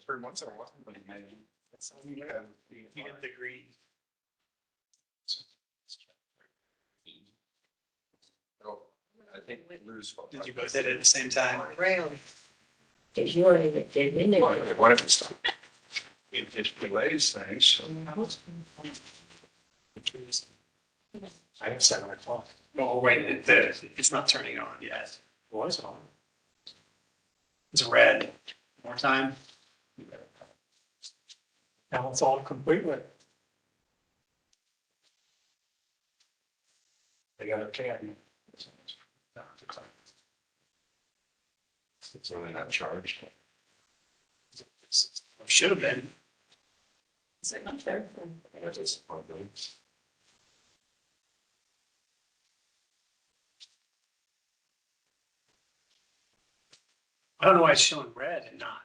For once in a while, but you get the green. I think lose. Did you both hit it at the same time? Really? If you want to get in there. What if it's? It just delays things. I have 7 o'clock. Oh, wait, it's not turning on yet. It was on. It's red. More time. Now it's all completely. They got a can. It's really not charged. Should have been. Is it not there? I don't know why it's showing red and not.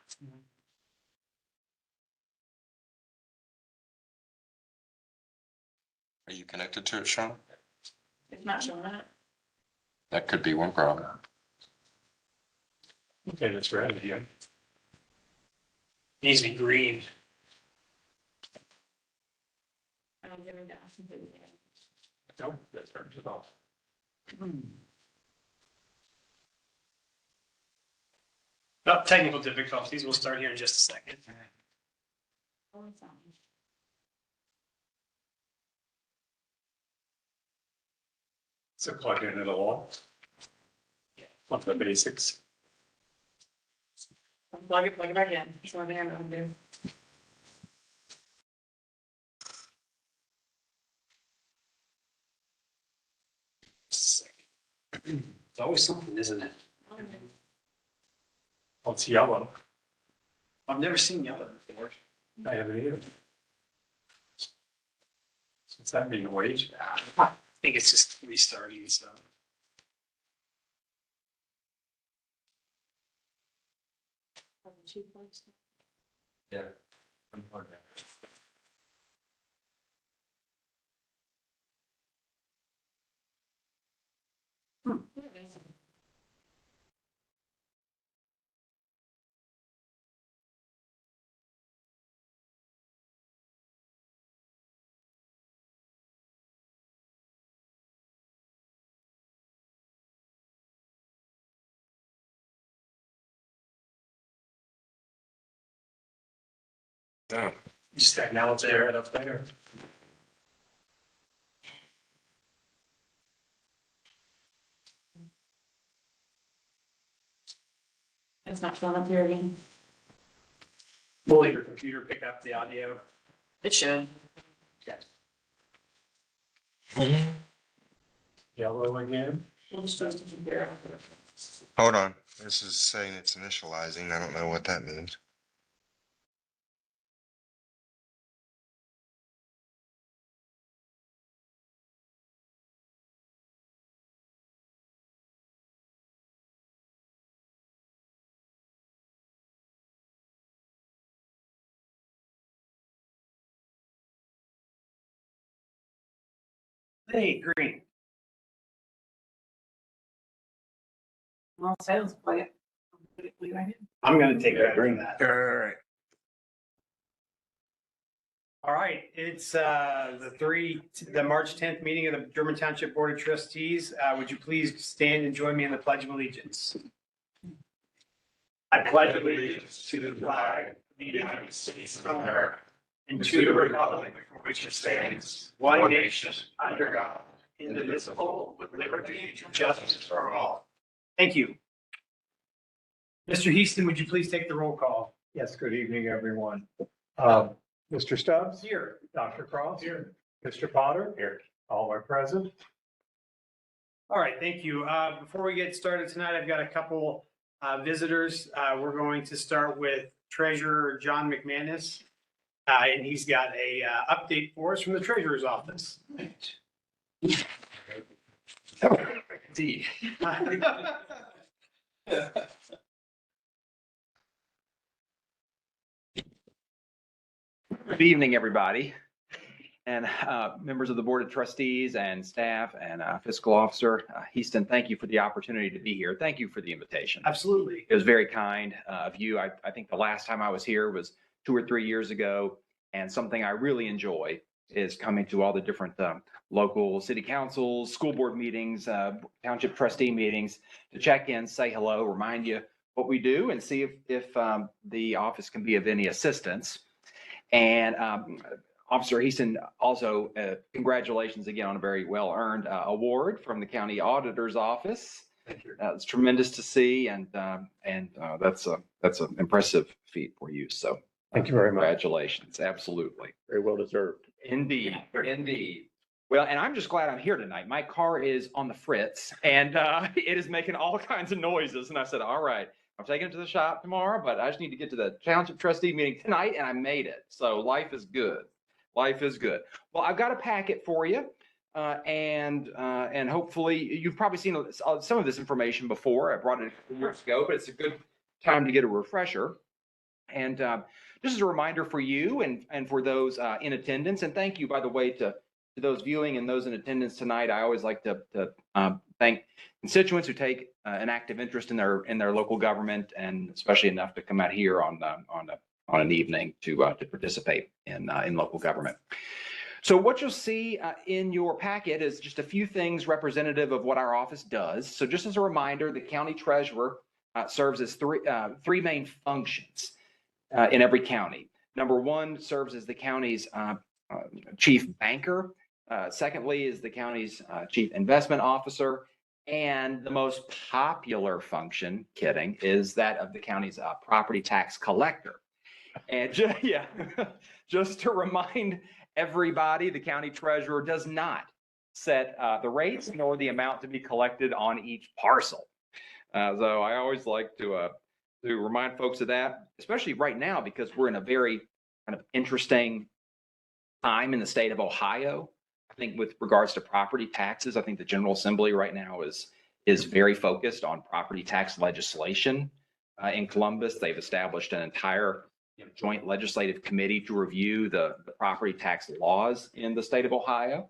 Are you connected to it, Sean? It's not showing that. That could be one problem. Okay, that's red again. Needs to be green. I'm giving down. Nope, that turns it off. No, technical difficulties. We'll start here in just a second. Oh, it's on. So plug into the wall. One of the basics. Plug it back in. That's what I'm gonna do. It's always something, isn't it? Oh, it's yellow. I've never seen yellow before. I haven't either. Does that mean wait? I think it's just restarting, so. Yeah. Yeah. Just that now it's there and up there. It's not showing up here again. Will let your computer pick up the audio? It should. Yellow again? We'll just do it here. Hold on. This is saying it's initializing. I don't know what that means. Hey, green. Well, sounds like it. I'm gonna take that green. All right. All right, it's the March 10th meeting of the German Township Board of Trustees. Would you please stand and join me in the Pledge of Allegiance? I pledge allegiance to the flag of the United States of America and to the republic for which it stands, one nation, under God, indivisible, with liberty and justice for all. Thank you. Mr. Heaston, would you please take the roll call? Yes, good evening, everyone. Mr. Stubbs? Here. Dr. Cross? Here. Mr. Potter? Here. All are present. All right, thank you. Before we get started tonight, I've got a couple visitors. We're going to start with Treasurer John McManus. And he's got a update for us from the Treasurer's office. D. Good evening, everybody. and members of the Board of Trustees and staff and fiscal officer. Houston, thank you for the opportunity to be here. Thank you for the invitation. Absolutely. It was very kind of you. I think the last time I was here was 2 or 3 years ago, and something I really enjoy is coming to all the different local city councils, school board meetings, township trustee meetings to check in, say hello, remind you what we do, and see if the office can be of any assistance. And Officer Easton, also congratulations again on a very well-earned award from the county auditor's office. Thank you. It's tremendous to see, and that's an impressive feat for you. So Thank you very much. congratulations, absolutely. Very well deserved. Indeed, indeed. Well, and I'm just glad I'm here tonight. My car is on the fritz, and it is making all kinds of noises. And I said, all right, I'm taking it to the shop tomorrow, but I just need to get to the township trustee meeting tonight, and I made it. So life is good. Life is good. Well, I've got a packet for you, and hopefully you've probably seen some of this information before. I brought it a few years ago, but it's a good time to get a refresher. And just as a reminder for you and for those in attendance, and thank you, by the way, to those viewing and those in attendance tonight. I always like to thank constituents who take an active interest in their local government, and especially enough to come out here on an evening to participate in local government. So what you'll see in your packet is just a few things representative of what our office does. So just as a reminder, the county treasurer serves as three main functions in every county. Number one, serves as the county's chief banker. Secondly, is the county's chief investment officer. And the most popular function, kidding, is that of the county's property tax collector. And just to remind everybody, the county treasurer does not set the rates nor the amount to be collected on each parcel. So I always like to remind folks of that, especially right now, because we're in a very kind of interesting time in the state of Ohio. I think with regards to property taxes, I think the General Assembly right now is very focused on property tax legislation. In Columbus, they've established an entire joint legislative committee to review the property tax laws in the state of Ohio.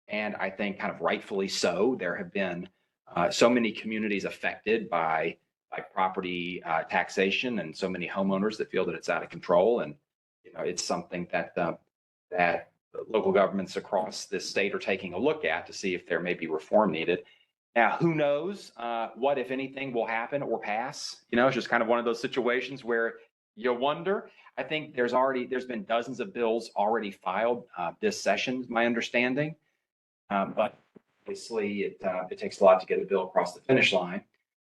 And I think kind of rightfully so, there have been so many communities affected by property taxation, and so many homeowners that feel that it's out of control. And it's something that that local governments across this state are taking a look at to see if there may be reform needed. Now, who knows what, if anything, will happen or pass? It's just kind of one of those situations where you wonder. I think there's been dozens of bills already filed this session, my understanding. But obviously, it takes a lot to get a bill across the finish line.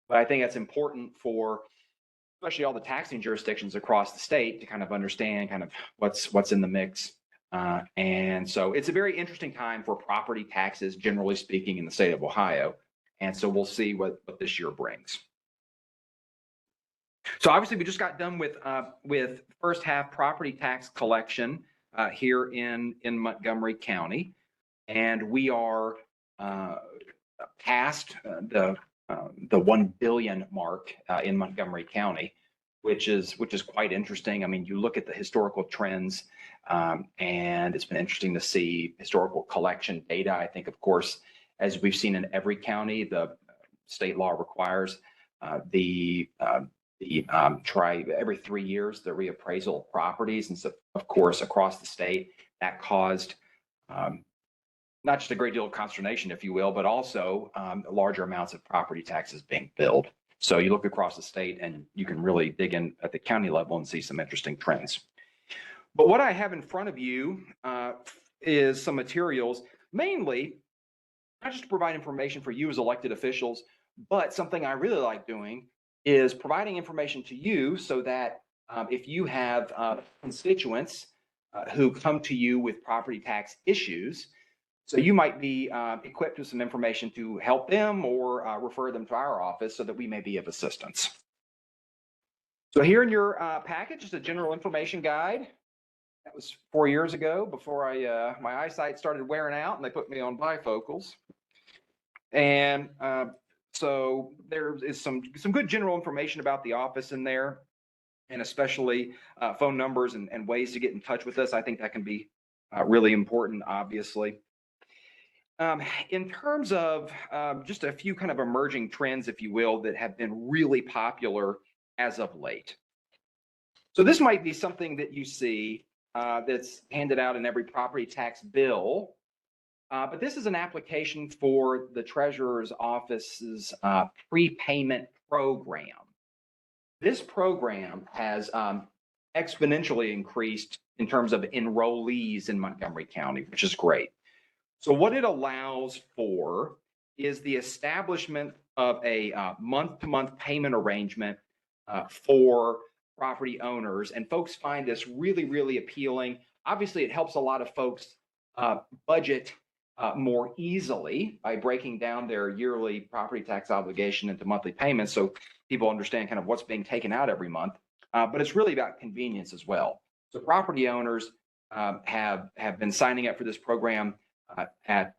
But I think that's important for especially all the taxing jurisdictions across the state to kind of understand kind of what's in the mix. And so it's a very interesting time for property taxes, generally speaking, in the state of Ohio. And so we'll see what this year brings. So obviously we just got done with first half property tax collection here in Montgomery County. And we are past the 1 billion mark in Montgomery County, which is quite interesting. I mean, you look at the historical trends, and it's been interesting to see historical collection data. I think, of course, as we've seen in every county, the state law requires try every 3 years the reappraisal of properties. And so, of course, across the state, that caused not just a great deal of consternation, if you will, but also larger amounts of property taxes being billed. So you look across the state and you can really dig in at the county level and see some interesting trends. But what I have in front of you is some materials, mainly not just to provide information for you as elected officials, but something I really like doing is providing information to you so that if you have constituents who come to you with property tax issues, so you might be equipped with some information to help them or refer them to our office so that we may be of assistance. So here in your package is a general information guide. That was 4 years ago before my eyesight started wearing out and they put me on bifocals. And so there is some good general information about the office in there, and especially phone numbers and ways to get in touch with us. I think that can be really important, obviously. In terms of just a few kind of emerging trends, if you will, that have been really popular as of late. So this might be something that you see that's handed out in every property tax bill, but this is an application for the Treasurer's Office's prepayment program. This program has exponentially increased in terms of enrollees in Montgomery County, which is great. So what it allows for is the establishment of a month-to-month payment arrangement for property owners. And folks find this really, really appealing. Obviously, it helps a lot of folks budget more easily by breaking down their yearly property tax obligation into monthly payments, so people understand kind of what's being taken out every month. But it's really about convenience as well. So property owners have been signing up for this program at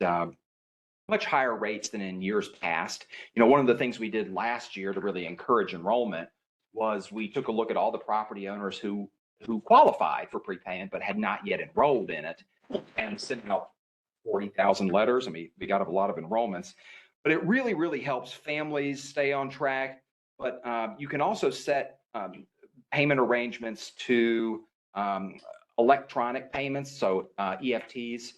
much higher rates than in years past. You know, one of the things we did last year to really encourage enrollment was we took a look at all the property owners who qualified for prepayment but had not yet enrolled in it, and sent out 40,000 letters. I mean, we got a lot of enrollments, but it really, really helps families stay on track. But you can also set payment arrangements to electronic payments, so EFTs,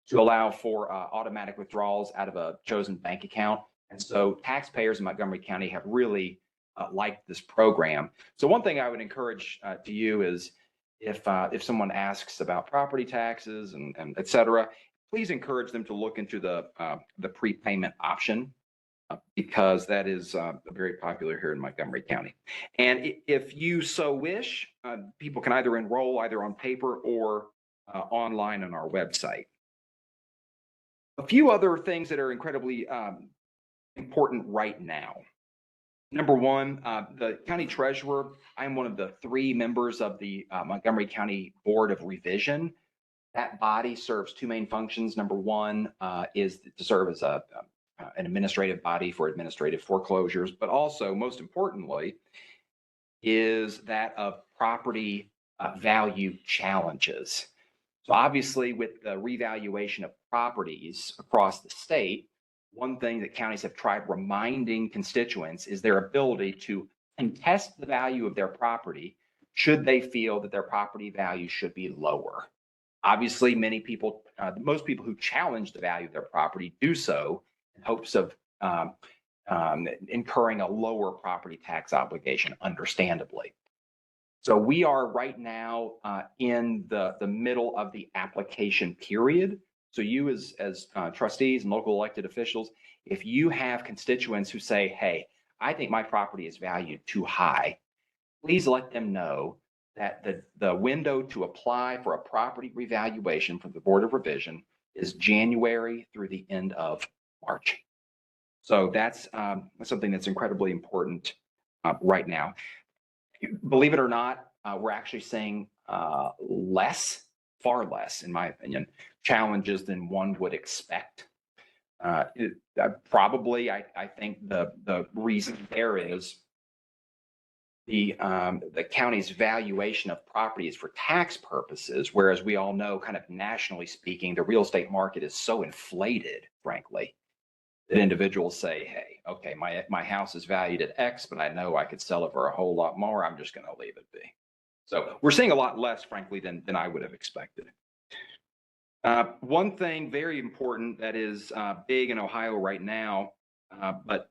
to allow for automatic withdrawals out of a chosen bank account. And so taxpayers in Montgomery County have really liked this program. So one thing I would encourage to you is if someone asks about property taxes and et cetera, please encourage them to look into the prepayment option, because that is very popular here in Montgomery County. And if you so wish, people can either enroll either on paper or online on our website. A few other things that are incredibly important right now. Number one, the county treasurer. I'm one of the 3 members of the Montgomery County Board of Revision. That body serves 2 main functions. Number one is to serve as an administrative body for administrative foreclosures, but also, most importantly, is that of property value challenges. So obviously, with the revaluation of properties across the state, one thing that counties have tried reminding constituents is their ability to contest the value of their property should they feel that their property value should be lower. Obviously, many people, most people who challenge the value of their property do so in hopes of incurring a lower property tax obligation, understandably. So we are right now in the middle of the application period. So you as trustees and local elected officials, if you have constituents who say, hey, I think my property is valued too high, please let them know that the window to apply for a property revaluation from the Board of Revision is January through the end of March. So that's something that's incredibly important right now. Believe it or not, we're actually seeing far less, in my opinion, challenges than one would expect. Probably, I think the reason there is the county's valuation of properties for tax purposes, whereas we all know, kind of nationally speaking, the real estate market is so inflated, frankly, that individuals say, hey, okay, my house is valued at X, but I know I could sell it for a whole lot more. I'm just going to leave it be. So we're seeing a lot less, frankly, than I would have expected. One thing very important that is big in Ohio right now, but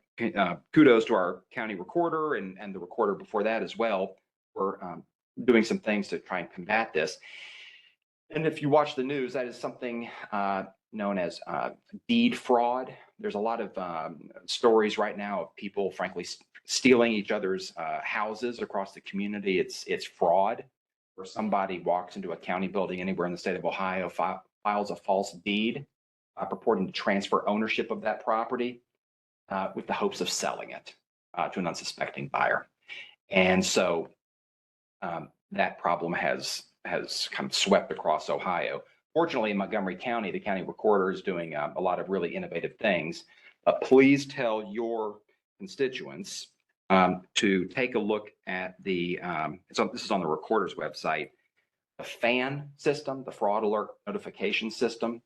kudos to our county recorder and the recorder before that as well, for doing some things to try and combat this. And if you watch the news, that is something known as deed fraud. There's a lot of stories right now of people, frankly, stealing each other's houses across the community. It's fraud, where somebody walks into a county building anywhere in the state of Ohio, files a false deed purporting to transfer ownership of that property with the hopes of selling it to an unsuspecting buyer. And so that problem has kind of swept across Ohio. Fortunately, in Montgomery County, the county recorder is doing a lot of really innovative things. Please tell your constituents to take a look at this is on the recorder's website, the FAN system, the fraud alert notification system.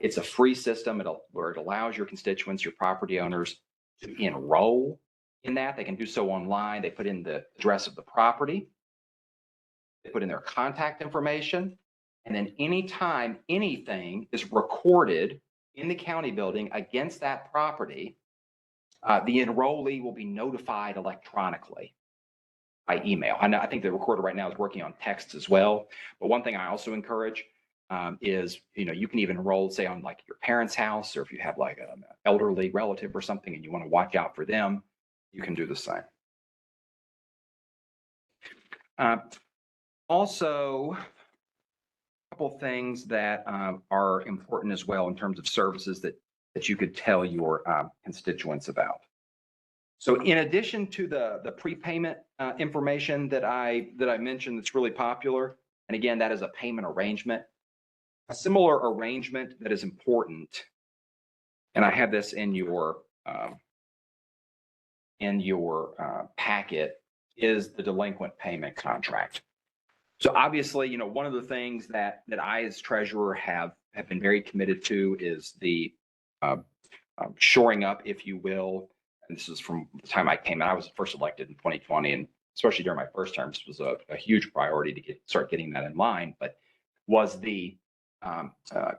It's a free system where it allows your constituents, your property owners, to enroll in that. They can do so online. They put in the address of the property. They put in their contact information. And then anytime anything is recorded in the county building against that property, the enrollee will be notified electronically by email. I think the recorder right now is working on text as well. But one thing I also encourage is, you can even enroll, say, on like your parents' house, or if you have like an elderly relative or something and you want to watch out for them, you can do the same. Also, a couple of things that are important as well in terms of services that you could tell your constituents about. So in addition to the prepayment information that I mentioned that's really popular, and again, that is a payment arrangement. A similar arrangement that is important, and I have this in your packet, is the delinquent payment contract. So obviously, one of the things that I as treasurer have been very committed to is the shoring up, if you will. And this is from the time I came in. I was first elected in 2020, and especially during my first term, this was a huge priority to start getting that in line. But was the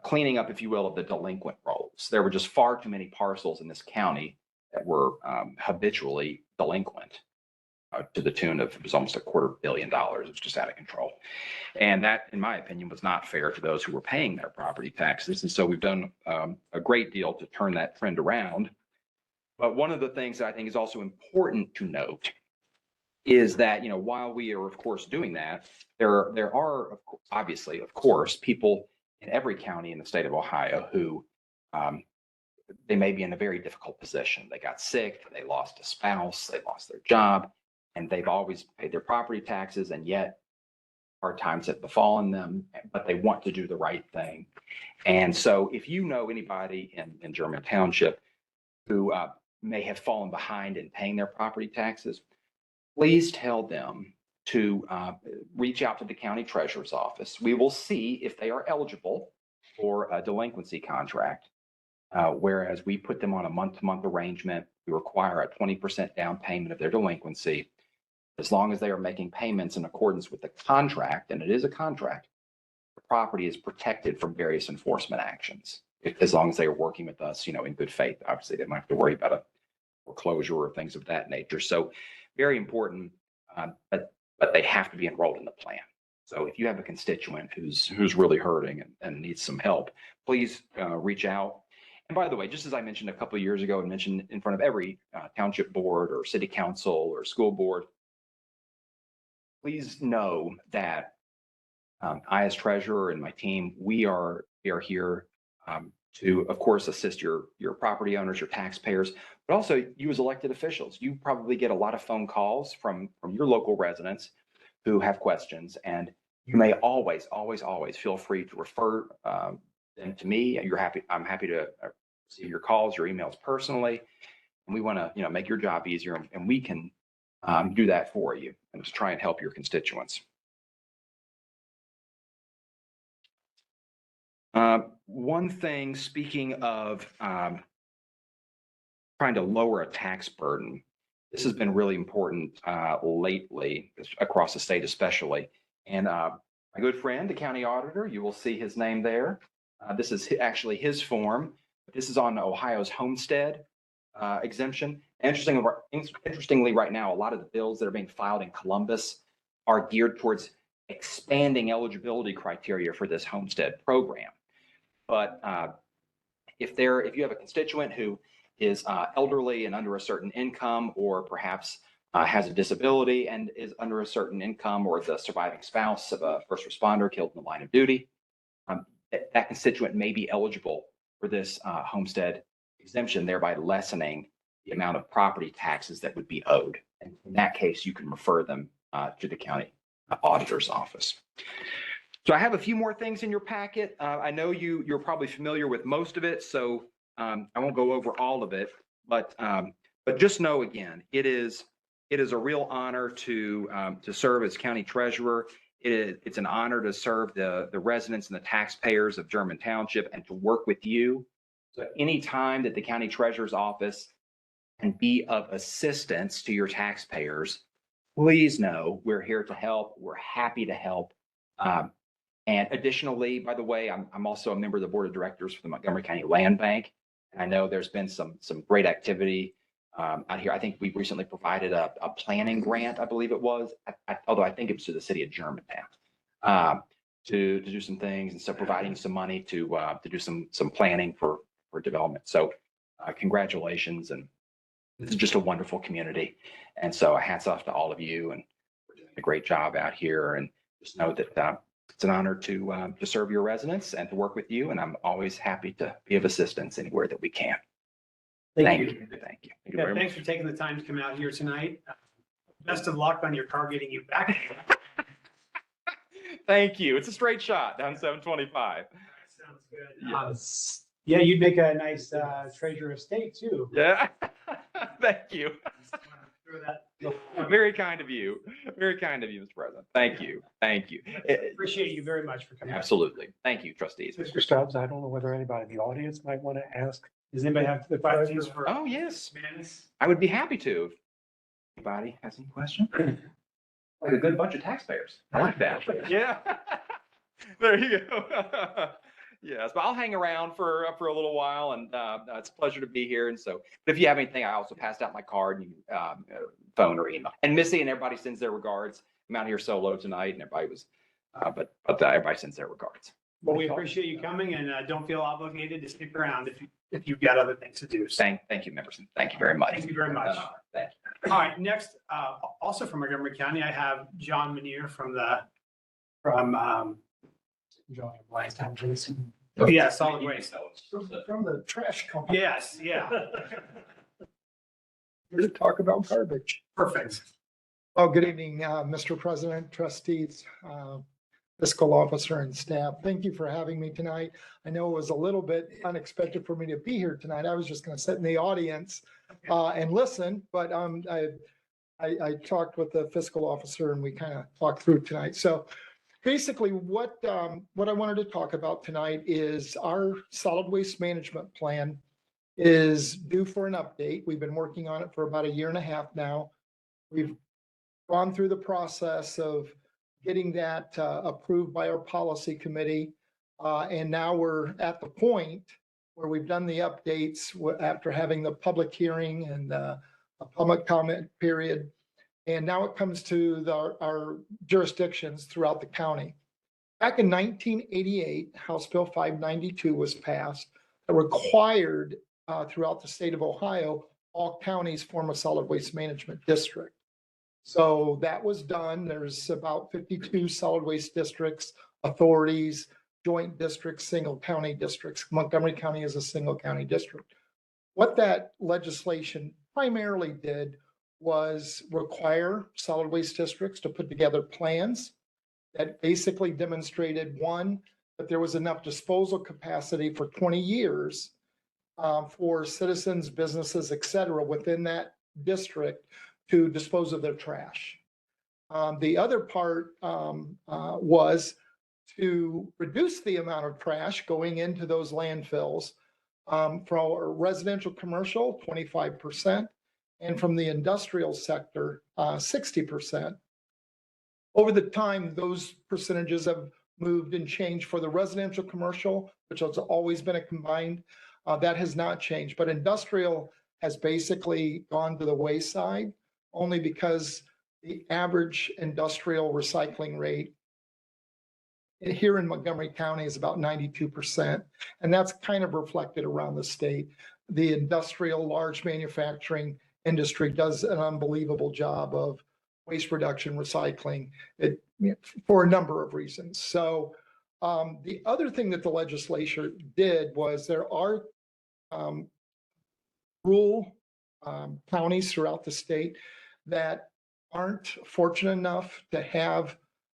cleaning up, if you will, of the delinquent rolls. There were just far too many parcels in this county that were habitually delinquent. To the tune of, it was almost $250 million. It was just out of control. And that, in my opinion, was not fair to those who were paying their property taxes. And so we've done a great deal to turn that trend around. But one of the things that I think is also important to note is that, while we are, of course, doing that, there are, obviously, of course, people in every county in the state of Ohio who they may be in a very difficult position. They got sick, they lost a spouse, they lost their job, and they've always paid their property taxes, and yet hard times have befallen them, but they want to do the right thing. And so if you know anybody in German Township who may have fallen behind in paying their property taxes, please tell them to reach out to the county treasurer's office. We will see if they are eligible for a delinquency contract, whereas we put them on a month-to-month arrangement. We require a 20% down payment of their delinquency. As long as they are making payments in accordance with the contract, and it is a contract, the property is protected from various enforcement actions, as long as they are working with us, in good faith. Obviously, they might have to worry about a foreclosure or things of that nature. So very important, but they have to be enrolled in the plan. So if you have a constituent who's really hurting and needs some help, please reach out. And by the way, just as I mentioned a couple of years ago and mentioned in front of every township board or city council or school board, please know that I, as treasurer, and my team, we are here to, of course, assist your property owners, your taxpayers, but also you as elected officials. You probably get a lot of phone calls from your local residents who have questions, and you may always feel free to refer them to me. I'm happy to receive your calls, your emails personally, and we want to make your job easier, and we can do that for you and just try and help your constituents. One thing, speaking of trying to lower a tax burden, this has been really important lately across the state especially. And my good friend, the county auditor, you will see his name there. This is actually his form. This is on Ohio's homestead exemption. Interestingly, right now, a lot of the bills that are being filed in Columbus are geared towards expanding eligibility criteria for this homestead program. But if you have a constituent who is elderly and under a certain income, or perhaps has a disability and is under a certain income, or the surviving spouse of a first responder killed in the line of duty, that constituent may be eligible for this homestead exemption, thereby lessening the amount of property taxes that would be owed. And in that case, you can refer them to the county auditor's office. So I have a few more things in your packet. I know you're probably familiar with most of it, so I won't go over all of it, but just know, again, it is a real honor to serve as county treasurer. It's an honor to serve the residents and the taxpayers of German Township and to work with you. So any time that the county treasurer's office can be of assistance to your taxpayers, please know we're here to help. We're happy to help. And additionally, by the way, I'm also a member of the board of directors for the Montgomery County Land Bank. And I know there's been some great activity out here. I think we recently provided a planning grant, I believe it was, although I think it was to the city of Germantown, to do some things, and so providing some money to do some planning for development. So congratulations, and this is just a wonderful community. And so hats off to all of you, and we're doing a great job out here. And just know that it's an honor to serve your residents and to work with you. And I'm always happy to be of assistance anywhere that we can. Thank you. Thank you. Thank you Yeah, very thanks much. for taking the time to come out here tonight. Best of luck on your car getting you back. Thank you. It's a straight shot down 725. Sounds good. Yes. Yeah, you'd make a nice treasurer of state too. Yeah. Thank you. Throw that- Very kind of you. Very kind of you, Mr. President. Thank you. Thank you. Appreciate you very much for coming. Absolutely. Thank you, trustees. Mr. Stubbs, I don't know whether anybody in the audience might want to ask. Does anybody have the questions for? Oh, yes. Manus? I would be happy to. Anybody has any questions? Like a good bunch of taxpayers. I like that. Yeah. There you go. Yes, but I'll hang around for a little while, and it's a pleasure to be here. And so, but if you have anything, I also passed out my card, and you can phone or email. And Missy and everybody sends their regards. I'm out here solo tonight, and everybody was, but everybody sends their regards. Well, we appreciate you coming, and don't feel obligated to stick around if you've got other things to do. So, Thank you, members. Thank you very much. Thank you very much. Thank you. all right, next, also from Montgomery County, I have John Manier from yeah, solid waste. From the trash company. Yes, yeah, Here to talk about garbage. perfect. Oh, good evening, Mr. President, trustees, fiscal officer and staff. Thank you for having me tonight. I know it was a little bit unexpected for me to be here tonight. I was just going to sit in the audience and listen, but I talked with the fiscal officer and we kind of talked through tonight. So basically what I wanted to talk about tonight is our solid waste management plan is due for an update. We've been working on it for about 1.5 years now. We've gone through the process of getting that approved by our policy committee. And now we're at the point where we've done the updates after having the public hearing and a public comment period. And now it comes to our jurisdictions throughout the county. Back in 1988, House Bill 592 was passed that required throughout the state of Ohio, all counties form a solid waste management district. So that was done. There's about 52 solid waste districts, authorities, joint districts, single county districts. Montgomery County is a single county district. What that legislation primarily did was require solid waste districts to put together plans that basically demonstrated, one, that there was enough disposal capacity for 20 years for citizens, businesses, et cetera, within that district to dispose of their trash. The other part was to reduce the amount of trash going into those landfills from residential commercial, 25%, and from the industrial sector, 60%. Over the time, those percentages have moved and changed for the residential commercial, which has always been a combined, that has not changed. But industrial has basically gone to the wayside only because the average industrial recycling rate here in Montgomery County is about 92%. And that's kind of reflected around the state. The industrial large manufacturing industry does an unbelievable job of waste reduction, recycling, for a number of reasons. So the other thing that the legislature did was there are rural counties throughout the state that aren't fortunate enough to have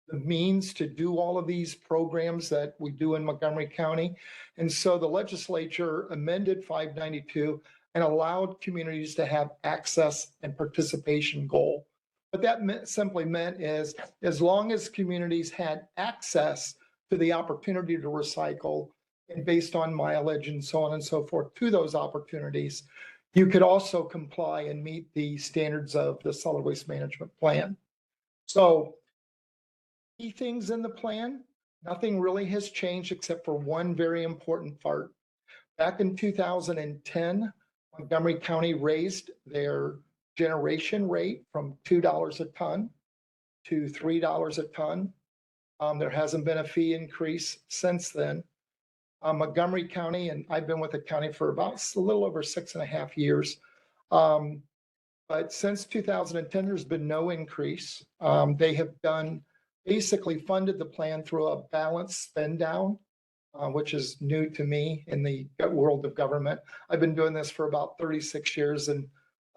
the means to do all of these programs that we do in Montgomery County. And so the legislature amended 592 and allowed communities to have access and participation goal. What that simply meant is, as long as communities had access to the opportunity to recycle and based on mileage and so on and so forth to those opportunities, you could also comply and meet the standards of the solid waste management plan. So key things in the plan, nothing really has changed except for one very important part. Back in 2010, Montgomery County raised their generation rate from $2 a ton to $3 a ton. There hasn't been a fee increase since then. Montgomery County, and I've been with the county for about a little over 6.5 years. But since 2010, there's been no increase. They have basically funded the plan through a balanced spend down, which is new to me in the world of government. I've been doing this for about 36 years in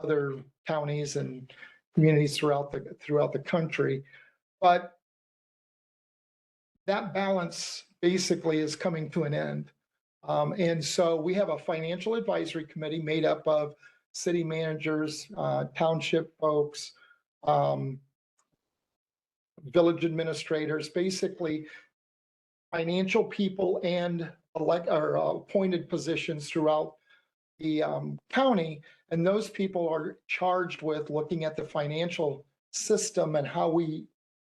other counties and communities throughout the country. But that balance basically is coming to an end. And so we have a financial advisory committee made up of city managers, township folks, village administrators, basically financial people and appointed positions throughout the county. And those people are charged with looking at the financial system and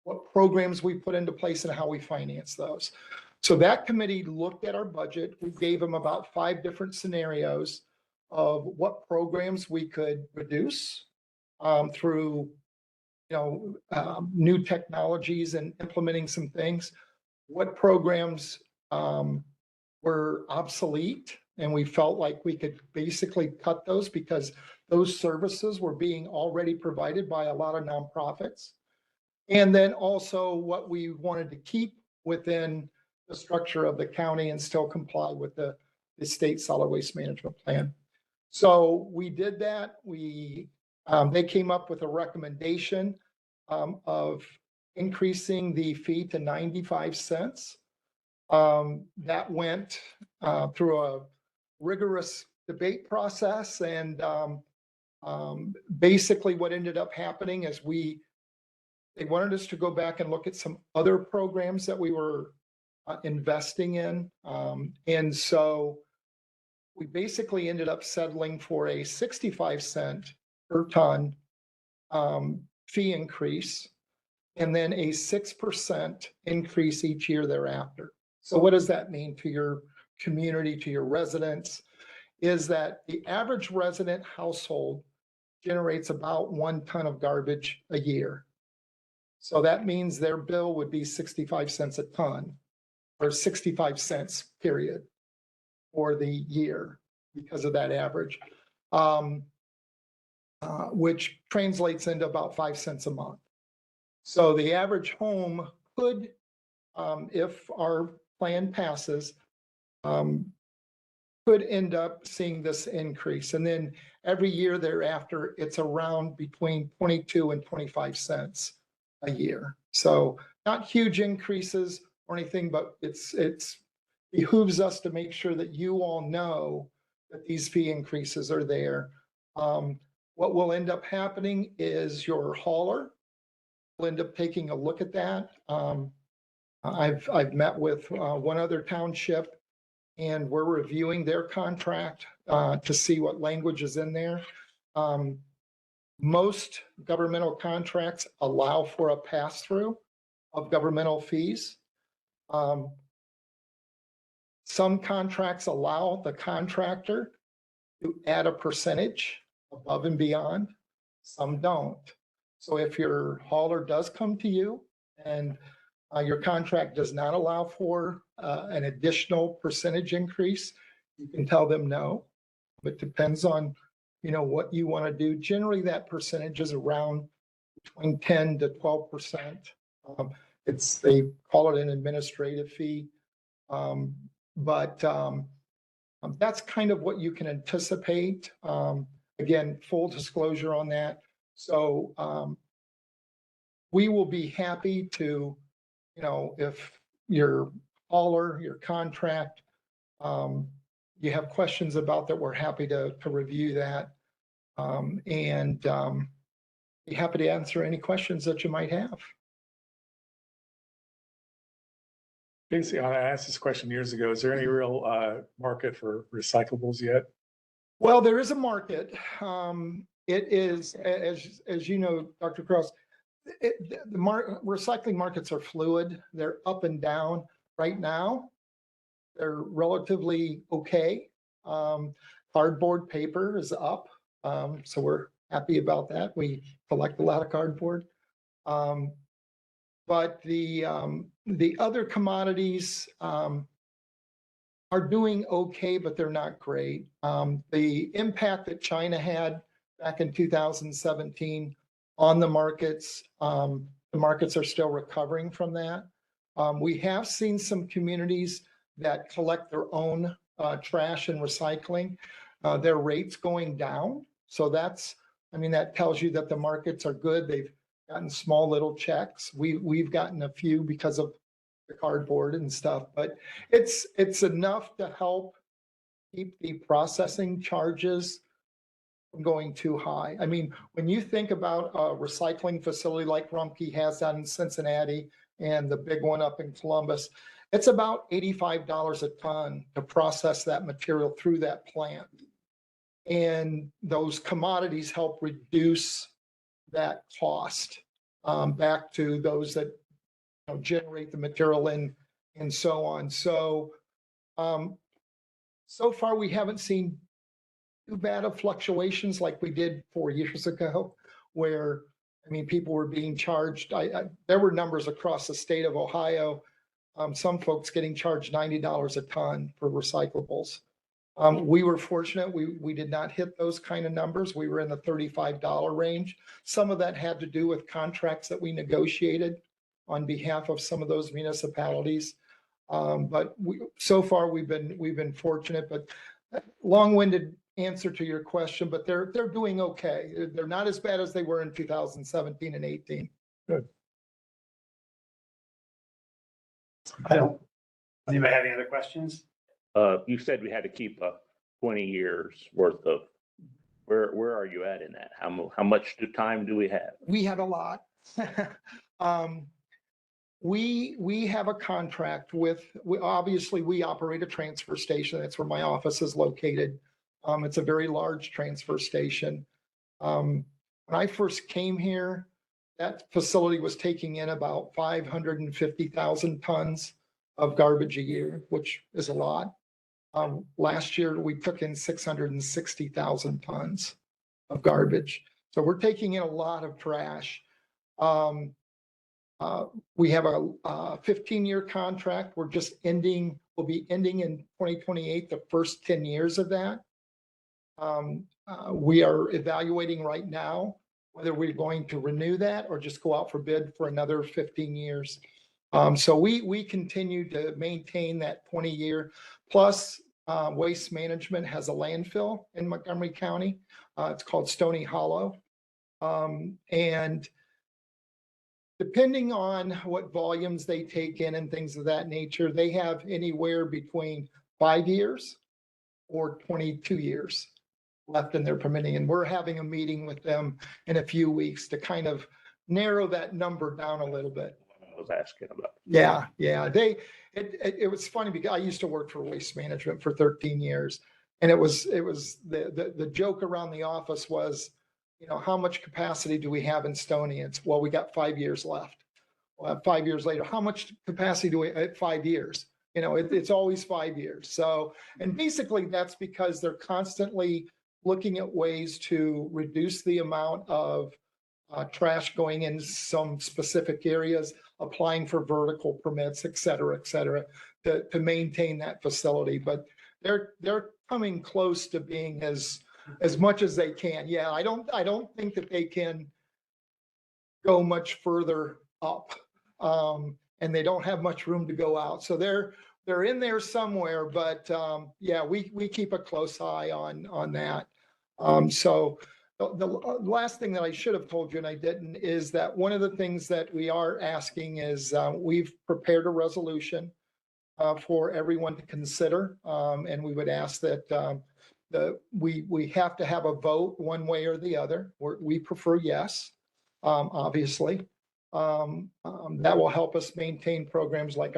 what programs we put into place and how we finance those. So that committee looked at our budget. We gave them about 5 different scenarios of what programs we could reduce through new technologies and implementing some things, what programs were obsolete, and we felt like we could basically cut those because those services were being already provided by a lot of nonprofits. And then also what we wanted to keep within the structure of the county and still comply with the state solid waste management plan. So we did that. They came up with a recommendation of increasing the fee to 95 cents. That went through a rigorous debate process. And basically what ended up happening is they wanted us to go back and look at some other programs that we were investing in. And so we basically ended up settling for a 65 cent per ton fee increase, and then a 6% increase each year thereafter. So what does that mean to your community, to your residents? Is that the average resident household generates about 1 ton of garbage a year. So that means their bill would be 65 cents a ton, or 65 cents period for the year because of that average, which translates into about 5 cents a month. So the average home could, if our plan passes, could end up seeing this increase. And then every year thereafter, it's around between 22 and 25 cents a year. So not huge increases or anything, but it's behooves us to make sure that you all know that these fee increases are there. What will end up happening is your hauler will end up taking a look at that. I've met with one other township, and we're reviewing their contract to see what language is in there. Most governmental contracts allow for a pass-through of governmental fees. Some contracts allow the contractor to add a percentage above and beyond. Some don't. So if your hauler does come to you and your contract does not allow for an additional percentage increase, you can tell them no. It depends on what you want to do. Generally, that percentage is around between 10 to 12%. They call it an administrative fee, but that's kind of what you can anticipate. Again, full disclosure on that. So we will be happy to, if your hauler, your contract, you have questions about that, we're happy to review that. And be happy to answer any questions that you might have. Basically, I asked this question years ago. Is there any real market for recyclables yet? Well, there is a market. It is, as you know, Dr. Cross, recycling markets are fluid. They're up and down. Right now, they're relatively okay. Cardboard paper is up, so we're happy about that. We collect a lot of cardboard. But the other commodities are doing okay, but they're not great. The impact that China had back in 2017 on the markets are still recovering from that. We have seen some communities that collect their own trash and recycling, their rates going down. So that tells you that the markets are good. They've gotten small little checks. We've gotten a few because of the cardboard and stuff, but it's enough to help keep the processing charges from going too high. I mean, when you think about a recycling facility like Rumpke has down in Cincinnati and the big one up in Columbus, it's about $85 a ton to process that material through that plant. And those commodities help reduce that cost back to those that generate the material and so on. So, so far we haven't seen too bad of fluctuations like we did 4 years ago, where, people were being charged. There were numbers across the state of Ohio, some folks getting charged $90 a ton for recyclables. We were fortunate. We did not hit those kind of numbers. We were in the $35 range. Some of that had to do with contracts that we negotiated on behalf of some of those municipalities. But so far we've been fortunate, but long-winded answer to your question, but they're doing okay. They're not as bad as they were in 2017 and 18. Good. Anybody have any other questions? You said we had to keep 20 years worth of, where are you at in that? How much time do we have? We have a lot. We have a contract with, obviously we operate a transfer station. That's where my office is located. It's a very large transfer station. When I first came here, that facility was taking in about 550,000 tons of garbage a year, which is a lot. Last year, we took in 660,000 tons of garbage. So we're taking in a lot of trash. We have a 15-year contract. We'll be ending in 2028, the first 10 years of that. We are evaluating right now whether we're going to renew that or just go out for bid for another 15 years. So we continue to maintain that 20-year. Plus, Waste Management has a landfill in Montgomery County. It's called Stony Hollow. And depending on what volumes they take in and things of that nature, they have anywhere between 5 years or 22 years left in their permitting. And we're having a meeting with them in a few weeks to kind of narrow that number down a little bit. I was asking about. Yeah. It was funny because I used to work for Waste Management for 13 years. And it was the joke around the office was, how much capacity do we have in Stony? It's, well, we got 5 years left. Well, 5 years later, how much capacity do we at 5 years? It's always 5 years. So, and basically that's because they're constantly looking at ways to reduce the amount of trash going in some specific areas, applying for vertical permits, et cetera, to maintain that facility. But they're coming close to being as much as they can. Yeah, I don't think that they can go much further up, and they don't have much room to go out. So they're in there somewhere, but yeah, we keep a close eye on that. So the last thing that I should have told you and I didn't is that one of the things that we are asking is we've prepared a resolution for everyone to consider, and we would ask that we have to have a vote one way or the other. We prefer yes. obviously. That will help us maintain programs like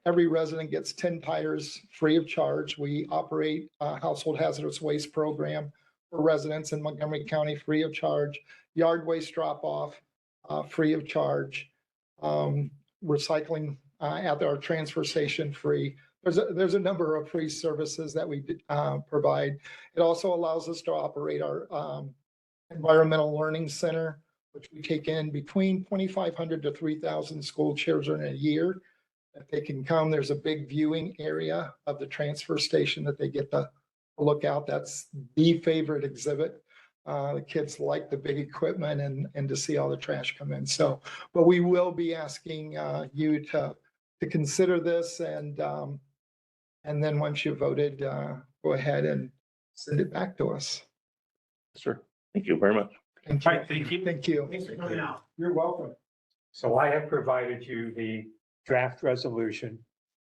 every resident gets 10 tires free of charge. We operate a household hazardous waste program for residents in Montgomery County free of charge, yard waste drop off free of charge, recycling at our transfer station free. There's a number of free services that we provide. It also allows us to operate our environmental learning center, which we take in between 2,500 to 3,000 school children a year. If they can come, there's a big viewing area of the transfer station that they get to look out. That's the favorite exhibit. The kids like the big equipment and to see all the trash come in. So, but we will be asking you to consider this and then once you voted, go ahead and send it back to us. Sir, thank you very much. Thank All you. right, thank you. Thank you. Thanks for coming out. You're welcome. So I have provided you the draft resolution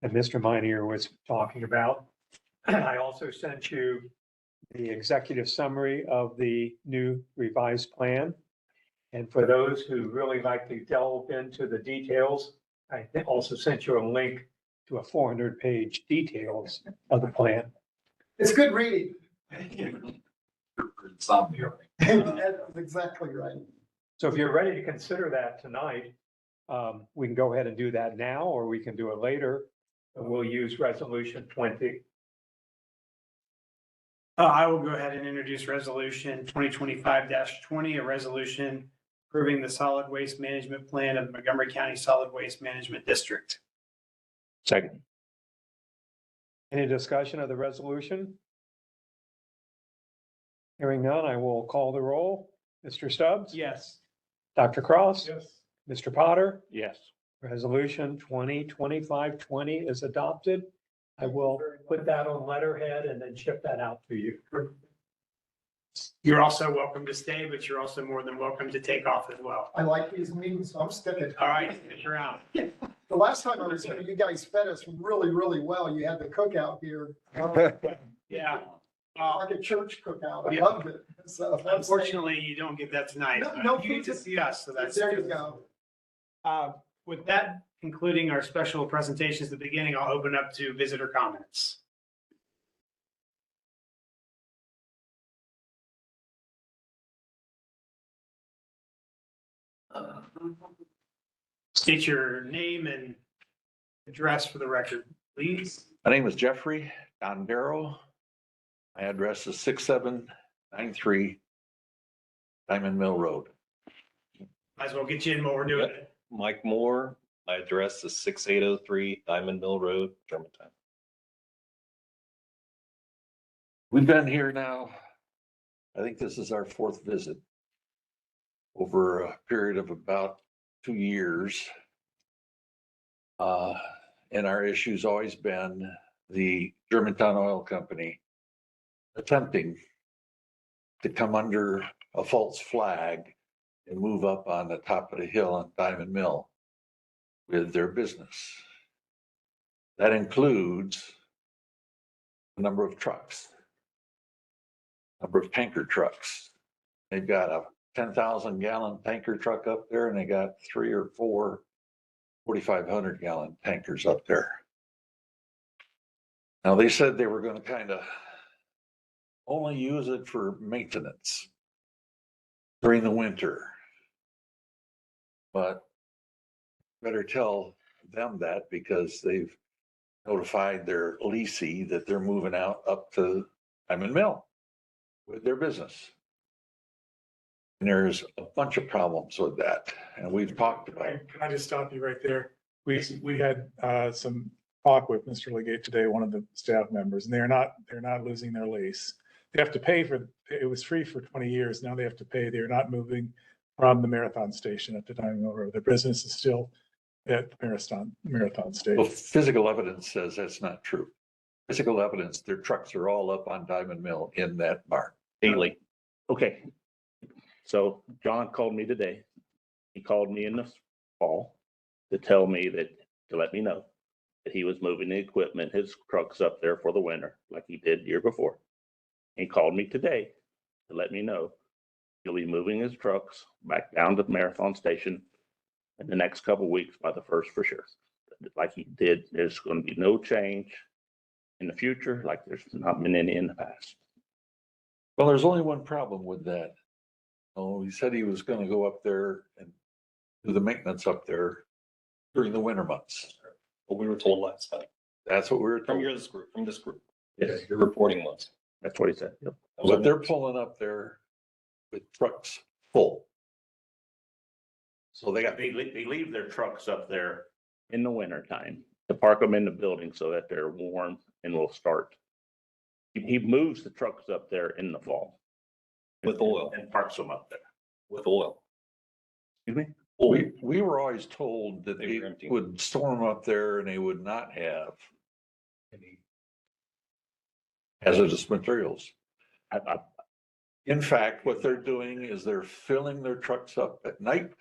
that Mr. Minier was talking about. I also sent you the executive summary of the new revised plan. And for those who really like to delve into the details, I also sent you a link to a 400-page details of the plan. It's good reading. Insomnia. That's exactly right. So if you're ready to consider that tonight, we can go ahead and do that now, or we can do it later. We'll use resolution 20. I will go ahead and introduce resolution 2025-20, a resolution approving the solid waste management plan of the Montgomery County Solid Waste Management District. Second. Any discussion of the resolution? Hearing none, I will call the roll. Mr. Stubbs? Yes. Dr. Cross? Yes. Mr. Potter? Yes. Resolution 2025-20 is adopted. I will put that on letterhead and then ship that out to you. You're also welcome to stay, but you're also more than welcome to take off as well. I like these meetings, so I'm sticking. All right, stick around. The last time I was here, you guys fed us really, really well. You had the cookout here. Yeah. Like a church cookout. I Yeah. loved it. So Unfortunately, you don't get that tonight. No, but no You get to food. see us, so that's. There you go. With that, concluding our special presentations at the beginning, I'll open up to visitor comments. State your name and address for the record, please. My name is Jeffrey Dondero. My address is 6793 Diamond Mill Road. Might as well get you in while we're doing it. Mike Moore, my address is 6803 Diamond Mill Road, Germantown. We've been here now, I think this is our fourth visit over a period of about 2 years. And our issue's always been the Germantown Oil Company attempting to come under a false flag and move up on the top of the hill on Diamond Mill with their business. That includes a number of trucks, number of tanker trucks. They've got a 10,000 gallon tanker truck up there, and they got 3 or 4 4,500 gallon tankers up there. Now, they said they were going to kind of only use it for maintenance during the winter. But better tell them that, because they've notified their leasee that they're moving out up to Diamond Mill with their business. And there's a bunch of problems with that, and we've talked about it. Can I just stop you right there? We had some talk with Mr. Legate today, one of the staff members, and they're not losing their lease. They have to pay for, it was free for 20 years. Now they have to pay. They're not moving from the Marathon Station up to Diamond Mill Road. Their business is still at the Marathon Well, Station. physical evidence says that's not true. Physical evidence, their trucks are all up on Diamond Mill in that barn daily. Okay. So John called me today. He called me in the fall to tell me that, to let me know that he was moving the equipment, his trucks up there for the winter, like he did the year before. He called me today to let me know He'll be moving his trucks back down to Marathon Station in the next couple of weeks by the first for sure. Like he did, there's going to be no change in the future, like there's not been any in the past. Well, there's only one problem with that. Oh, he said he was gonna go up there and do the maintenance up there during the winter months. What we were told last time, That's what we were from told. this group, Yes, your reporting was. that's what he said. Yep. But they're pulling up there with trucks full. So They leave their trucks up there in the winter time to park them in the building so that they're warm and will start. He moves the trucks up there in the fall. With oil. And parks them up there. With oil. Excuse me? we were always told that They they were empty. would store them up there and they would not have any hazardous materials. I In fact, what they're doing is they're filling their trucks up at night,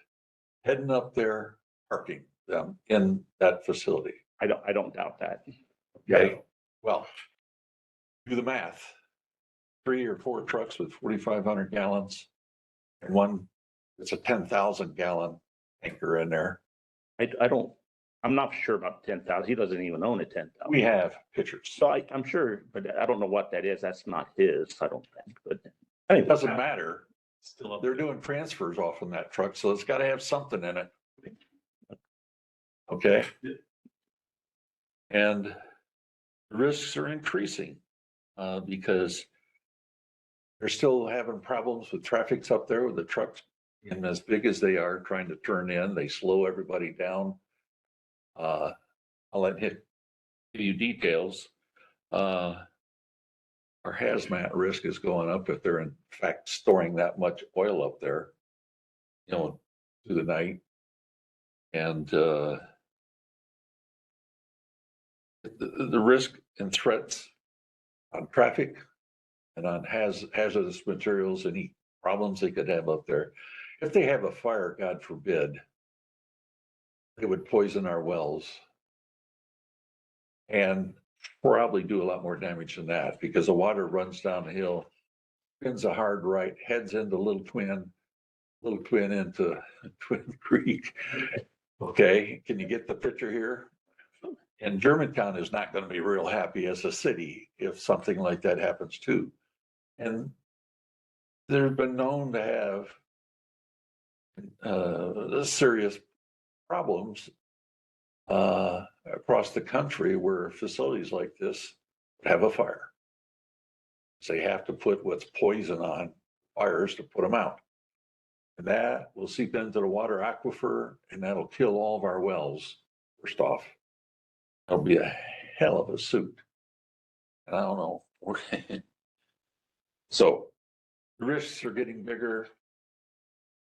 heading up there, parking them in that facility. don't doubt that. Okay, well, do the math. 3 or 4 trucks with 4,500 gallons and one, it's a 10,000 gallon tanker in there. I'm not sure about 10,000. He doesn't even own a 10,000. We have pictures. So I'm sure, but I don't know what that is. That's not his, I don't think, but. It doesn't matter. Still up. They're doing transfers off on that truck, so it's got to have something in it. Okay? And the risks are increasing because they're still having problems with traffic's up there with the trucks. And as big as they are trying to turn in, they slow everybody down. I'll let him give you details. Our hazmat risk is going up if they're in fact storing that much oil up there, through the night. And the risk and threats on traffic and on hazardous materials, any problems they could have up there. If they have a fire, God forbid, it would poison our wells and probably do a lot more damage than that because the water runs down the hill, spins a hard right, heads into Little Twin into Twin Creek. Okay, can you get the picture here? And Germantown is not going to be real happy as a city if something like that happens too. And they've been known to have serious problems across the country where facilities like this have a fire. So they have to put what's poison on fires to put them out. And that will seep into the water aquifer and that'll kill all of our wells, first off. That'll be a hell of a suit. And I don't know. So the risks are getting bigger.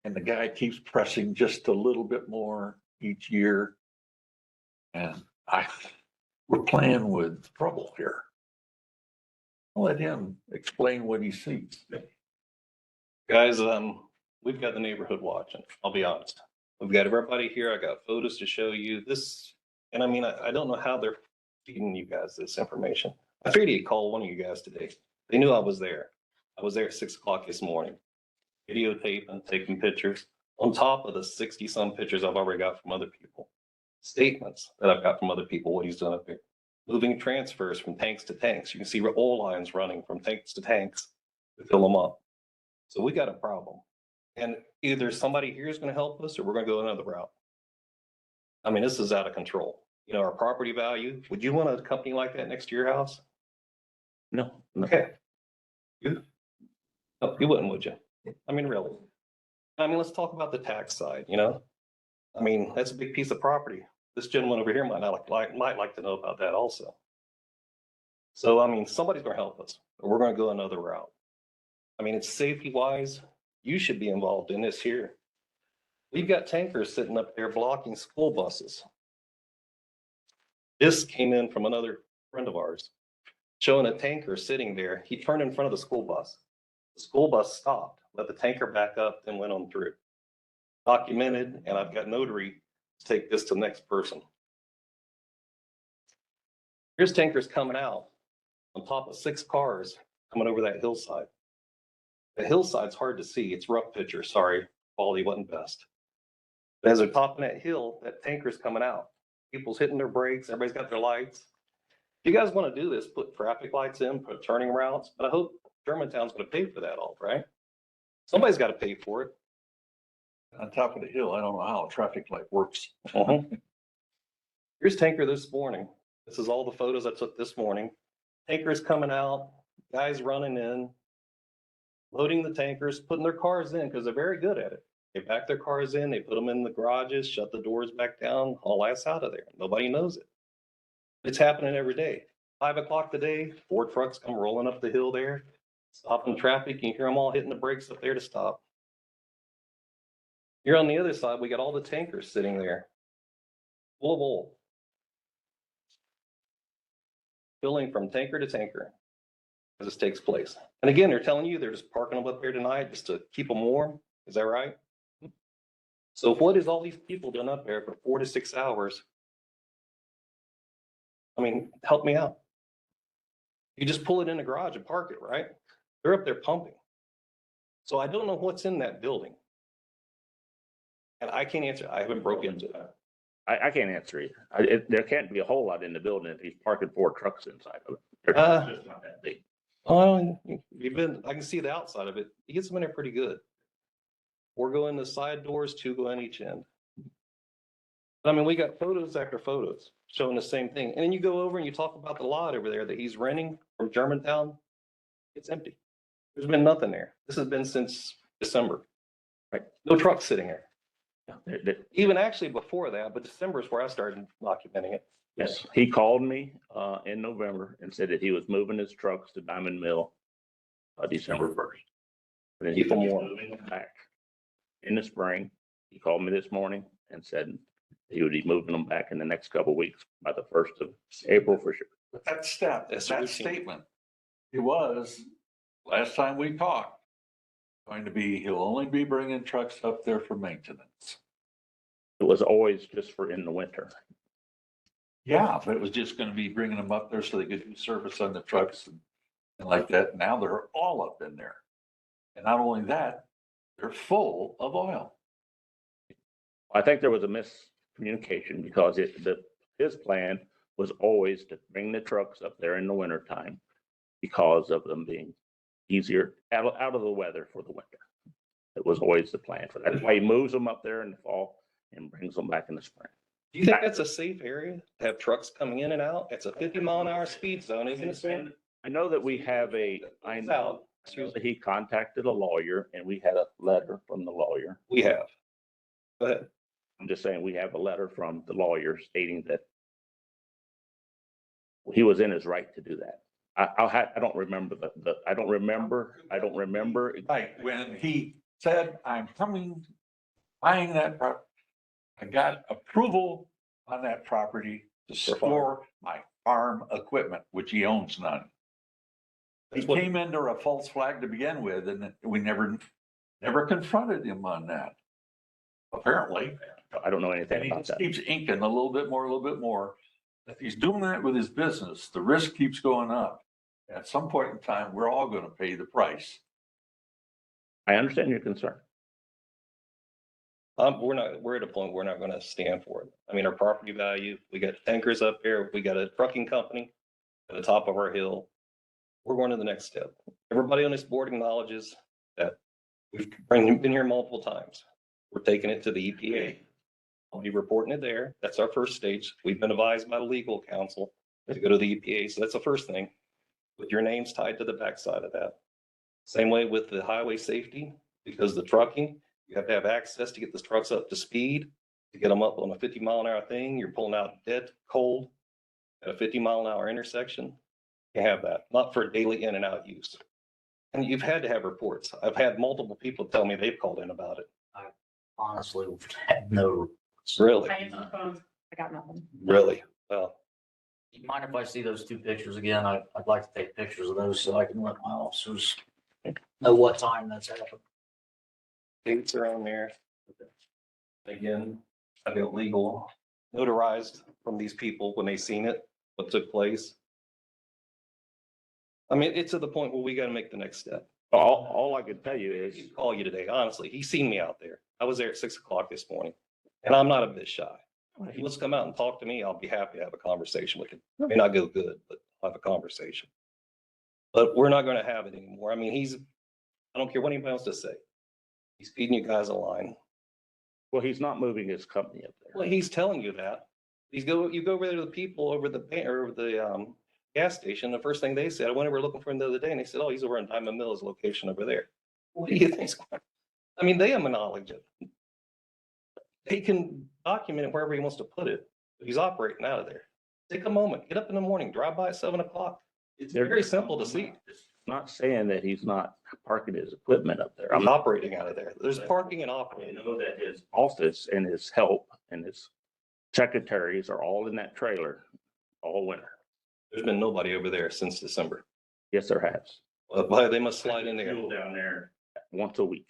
And the guy keeps pressing just a little bit more each year. And we're playing with trouble here. I'll let him explain what he sees. Guys, we've got the neighborhood watching. I'll be honest. We've got everybody here. I got photos to show you this. And I mean, I don't know how they're feeding you guys this information. I figured he'd call one of you guys today. They knew I was there. I was there at 6 o'clock this morning, videotaping, taking pictures on top of the 60 some pictures I've already got from other people. Statements that I've got from other people, what he's done up here. Moving transfers from tanks to tanks. You can see oil lines running from tanks to tanks to fill them up. So we got a problem. And either somebody here is going to help us or we're going to go another route. I mean, this is out of control. Our property value, would you want a company like that next to your house? No. Okay. You? No, you wouldn't, would you? I mean, really? I mean, let's talk about the tax side, I mean, that's a big piece of property. This gentleman over here might like to know about that also. So, I mean, somebody's going to help us, or we're going to go another route. I mean, it's safety wise, you should be involved in this here. We've got tankers sitting up there blocking school buses. This came in from another friend of ours, showing a tanker sitting there. He turned in front of the school bus. The school bus stopped, let the tanker back up, then went on through. Documented, and I've got notary to take this to the next person. Here's tankers coming out on top of 6 cars coming over that hillside. The hillside's hard to see. It's rough picture, sorry, quality wasn't best. But as they're topping that hill, that tanker's coming out. People's hitting their brakes, everybody's got their lights. If you guys want to do this, put traffic lights in, put turning routes, but I hope Germantown's gonna pay for that all, right? Somebody's got to pay for it. On top of the hill, I don't know how a traffic light works. Here's tanker this morning. This is all the photos I took this morning. Tankers coming out, guys running in, loading the tankers, putting their cars in because they're very good at it. They back their cars in, they put them in the garages, shut the doors back down, haul ass out of there. Nobody knows it. It's happening every day. 5 o'clock today, 4 trucks come rolling up the hill there, stopping traffic. You hear them all hitting the brakes up there to stop. Here on the other side, we got all the tankers sitting there, full of oil. Filling from tanker to tanker as this takes place. And again, they're telling you they're just parking them up there tonight just to keep them warm. Is that right? So what is all these people doing up there for 4 to 6 hours? I mean, help me out. You just pull it in the garage and park it, right? They're up there pumping. So I don't know what's in that building. And I can't answer. I haven't broke into it. I can't answer either. There can't be a whole lot in the building if he's parking 4 trucks inside of it. They're just not that big. Oh, I can see the outside of it. He gets them in there pretty good. 4 go in the side doors, 2 go in each end. But I mean, we got photos after photos showing the same thing. And then you go over and you talk about the lot over there that he's renting from Germantown. It's empty. There's been nothing there. This has been since December. Right? No trucks sitting there. Even actually before that, but December is where I started documenting it. Yes, he called me in November and said that he was moving his trucks to Diamond Mill December 1st. And then he was moving them back in the spring. He called me this morning and said he would be moving them back in the next couple of weeks by the 1st of April for sure. But that step, That's that routine. statement, it was, last time we talked, going to be, he'll only be bringing trucks up there for maintenance. It was always just for in the winter. Yeah, but it was just gonna be bringing them up there so they could do service on the trucks and like that. Now they're all up in there. And not only that, they're full of oil. I think there was a miscommunication because his plan was always to bring the trucks up there in the wintertime because of them being easier out of the weather for the winter. It was always the plan for that. That's why he moves them up there in the fall and brings them back in the spring. Do you think that's a safe area to have trucks coming in and out? It's a 50-mile-an-hour speed zone, isn't it, Sam? I know that we have I know that he contacted a lawyer and we had a letter from the lawyer. We have. Go ahead. I'm just saying, we have a letter from the lawyer stating that he was in his right to do that. I don't remember I don't remember. Right, when he said, I'm coming, buying that property, I got approval on that property to store my farm equipment, which he owns none. He That's what- came under a false flag to begin with, and we never confronted him on that. Apparently, I don't know and anything he about just that. keeps inking a little bit more. If he's doing that with his business, the risk keeps going up. At some point in time, we're all gonna pay the price. I understand your concern. We're at a point we're not gonna stand for it. I mean, our property value, we got tankers up there, we got a trucking company at the top of our hill. We're going to the next step. Everybody on this board acknowledges that we've been here multiple times. We're taking it to the EPA. I'll be reporting it there. That's our first stage. We've been advised by the legal counsel to go to the EPA. So that's the first thing. With your names tied to the backside of that. Same way with the highway safety, because the trucking, you have to have access to get the trucks up to speed, to get them up on a 50-mile-an-hour thing. You're pulling out dead cold at a 50-mile-an-hour intersection. You have that, not for daily in and out use. And you've had to have reports. I've had multiple people tell me they've called in about it. Honestly, had no. Really? I answered the phone. I got nothing. Really? Well, You mind if I see those 2 pictures again? I'd like to take pictures of those so I can let my officers know what time that's happened. dates are on there. Again, I got legal notarized from these people when they seen it, what took place. I mean, it's to the point where we got to make the next step. All I can tell you is, He'd call you today, honestly. He's seen me out there. I was there at 6 o'clock this morning, and I'm not a bit shy. If he wants to come out and talk to me, I'll be happy to have a conversation with him. It may not go good, but I'll have a conversation. But we're not going to have it anymore. I mean, I don't care what anybody else to say. He's feeding you guys a line. well, he's not moving his company up there. Well, he's telling you that. You go over there to the people over the gas station. The first thing they said, I went over looking for him the other day, and they said, "Oh, he's over in Diamond Mills location over there." What do you think? I mean, they acknowledge it. He can document it wherever he wants to put it. But he's operating out of there. Take a moment, get up in the morning, drive by at 7 o'clock. It's very simple to see. Not saying that he's not parking his equipment up there. I'm operating out of there. There's parking and I operating. know that his office and his help and his secretaries are all in that trailer all winter. There's been nobody over there since December. Yes, there has. But they must slide in there. Fuel down there once a week.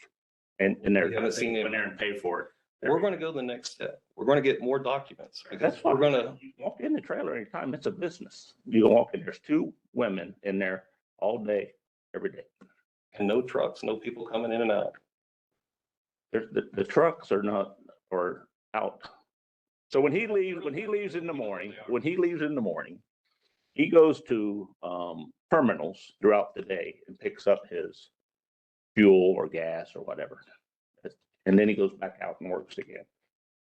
And they're, We haven't seen they him. go in there and pay for it. We're going to go the next step. We're going to get more documents because That's we're fine. going to, You walk in the trailer anytime, it's a business. You can walk in, there's 2 women in there all day, every day. and no trucks, no people coming in and out. There's, the trucks are out. So when he leaves in the morning, he goes to, terminals throughout the day and picks up his fuel or gas or whatever. And then he goes back out and works again.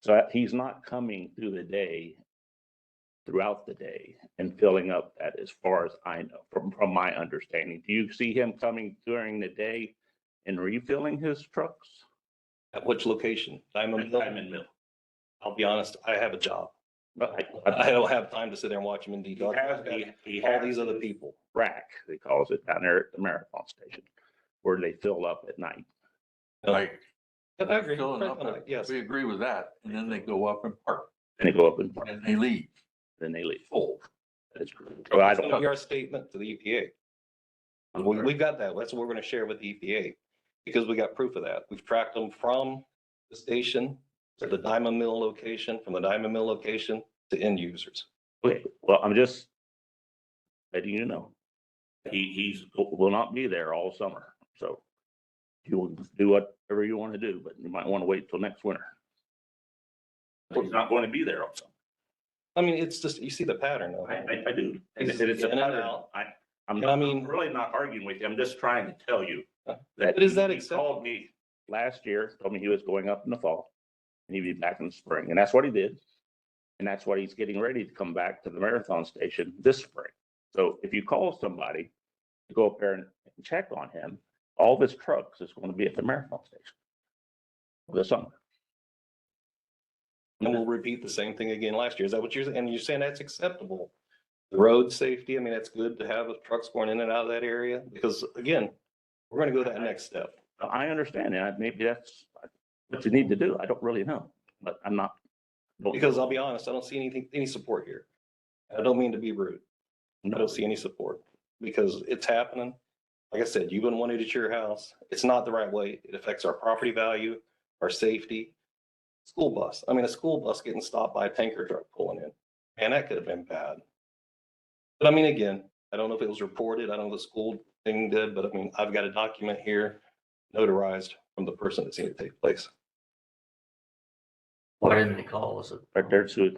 So he's not coming throughout the day and filling up that, as far as I know, from my understanding. Do you see him coming during the day and refilling his trucks? At which location? Diamond Mill? Diamond Mill. I'll be honest, I have a job. But I don't have time to sit there and watch him in detail. he All has these other his people. rack, they calls it, down there at the marathon station, where they fill up at night. Like, I agree. filling up, Yes. we agree with that. And then they go up and park And they go up and park, and they leave. then they leave. Full. That's correct. Well, I It's don't going to be know. our statement to the EPA. We've got that. That's what we're going to share with the EPA because we got proof of that. We've tracked them from the station to the Diamond Mill location, from the Diamond Mill location to end users. Okay, well, I'm just letting you know. Will not be there all summer, so you will do whatever you want to do, but you might want to wait till next winter. But he's not going to be there all summer. I mean, it's just, you see the pattern though. I do. And He's it's a in and pattern. out. I'm I mean- really not arguing with you. I'm just trying to tell you that. But is that he acceptable? called me last year, told me he was going up in the fall and he'd be back in the spring. And that's what he did. And that's what he's getting ready to come back to the marathon station this spring. So if you call somebody to go up there and check on him, all this trucks is going to be at the marathon station this summer. And we'll repeat the same thing again last year. Is that what you're saying? And you're saying that's acceptable? The road safety, I mean, that's good to have trucks going in and out of that area because again, we're going to go that next step. I understand that. Maybe that's what you need to do. I don't really know, but I'm not. Because I'll be honest, I don't see any support here. I don't mean to be rude. I No. don't see any support because it's happening. Like I said, you've been wanting it at your house. It's not the right way. It affects our property value, our safety. School bus. I mean, a school bus getting stopped by a tanker truck pulling in. Man, that could have been bad. But I mean, again, I don't know if it was reported. I don't know if the school thing did, but I mean, I've got a document here notarized from the person that seen it take place. Why didn't they call us? Right there's who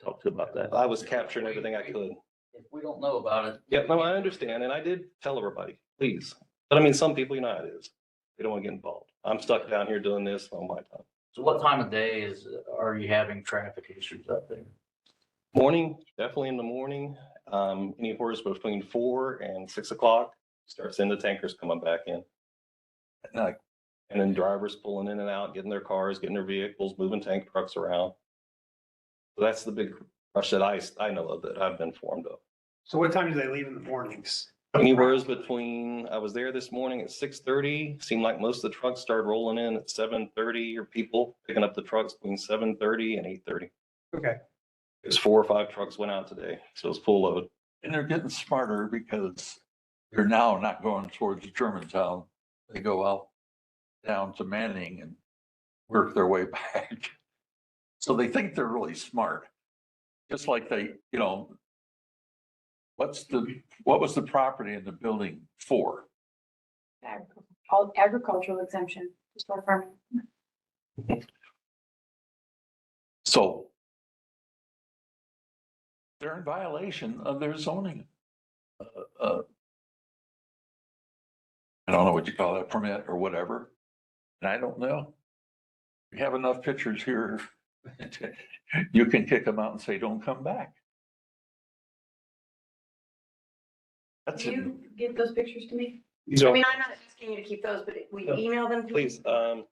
talked to about that. I was capturing everything I could. If we don't know about it. Yeah, no, I understand. And I did tell everybody, please. But I mean, some people, you know how it is. They don't want to get involved. I'm stuck down here doing this on my time. So what time of day are you having traffic issues up there? Morning, definitely in the morning. Anywhere between 4 and 6 o'clock, starts seeing the tankers coming back in. At night. And then drivers pulling in and out, getting their cars, getting their vehicles, moving tank trucks around. So that's the big rush that I know of that I've been informed of. So what time do they leave in the mornings? Anywhere between, I was there this morning at 6:30. Seemed like most of the trucks started rolling in at 7:30 or people picking up the trucks between 7:30 and 8:30. Okay. There's 4 or 5 trucks went out today, so it's full load. And they're getting smarter because they're now not going towards Germantown. They go out down to Manning and work their way back. So they think they're really smart. Just like they, what was the property in the building for? All agricultural exemption, just for farming. So they're in violation of their zoning. I don't know what you call that, permit or whatever. And I don't know. We have enough pictures here. You can kick them out and say, don't come back. That's Can it. you give those pictures to me? So- I mean, I'm not asking you to keep those, but we No. email them to me. Please, if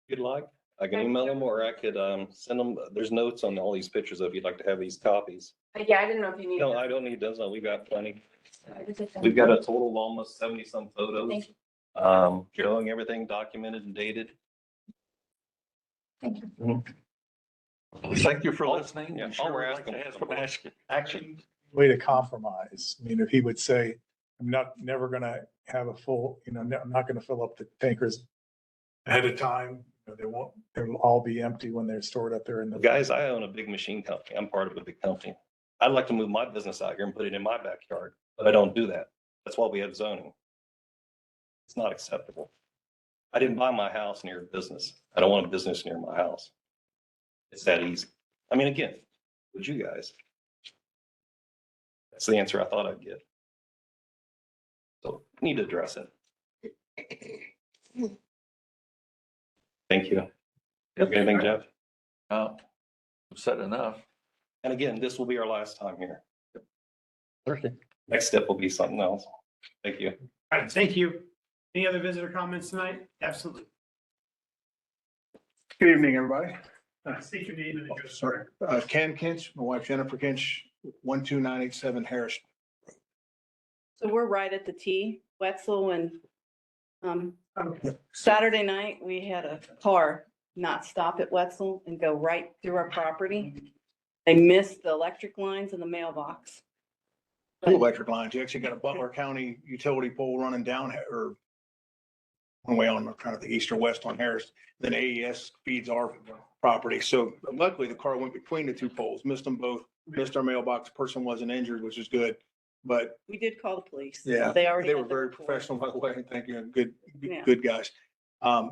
you'd like, I can email them or I could, send them. There's notes on all these pictures if you'd like to have these copies. Yeah, I didn't know if you needed. No, I don't need those. No, we've got plenty. I just said We've got a total of almost 70 some photos. Thank you. Showing everything documented and dated. Thank you. Thank you for All- listening. yeah, We all sure we're would like to asking have for- some action. Way to compromise. I mean, if he would say, I'm never gonna have a full, I'm not gonna fill up the tankers ahead of time. They'll all be empty when they're stored up there in the. Guys, I own a big machine company. I'm part of a big company. I'd like to move my business out here and put it in my backyard, but I don't do that. That's why we have zoning. It's not acceptable. I didn't buy my house near a business. I don't want a business near my house. It's that easy. I mean, again, would you guys? That's the answer I thought I'd get. So need to address it. Thank you. Anything, Jeff? I've said enough. And again, this will be our last time here. Thursday. Next step will be something else. Thank you. All right, thank you. Any other visitor comments tonight? Absolutely. Good evening, everybody. State your name and address. Sorry, Ken Kinch, my wife Jennifer Kinch, 12987 Harris. So we're right at the T, Wetzel, and Saturday night, we had a car not stop at Wetzel and go right through our property. They missed the electric lines in the mailbox. Two electric lines. You actually got a Butler County utility pole running down or one way on, I'm trying to think, east or west on Harris. Then AES feeds our property. So luckily the car went between the two poles, missed them both, missed our mailbox. Person wasn't injured, which is good. But We did call the police. yeah, They already. they had were their very report. professional, by the way. Thank you. Good, Yeah. good guys.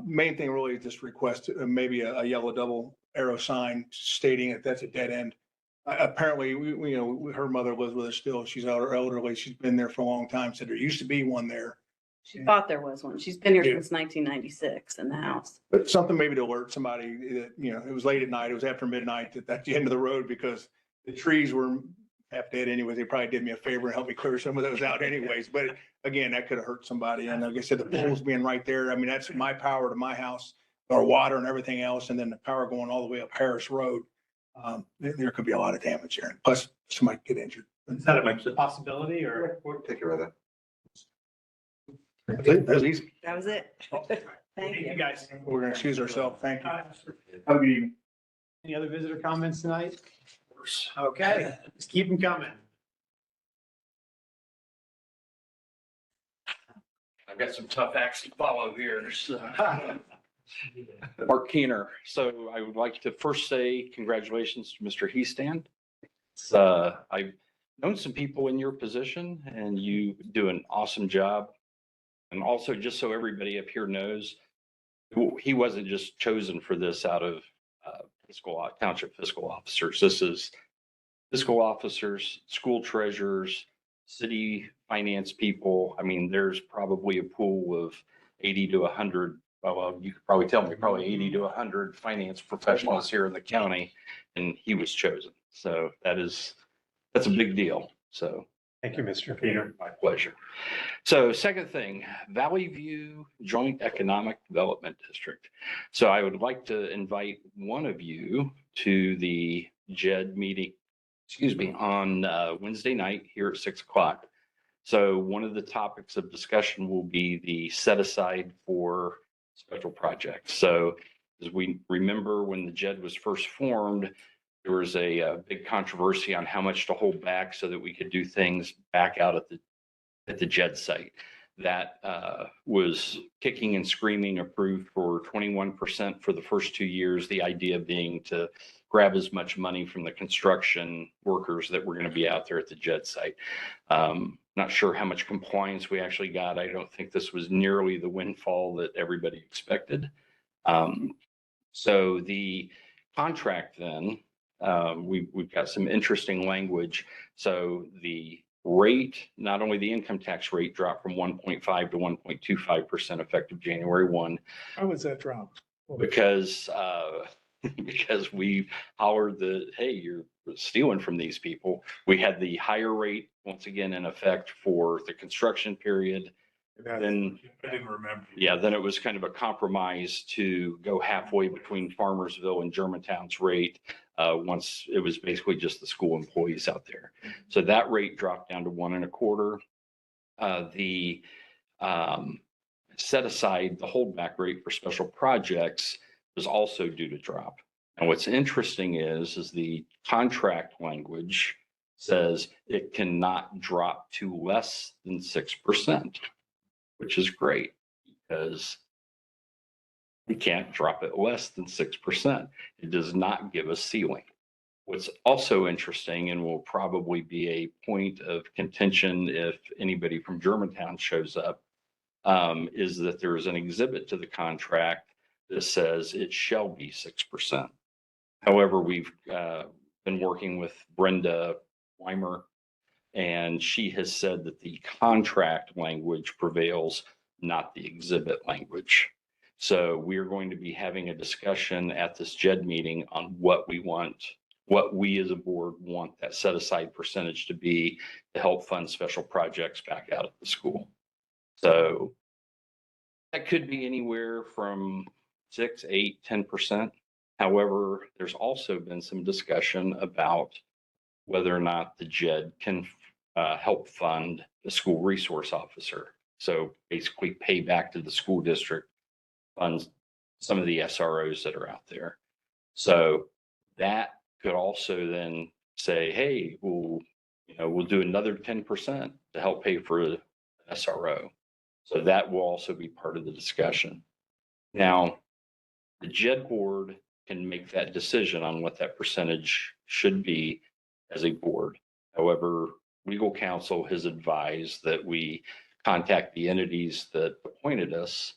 Main thing really is just request maybe a yellow double arrow sign stating that that's a dead end. Apparently, her mother lives with us still. She's elderly. She's been there for a long time. Said there used to be one there. She thought there was one. She's been here Yeah. since 1996 in the house. But something maybe to alert somebody that, it was late at night. It was after midnight at the end of the road because the trees were half dead anyways. They probably did me a favor and helped me clear some of those out anyways. But again, that could have hurt somebody. And like I said, the poles being right there. I mean, that's my power to my house, our water and everything else. And then the power going all the way up Harris Road. There could be a lot of damage there. Plus somebody could get injured. Is that a possibility or? Take care of that. That was easy. That was it. Thank Thank you, you. guys. We're going to excuse ourselves. Thank you. Have a good evening. Any other visitor comments tonight? Okay, let's keep them coming. I've got some tough acts to follow here. So. Mark Keener. So I would like to first say congratulations to Mr. Heastand. I've known some people in your position and you do an awesome job. And also, just so everybody up here knows, he wasn't just chosen for this out of township fiscal officers. This is fiscal officers, school treasurers, city finance people. I mean, there's probably a pool of 80 to 100. Well, you could probably tell me probably 80 to 100 finance professionals here in the county, and he was chosen. So that's a big deal. So Thank you, Mr. Peter. my pleasure. So second thing, Valley View Joint Economic Development District. So I would like to invite one of you to the JED meeting, on Wednesday night here at 6 o'clock. So one of the topics of discussion will be the set aside for special projects. So as we remember when the JED was first formed, there was a big controversy on how much to hold back so that we could do things back out at the JED site. That was kicking and screaming approved for 21% for the first 2 years. The idea being to grab as much money from the construction workers that were going to be out there at the JED site. Not sure how much compliance we actually got. I don't think this was nearly the windfall that everybody expected. So the contract then, we've got some interesting language. So the rate, not only the income tax rate dropped from 1.5 to 1.25% effective January 1. How was that drop? Because, because we hollered that, hey, you're stealing from these people. We had the higher rate once again in effect for the construction period. Then I didn't remember. yeah, then it was kind of a compromise to go halfway between Farmersville and Germantown's rate. Once it was basically just the school employees out there. So that rate dropped down to 1.25. The set aside, the holdback rate for special projects was also due to drop. And what's interesting is the contract language says it cannot drop to less than 6%, which is great because we can't drop it less than 6%. It does not give a ceiling. What's also interesting and will probably be a point of contention if anybody from Germantown shows up, is that there is an exhibit to the contract that says it shall be 6%. However, we've been working with Brenda Weimer, and she has said that the contract language prevails, not the exhibit language. So we are going to be having a discussion at this JED meeting on what we want, what we as a board want that set aside percentage to be to help fund special projects back out of the school. So that could be anywhere from 6, 8, 10%. However, there's also been some discussion about whether or not the JED can help fund the school resource officer. So basically pay back to the school district funds some of the SROs that are out there. So that could also then say, hey, we'll do another 10% to help pay for an SRO. So that will also be part of the discussion. Now, the JED board can make that decision on what that percentage should be as a board. However, legal counsel has advised that we contact the entities that appointed us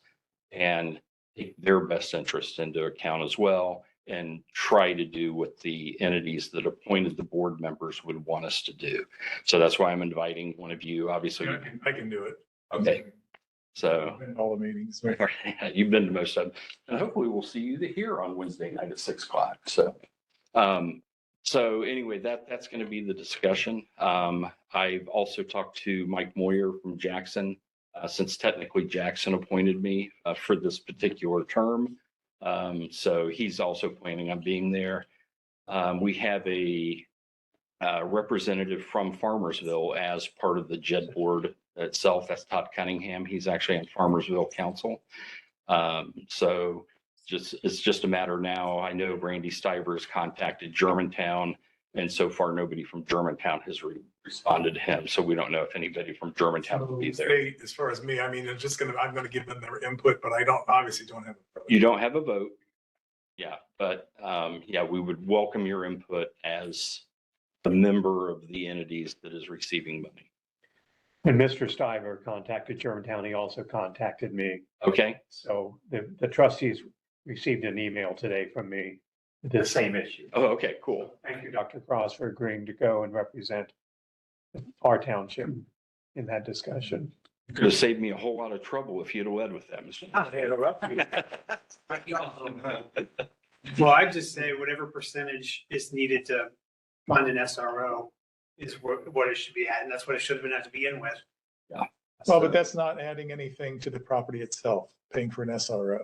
and take their best interest into account as well and try to do what the entities that appointed the board members would want us to do. So that's why I'm inviting one of you, obviously. I can do it. Okay. So All the meetings. you've been to most of them, and hopefully we'll see you here on Wednesday night at 6 o'clock. So, so anyway, that's going to be the discussion. I've also talked to Mike Moyer from Jackson, since technically Jackson appointed me for this particular term. So he's also planning on being there. We have a representative from Farmersville as part of the JED board itself. That's Todd Cunningham. He's actually on Farmersville Council. So it's just a matter now. I know Randy Stiver has contacted Germantown, and so far nobody from Germantown has responded to him. So we don't know if anybody from Germantown will be there. As far as me, I mean, I'm gonna give them their input, but I obviously don't have. You don't have a vote. Yeah, but yeah, we would welcome your input as a member of the entities that is receiving money. And Mr. Stiver contacted Germantown. He also contacted me. Okay. So the trustees received an email today from me, the same issue. Oh, okay, cool. Thank you, Dr. Cross, for agreeing to go and represent our township in that discussion. Could have saved me a whole lot of trouble if you'd have led with that, Mr. Well, I'd just say whatever percentage is needed to fund an SRO is what it should be at, and that's what it should have been at to begin with. Yeah. Well, but that's not adding anything to the property itself, paying for an SRO.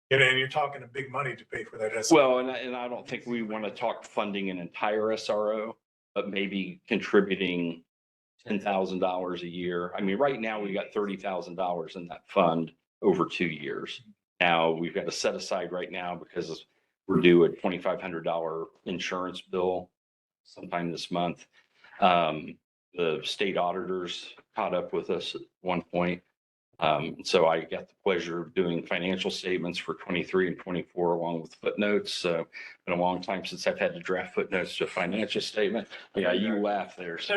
And you're talking a big money to pay for that SRO. Well, and I don't think we want to talk funding an entire SRO, but maybe contributing $10,000 a year. I mean, right now we got $30,000 in that fund over 2 years. Now we've got to set aside right now because we're due a $2,500 insurance bill sometime this month. The state auditors caught up with us at one point. So I got the pleasure of doing financial statements for 23 and 24 along with footnotes. So been a long time since I've had to draft footnotes to a financial statement. Yeah, you laugh there. So.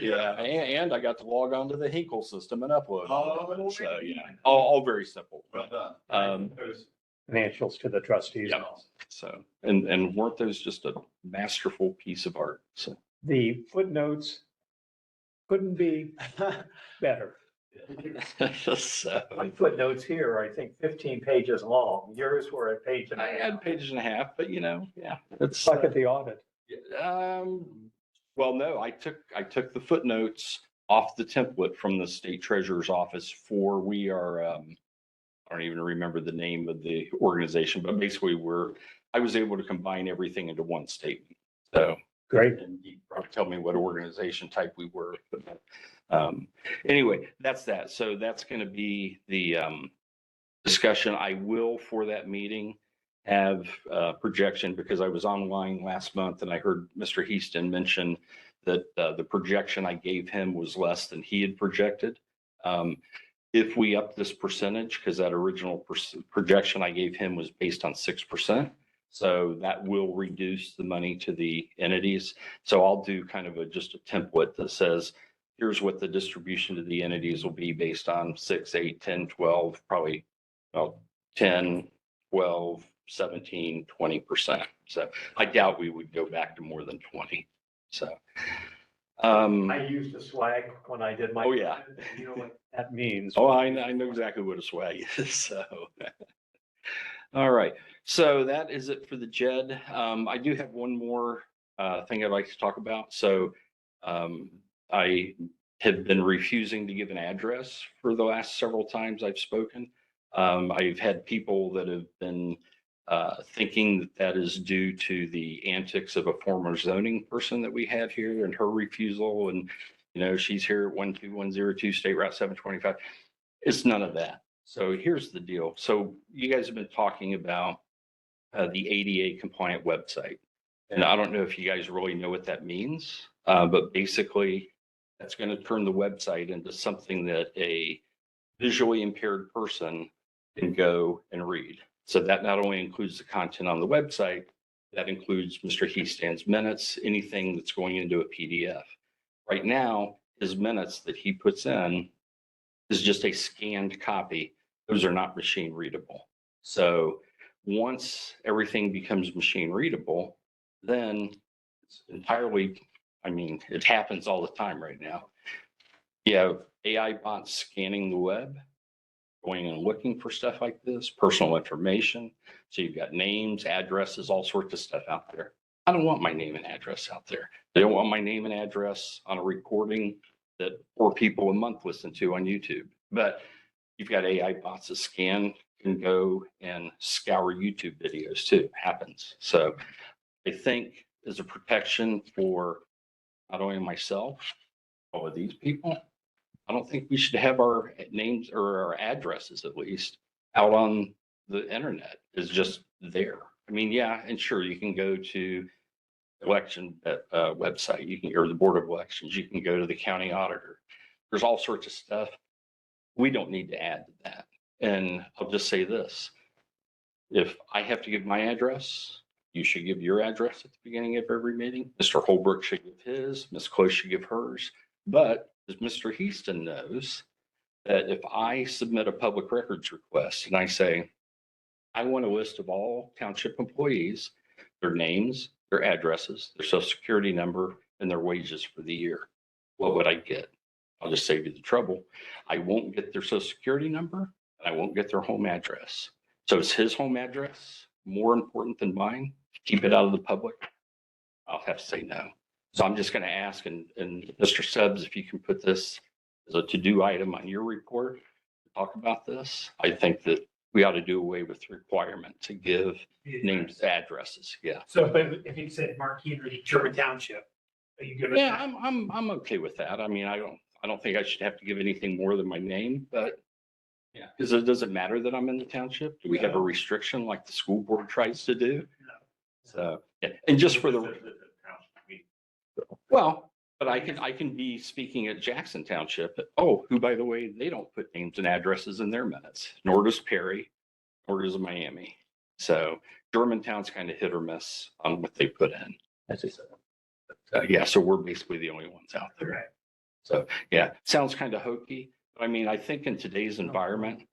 Yeah, and I got to log on to the Hinkle system and upload. Oh, So yeah, all very simple. Those financials to the trustees. Yeah. So, and weren't those just a masterful piece of art? So. The footnotes couldn't be better. So, My footnotes here are, I think, 15 pages long. Yours were a page and a I half. had a page and a half, but yeah, it's Like at the audit. well, no, I took the footnotes off the template from the state treasurer's office for we are, I don't even remember the name of the organization, but basically I was able to combine everything into one statement. So. Great. And you probably tell me what organization type we were, but anyway, that's that. So that's going to be the discussion. I will for that meeting have projection because I was online last month and I heard Mr. Heaston mention that the projection I gave him was less than he had projected. If we up this percentage, because that original projection I gave him was based on 6%. So that will reduce the money to the entities. So I'll do kind of just a template that says, here's what the distribution to the entities will be based on 6, 8, 10, 12, probably 10, 12, 17, 20%. So I doubt we would go back to more than 20. So. I used a swag when I did my. Oh, yeah. You know what that means. Oh, I know exactly what a swag is. So. All right. So that is it for the JED. I do have one more thing I'd like to talk about. So I have been refusing to give an address for the last several times I've spoken. I've had people that have been thinking that is due to the antics of a former zoning person that we had here and her refusal. And, she's here at 12102 State Route 725. It's none of that. So here's the deal. So you guys have been talking about the ADA compliant website. And I don't know if you guys really know what that means, but basically that's going to turn the website into something that a visually impaired person can go and read. So that not only includes the content on the website, that includes Mr. Heastand's minutes, anything that's going into a PDF. Right now, his minutes that he puts in is just a scanned copy. Those are not machine readable. So once everything becomes machine readable, then it's entirely, it happens all the time right now. You have AI bots scanning the web, going and looking for stuff like this, personal information. So you've got names, addresses, all sorts of stuff out there. I don't want my name and address out there. They don't want my name and address on a recording that 4 people a month listen to on YouTube. But you've got AI bots that scan and go and scour YouTube videos too. Happens. So I think as a protection for not only myself, all of these people, I don't think we should have our names or our addresses at least out on the internet. Is just there. Yeah, and sure, you can go to election website, you can, or the Board of Elections, you can go to the county auditor. There's all sorts of stuff. We don't need to add to that. And I'll just say this. If I have to give my address, you should give your address at the beginning of every meeting. Mr. Holbrook should give his, Ms. Close should give hers. But as Mr. Heaston knows, that if I submit a public records request and I say, I want a list of all township employees, their names, their addresses, their social security number, and their wages for the year, what would I get? I'll just save you the trouble. I won't get their social security number and I won't get their home address. So is his home address more important than mine? Keep it out of the public? I'll have to say no. So I'm just going to ask, and Mr. Stubbs, if you can put this as a to-do item on your report, talk about this. I think that we ought to do away with the requirement to give names, addresses. Yeah. So if you said Marquis or German Township, are you good with Yeah, that? I'm okay with that. I don't think I should have to give anything more than my name, but yeah, because it doesn't matter that I'm in the township. Do we have a restriction like the school board tries to do? So, yeah, and just for the, well, But I can be speaking at Jackson Township, oh, who, by the way, they don't put names and addresses in their minutes, nor does Perry, nor does Miami. So Germantown's kind of hit or miss on what they put in. That's it. Yeah, so we're basically the only ones out there. Right. So, yeah, sounds kind of hokey. But I mean, I think in today's environment.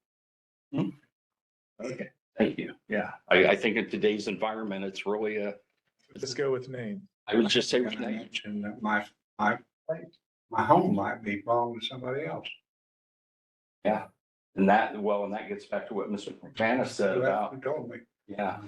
Okay. Thank you. Yeah, I think in today's environment, it's really Let's go with name. I would just say with And I name. mentioned that my home might be belong to somebody else. Yeah. And that gets back to what Mr. McManus said Who about, told me. yeah.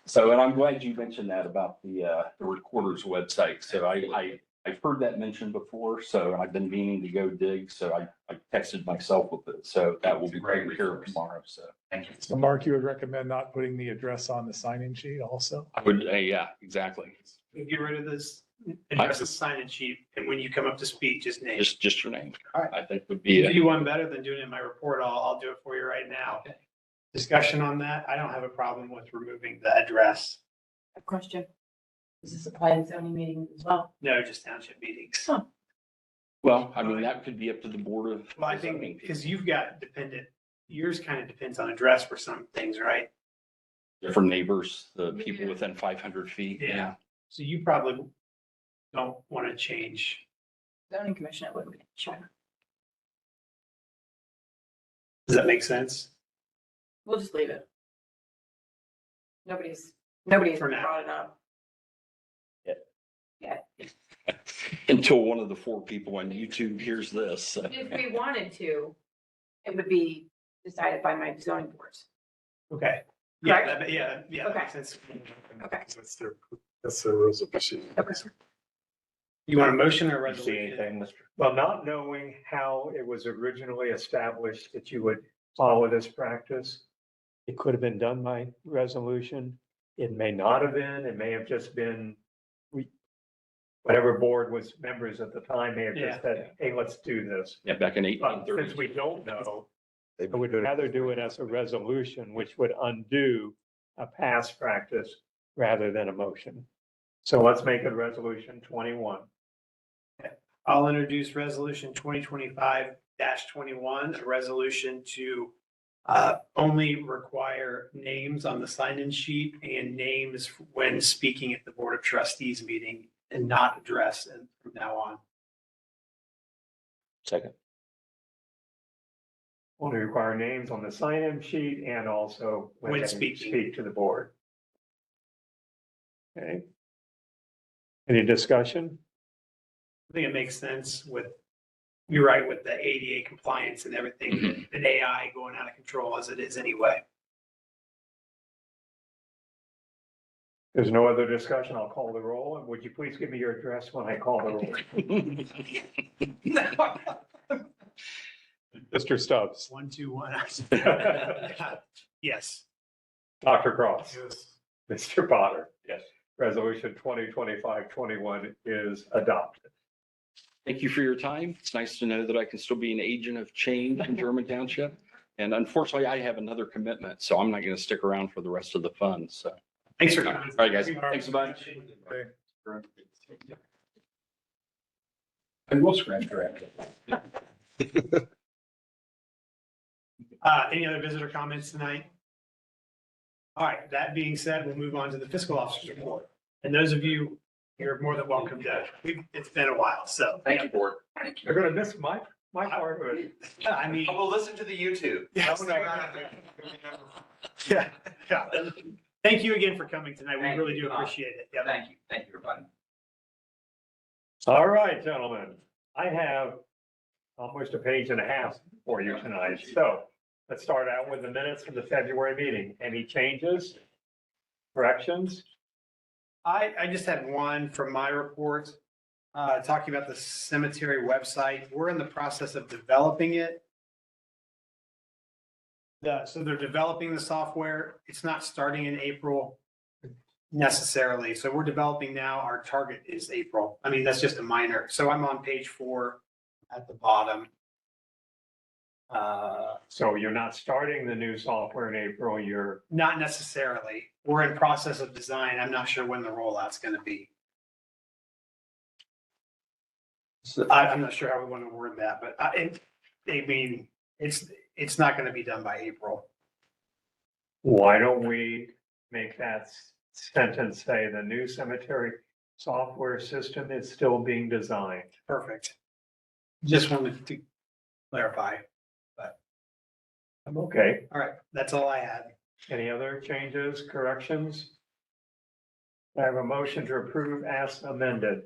So, and I'm glad you mentioned that about the recorder's website. So I've heard that mentioned before, so I've been meaning to go dig. So I texted myself with it. So that will be great to hear tomorrow. So thank you. So Mark, you would recommend not putting the address on the sign-in sheet also? I would, yeah, exactly. Get rid of this, address the sign-in sheet, and when you come up to speak, just name. Just your name. All right. I think would You be, do one better than doing it in my report, I'll do it for you right now. Discussion on that, I don't have a problem with removing the address. A question. Does this apply to zoning meetings as well? No, just township meetings. well, I mean, that could be up to the board of. Well, I think, because you've got dependent, yours kind of depends on address for some things, right? For neighbors, the people within 500 feet. Yeah. So you probably don't want to change. Zoning commission, it wouldn't be, sure. Does that make sense? We'll just leave it. Nobody's For now. brought it up. Yeah. Until one of the 4 people on YouTube hears this. If we wanted to, it would be decided by my zoning boards. Okay. Yeah, Correct? that Okay. makes sense. Okay. That's the rules of procedure. Okay. You want a motion or a You see resolution? anything, Mr.? Well, not knowing how it was originally established that you would follow this practice, it could have been done by resolution. It may not have been, it may have just been, whatever board was members at the time may have just said, hey, let's do this. Yeah, back in But 1830. since we don't know, I would rather do it as a resolution, which would undo a past practice rather than a motion. So let's make it resolution 21. I'll introduce resolution 2025-21, a resolution to only require names on the sign-in sheet and names when speaking at the Board of Trustees meeting and not address and from now on. Second. Only require names on the sign-in sheet and also when When they speaking. speak to the board. Okay. Any discussion? I think it makes sense with, you're right, with the ADA compliance and everything, and AI going out of control as it is anyway. There's no other discussion. I'll call the roll. And would you please give me your address when I call the roll? Mr. Stubbs. 121. Yes. Dr. Cross. Mr. Potter. Yes. Resolution 2025-21 is adopted. Thank you for your time. It's nice to know that I can still be an agent of change in German Township. And unfortunately, I have another commitment, so I'm not going to stick around for the rest of the fun. So Thanks for all coming. right, guys. Thanks a bunch. And we'll scratch your ass. Any other visitor comments tonight? All right, that being said, we'll move on to the fiscal officer's report. And those of you, you're more than welcome to, it's been a while, so. Thank you, board. They're going to miss my part of it. I mean. I will listen to the YouTube. Yes. Yeah, yeah. Thank you again for coming tonight. We Thank really you. do appreciate it. Yep. Thank you, everybody. All right, gentlemen, I have almost a page and a half for you tonight. So let's start out with the minutes from the February meeting. Any changes? Corrections? I just had one from my report, talking about the cemetery website. We're in the process of developing it. So they're developing the software. It's not starting in April necessarily. So we're developing now. Our target is April. I mean, that's just a minor. So I'm on page 4 at the bottom. So you're not starting the new software in April, you're, Not necessarily. We're in process of design. I'm not sure when the rollout's going to be. I'm not sure how we want to word that, but I mean, it's not going to be done by April. Why don't we make that sentence say the new cemetery software system is still being designed? Perfect. Just wanted to clarify. I'm okay. All right, that's all I had. Any other changes, corrections? I have a motion to approve as amended.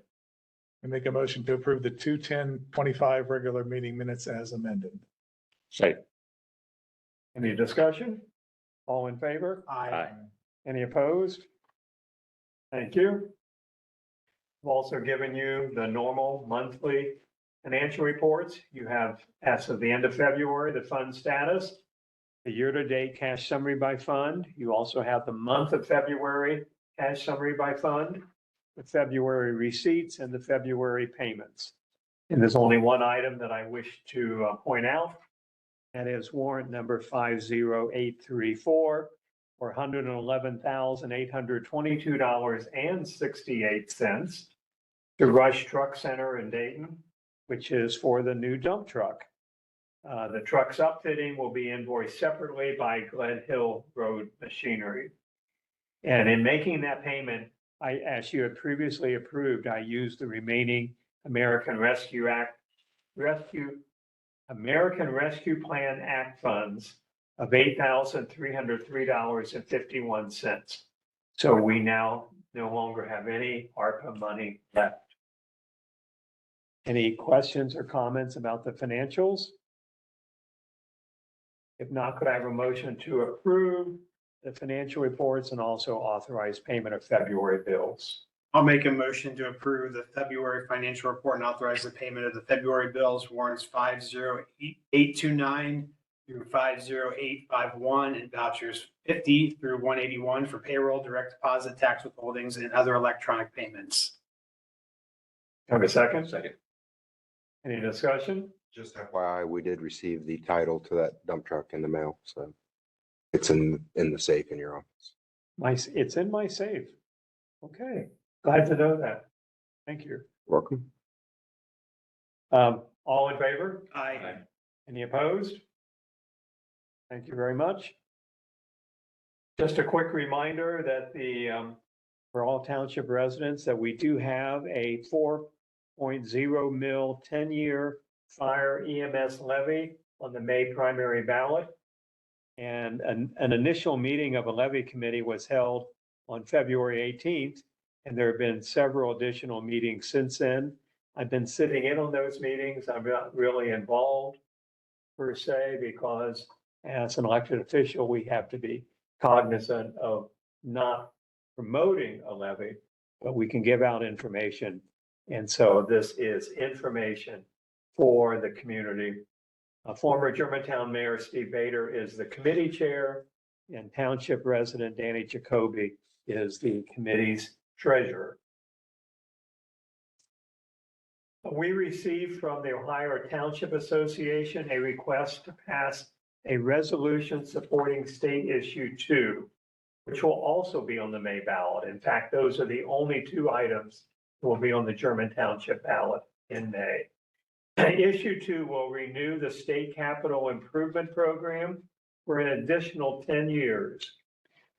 I make a motion to approve the 2/10/25 regular meeting minutes as amended. Say, Any discussion? All in favor? aye. Any opposed? Thank you. I've also given you the normal monthly financial reports. You have, as of the end of February, the fund status, the year-to-date cash summary by fund. You also have the month of February cash summary by fund, the February receipts, and the February payments. And there's only one item that I wish to point out. That is warrant number 50834 for $111,822.68 to Rush Truck Center in Dayton, which is for the new dump truck. The truck's upfitting will be invoiced separately by Glen Hill Road Machinery. And in making that payment, as you had previously approved, I used the remaining American Rescue Plan Act funds of $8,303.51. So we now no longer have any ARPA money left. Any questions or comments about the financials? If not, could I have a motion to approve the financial reports and also authorize payment of February bills? I'll make a motion to approve the February financial report and authorize the payment of the February bills warrants 50829 through 50851 and vouchers 50 through 181 for payroll, direct deposit, tax withholdings, and other electronic payments. Have a second? Second. Any discussion? Just FYI, we did receive the title to that dump truck in the mail, so it's in the safe in your office. It's in my safe. Okay, glad to know that. Thank you. Welcome. All in favor? Aye. Any opposed? Thank you very much. Just a quick reminder that for all township residents, that we do have a 4.0 mil 10-year fire EMS levy on the May primary ballot. And an initial meeting of a levy committee was held on February 18th, and there have been several additional meetings since then. I've been sitting in on those meetings. I'm not really involved per se, because as an elected official, we have to be cognizant of not promoting a levy, but we can give out information. And so this is information for the community. Former Germantown Mayor Steve Bader is the committee chair, and Township resident Danny Jacoby is the committee's treasurer. We received from the Ohio Township Association a request to pass a resolution supporting State Issue 2, which will also be on the May ballot. In fact, those are the only two items that will be on the German Township ballot in May. Issue 2 will renew the state capital improvement program for an additional 10 years.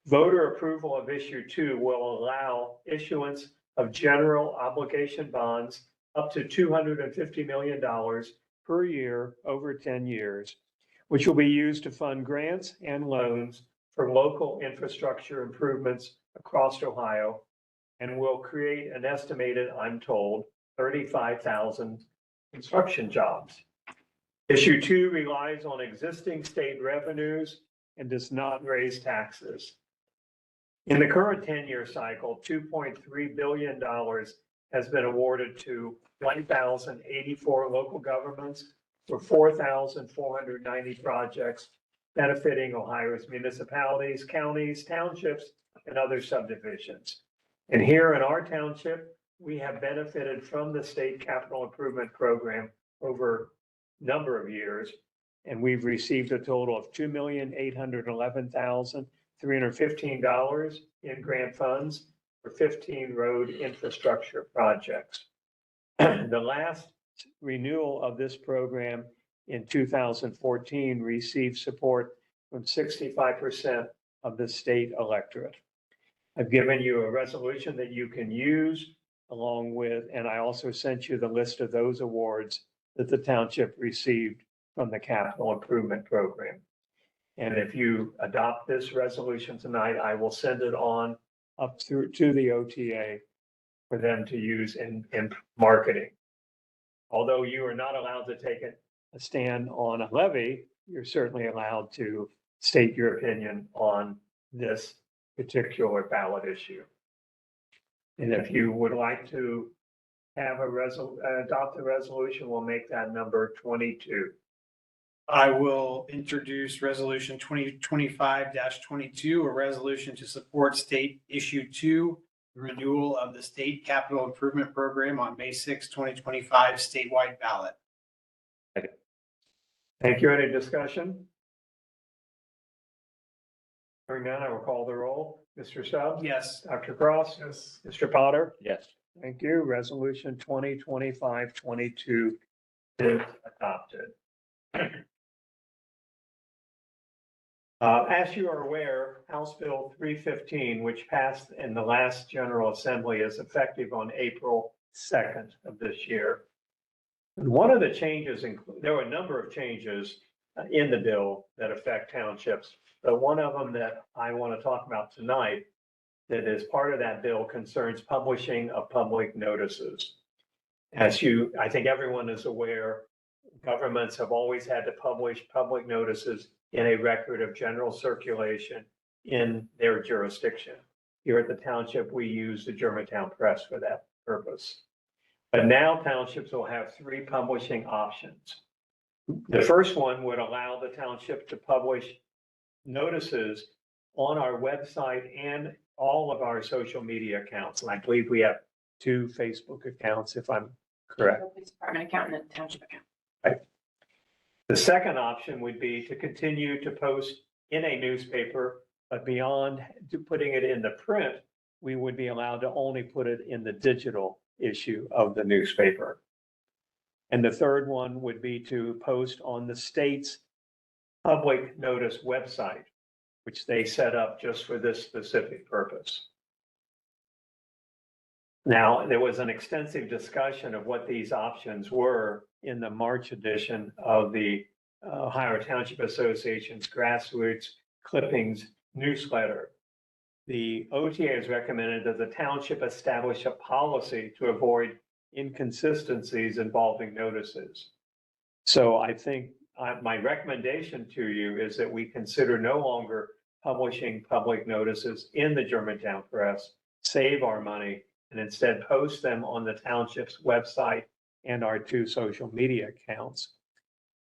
Voter approval of Issue 2 will allow issuance of general obligation bonds up to $250 million per year over 10 years, which will be used to fund grants and loans for local infrastructure improvements across Ohio, and will create an estimated, I'm told, 35,000 construction jobs. Issue 2 relies on existing state revenues and does not raise taxes. In the current 10-year cycle, $2.3 billion has been awarded to 1,084 local governments for 4,490 projects benefiting Ohio's municipalities, counties, townships, and other subdivisions. And here in our township, we have benefited from the state capital improvement program over a number of years, and we've received a total of $2,811,315 in grant funds for 15 road infrastructure projects. The last renewal of this program in 2014 received support from 65% of the state electorate. I've given you a resolution that you can use along with, and I also sent you the list of those awards that the township received from the capital improvement program. And if you adopt this resolution tonight, I will send it on up through to the OTA for them to use in marketing. Although you are not allowed to take a stand on a levy, you're certainly allowed to state your opinion on this particular ballot issue. And if you would like to have adopt a resolution, we'll make that number 22. I will introduce resolution 2025-22, a resolution to support state issue 2, the renewal of the state capital improvement program on May 6, 2025 statewide ballot. Thank you. Any discussion? Hearing none, I will call the roll. Mr. Stubbs? Yes. Dr. Cross? Yes. Mr. Potter? Yes. Thank you. Resolution 2025-22 is adopted. As you are aware, House Bill 315, which passed in the last General Assembly, is effective on April 2nd of this year. And one of the changes, there were a number of changes in the bill that affect townships, but one of them that I want to talk about tonight that is part of that bill concerns publishing of public notices. As I think everyone is aware, governments have always had to publish public notices in a record of general circulation in their jurisdiction. Here at the township, we use the Germantown Press for that purpose. But now townships will have 3 publishing options. The first one would allow the township to publish notices on our website and all of our social media accounts. And I believe we have 2 Facebook accounts, if I'm correct. Police department account and a township account. Right. The second option would be to continue to post in a newspaper, but beyond to putting it in the print, we would be allowed to only put it in the digital issue of the newspaper. And the third one would be to post on the state's public notice website, which they set up just for this specific purpose. Now, there was an extensive discussion of what these options were in the March edition of the Ohio Township Association's Grassroots Clippings newsletter. The OTA has recommended that the township establish a policy to avoid inconsistencies involving notices. So I think my recommendation to you is that we consider no longer publishing public notices in the Germantown Press, save our money, and instead post them on the township's website and our 2 social media accounts.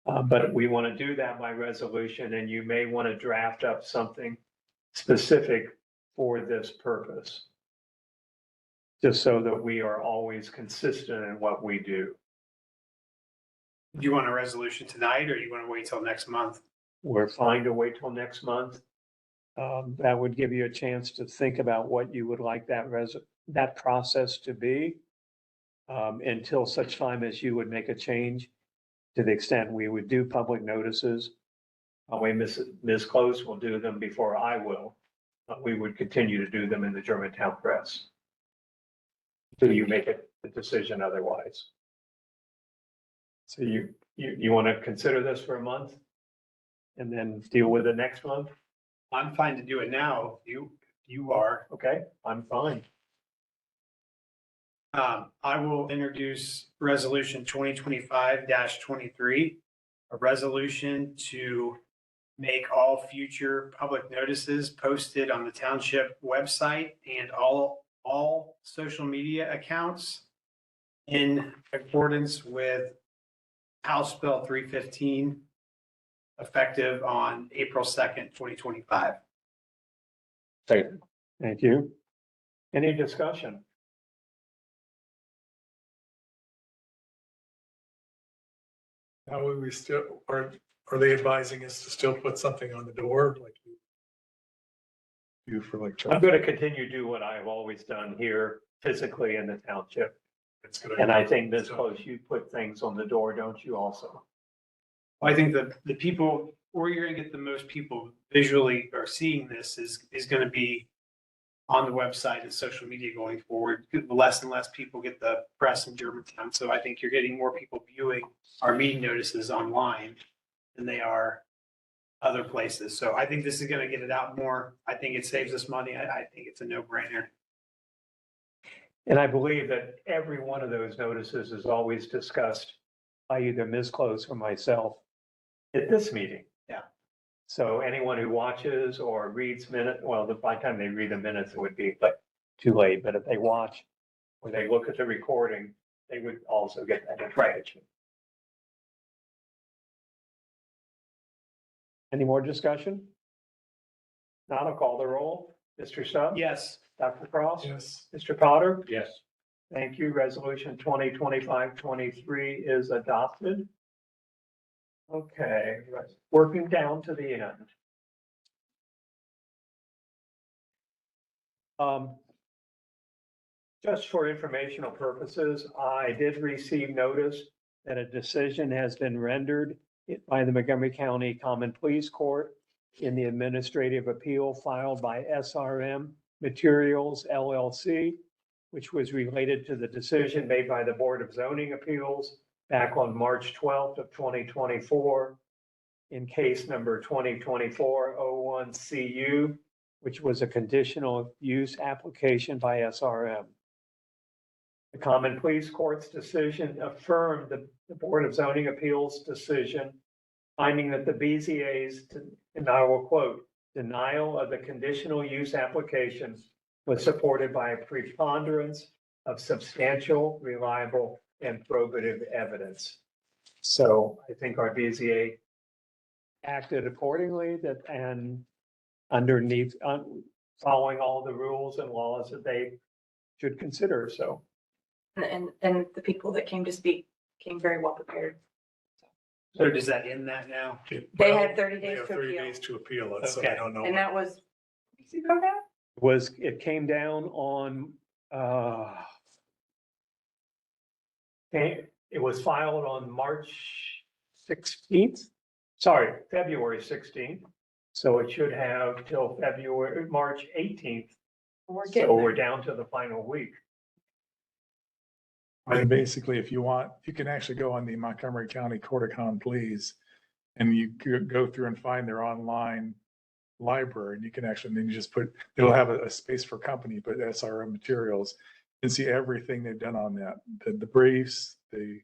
But we want to do that by resolution, and you may want to draft up something specific for this purpose, just so that we are always consistent in what we do. Do you want a resolution tonight or you want to wait till next month? We're fine to wait till next month. That would give you a chance to think about what you would like that process to be until such time as you would make a change. To the extent we would do public notices, probably Ms. Close will do them before I will. But we would continue to do them in the Germantown Press. So you make a decision otherwise. So you want to consider this for a month and then deal with it next month? I'm fine to do it now. You are. Okay, I'm fine. I will introduce resolution 2025-23, a resolution to make all future public notices posted on the township website and all social media accounts in accordance with House Bill 315, effective on April 2nd, 2025. Second. Thank you. Any discussion? How would we still, are they advising us to still put something on the door like you do for like? I'm going to continue to do what I've always done here physically in the township. That's good. And I think Ms. Close, you put things on the door, don't you also? I think the people, where you're gonna get the most people visually or seeing this is gonna be on the website and social media going forward. Less and less people get the press in Germantown. So I think you're getting more people viewing our meeting notices online than they are other places. So I think this is gonna get it out more. I think it saves us money. I think it's a no-brainer. And I believe that every one of those notices is always discussed by either Ms. Close or myself at this meeting. Yeah. So anyone who watches or reads by the time they read the minutes, it would be like too late. But if they watch or they look at the recording, they would also get that information. Any more discussion? Not, I'll call the roll. Mr. Stubbs? Yes. Dr. Cross? Yes. Mr. Potter? Yes. Thank you. Resolution 2025-23 is adopted. Okay, working down to the end. Just for informational purposes, I did receive notice that a decision has been rendered by the Montgomery County Common Pleas Court in the administrative appeal filed by SRM Materials LLC, which was related to the decision made by the Board of Zoning Appeals back on March 12th of 2024 in case number 2024-01 CU, which was a conditional use application by SRM. The Common Pleas Court's decision affirmed the Board of Zoning Appeals decision, finding that the BZA's, and I will quote, denial of the conditional use application was supported by a preponderance of substantial, reliable, and probative evidence. So I think our BZA acted accordingly and underneath, following all the rules and laws that they should consider, so. And the people that came to speak came very well prepared. So does that end that now? They had 30 They days have to 30 appeal. days to appeal it, so I Okay. don't know. And that was, weeks ago now? It came down on, it was filed on March 16th, February 16th. So it should have till March 18th. We're getting So there. we're down to the final week. And basically, if you want, you can actually go on the Montgomery County Court of Common Pleas and you go through and find their online library, and you can actually, then you just it'll have a space for company, but SRM Materials, and see everything they've done on that, the briefs, the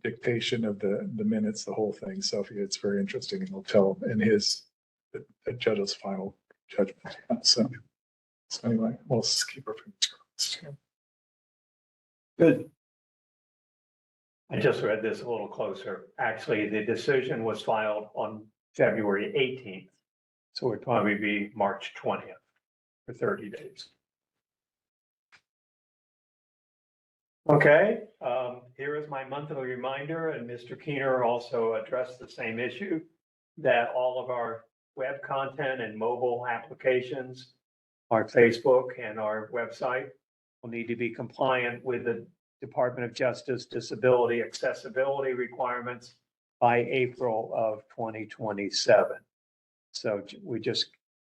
dictation of the minutes, the whole thing. So it's very interesting, and he'll tell in the judge's final judgment. So anyway, we'll just keep our fingers crossed. Good. I just read this a little closer. Actually, the decision was filed on February 18th. So it'd probably be March 20th for 30 days. Okay, here is my monthly reminder, and Mr. Keener also addressed the same issue, that all of our web content and mobile applications, our Facebook and our website will need to be compliant with the Department of Justice disability accessibility requirements by April of 2027. So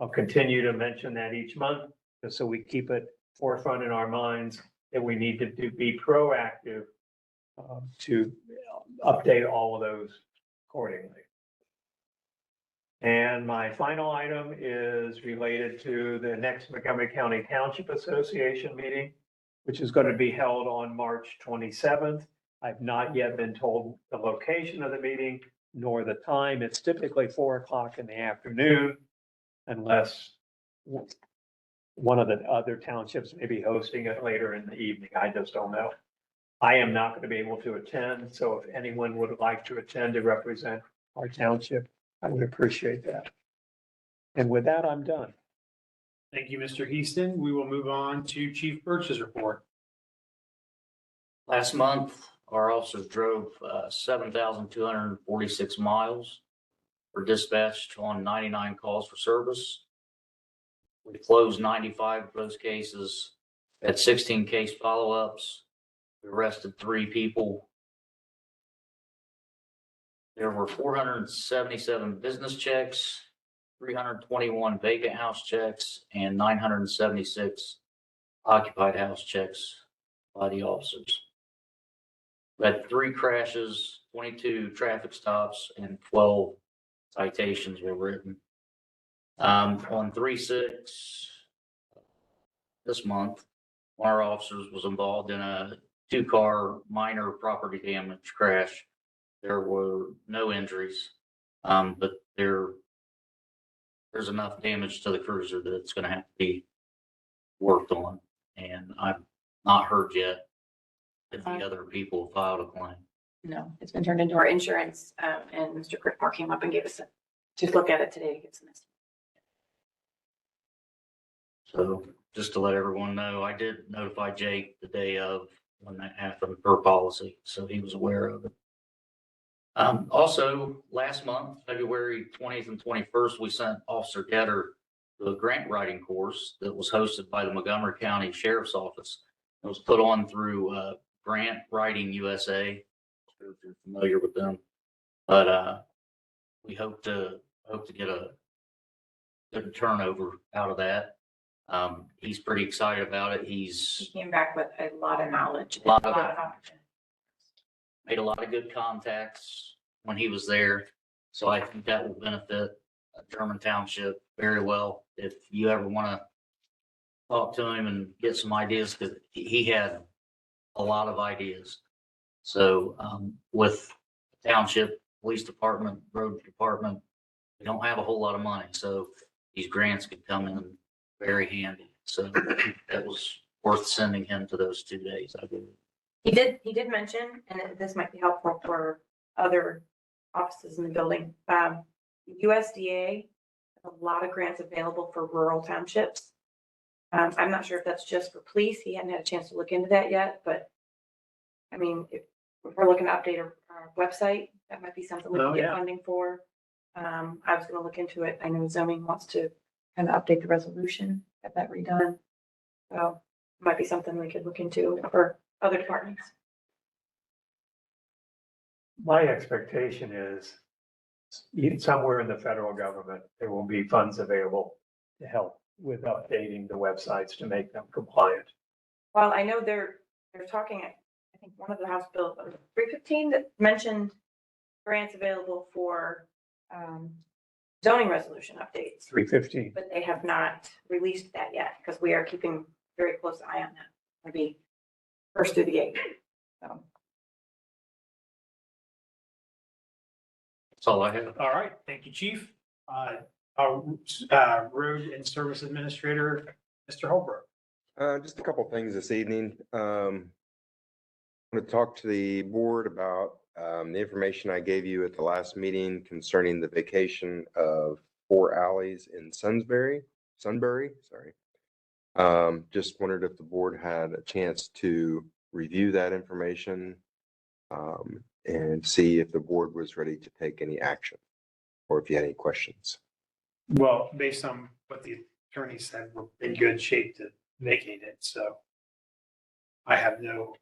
I'll continue to mention that each month, just so we keep it forefront in our minds that we need to be proactive to update all of those accordingly. And my final item is related to the next Montgomery County Township Association meeting, which is going to be held on March 27th. I've not yet been told the location of the meeting nor the time. It's typically 4:00 in the afternoon, unless one of the other townships may be hosting it later in the evening. I just don't know. I am not going to be able to attend, so if anyone would like to attend to represent our township, I would appreciate that. And with that, I'm done. Thank you, Mr. Heaston. We will move on to Chief Birch's report. Last month, our officers drove 7,246 miles, were dispatched on 99 calls for service. We closed 95 of those cases, Had 16 case follow-ups. We arrested 3 people. There were 477 business checks, 321 vacant house checks, and 976 occupied house checks by the officers. We had 3 crashes, 22 traffic stops, and 12 citations were written. On 3/6 this month, one of our officers was involved in a 2-car minor property damage crash. There were no injuries, but there's enough damage to the cruiser that it's gonna have to be worked on. And I've not heard yet if the other people filed a claim. No, it's been turned into our insurance, and Mr. Crickmore came up and gave us to look at it today to get some estimate. So just to let everyone know, I did notify Jake the day of when that happened per policy, so he was aware of it. Also, last month, February 20th and 21st, we sent Officer Getter to a grant writing course that was hosted by the Montgomery County Sheriff's Office. It was put on through Grant Writing USA. If you're familiar with them, but we hope to get a good turnover out of that. He's pretty excited about it. He came back with a lot of knowledge. Lot of opportunity. Made a lot of good contacts when he was there. So I think that will benefit German Township very well. If you ever want to talk to him and get some ideas, because he had a lot of ideas. So with Township, Police Department, Road Department, we don't have a whole lot of money. So these grants could come in very handy. So that was worth sending him to those 2 days, I believe. He did mention, and this might be helpful for other offices in the building. USDA, a lot of grants available for rural townships. I'm not sure if that's just for police. He hadn't had a chance to look into that yet, but I mean, if we're looking to update our website, that might be something we can get funding for. I was gonna look into it. I know zoning wants to kind of update the resolution, get that redone. So it might be something we could look into for other departments. My expectation is somewhere in the federal government, there will be funds available to help with updating the websites to make them compliant. Well, I know they're talking, I think one of the House Bill 315 that mentioned grants available for zoning resolution updates, 315. but they have not released that yet because we are keeping very close eye on that. Maybe first through the gate. So. That's all I have. All right, thank you, Chief. Our Road and Service Administrator, Mr. Holbrook. Just a couple things this evening. I'm going to talk to the board about the information I gave you at the last meeting concerning the vacation of 4 alleys in Sunbury, sorry. Just wondered if the board had a chance to review that information and see if the board was ready to take any action or if you had any questions. Well, based on what the attorney said, we're in good shape to vacate it, so I have no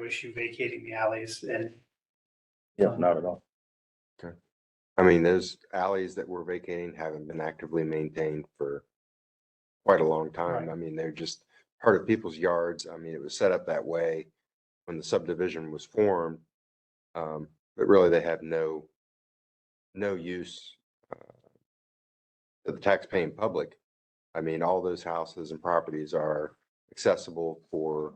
issue vacating the alleys and. Yeah, not at all. Okay. I mean, those alleys that we're vacating haven't been actively maintained for quite a long time. Right. I mean, they're just part of people's yards. I mean, it was set up that way when the subdivision was formed. But really they have no use to the tax-paying public. I mean, all those houses and properties are accessible for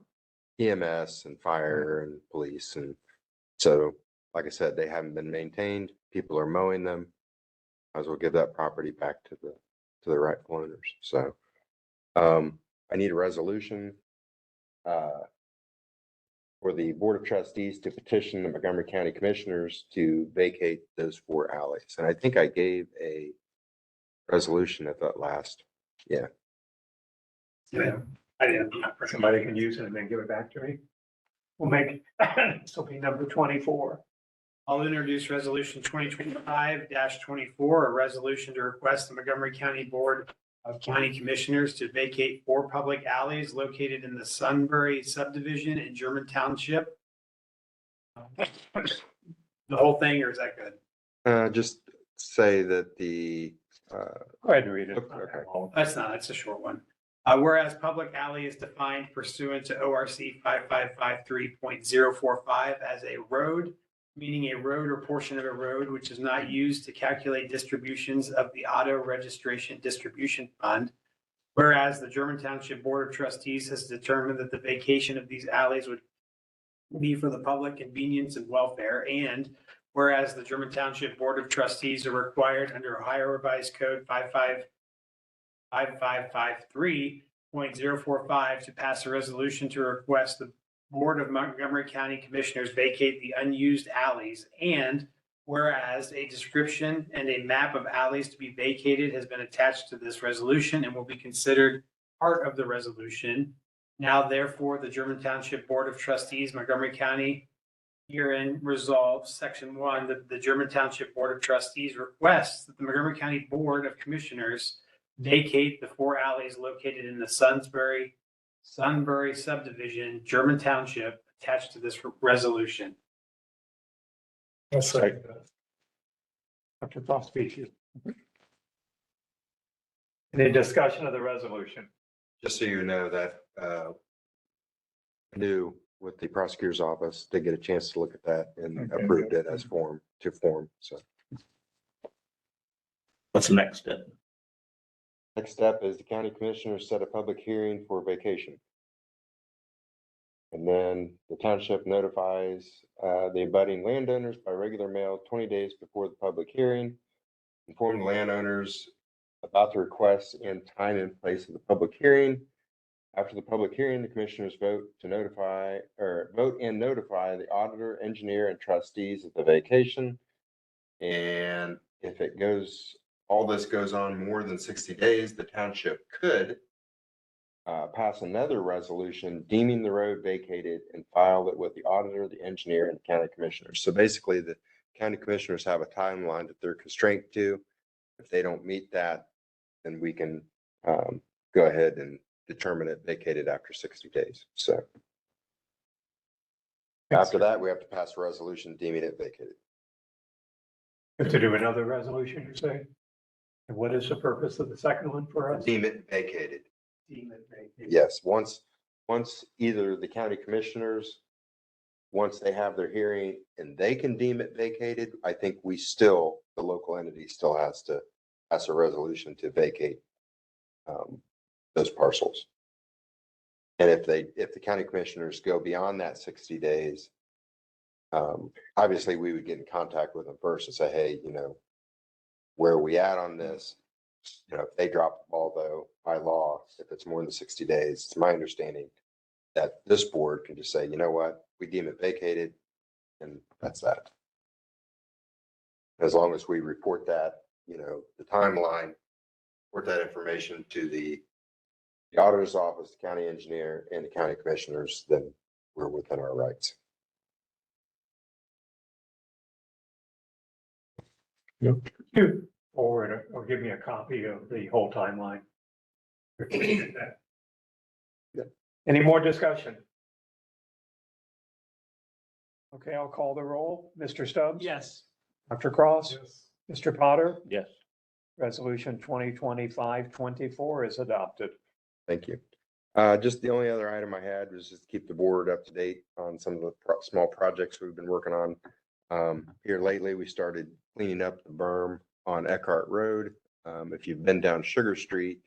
EMS and fire and police. And so, like I said, they haven't been maintained. People are mowing them. Might as well give that property back to the rightful owners. So I need a resolution for the Board of Trustees to petition the Montgomery County Commissioners to vacate those 4 alleys. And I think I gave a resolution at that last, Yeah, I didn't. Somebody can use it and then give it back to me. We'll make, this will be number 24. I'll introduce resolution 2025-24, a resolution to request the Montgomery County Board of County Commissioners to vacate 4 public alleys located in the Sunbury subdivision in German Township. The whole thing, or is that good? Just say that the, Go ahead and read it. Okay. That's a short one. Whereas public alley is defined pursuant to ORC 5553.045 as a road, meaning a road or portion of a road which is not used to calculate distributions of the auto registration distribution fund. Whereas the German Township Board of Trustees has determined that the vacation of these alleys would be for the public convenience and welfare. And whereas the German Township Board of Trustees are required under Ohio Revised Code 5553.045 to pass a resolution to request the Board of Montgomery County Commissioners vacate the unused alleys. And whereas a description and a map of alleys to be vacated has been attached to this resolution and will be considered part of the resolution. Now therefore, the German Township Board of Trustees, Montgomery County, herein resolves, Section 1, that the German Township Board of Trustees requests that the Montgomery County Board of Commissioners vacate the 4 alleys located in the Sunbury subdivision, German Township, attached to this resolution. That's right. Dr. Foster. Any discussion of the resolution? just so you know that, new with the prosecutor's office, they get a chance to look at that and Okay. approved it as form, so. What's the next step? Next step is the county commissioners set a public hearing for vacation. And then the township notifies the abutting landowners by regular mail 20 days before the public hearing. Inform the landowners about the request and time and place of the public hearing. After the public hearing, the commissioners vote and notify the auditor, engineer, and trustees of the vacation. And if all this goes on more than 60 days, the township could pass another resolution deeming the road vacated and file it with the auditor, the engineer, and the county commissioners. So basically, the county commissioners have a timeline that they're constrained to. If they don't meet that, then we can go ahead and determine it vacated after 60 days. So after that, we have to pass a resolution deeming it vacated. Have to do another resolution, you say? And what is the purpose of the second one for us? Deem it vacated. Deem it vacated. Yes, once either the county commissioners, once they have their hearing and they can deem it vacated, I think the local entity still has to pass a resolution to vacate those parcels. And if the county commissioners go beyond that 60 days, obviously we would get in contact with them first and say, hey, where are we at on this? If they drop the ball though, by law, if it's more than 60 days, it's my understanding that this board can just say, you know what, we deem it vacated and that's that. As long as we report that, the timeline, report that information to the auditor's office, the county engineer, and the county commissioners, then we're within our rights. Forward or give me a copy of the whole timeline. Yeah. Any more discussion? Okay, I'll call the roll. Mr. Stubbs? Yes. Dr. Cross? Mr. Potter? Yes. Resolution 2025-24 is adopted. Thank you. Just the only other item I had was just to keep the board up to date on some of the small projects we've been working on. Here lately, we started cleaning up the berm on Eckhart Road. If you've been down Sugar Street,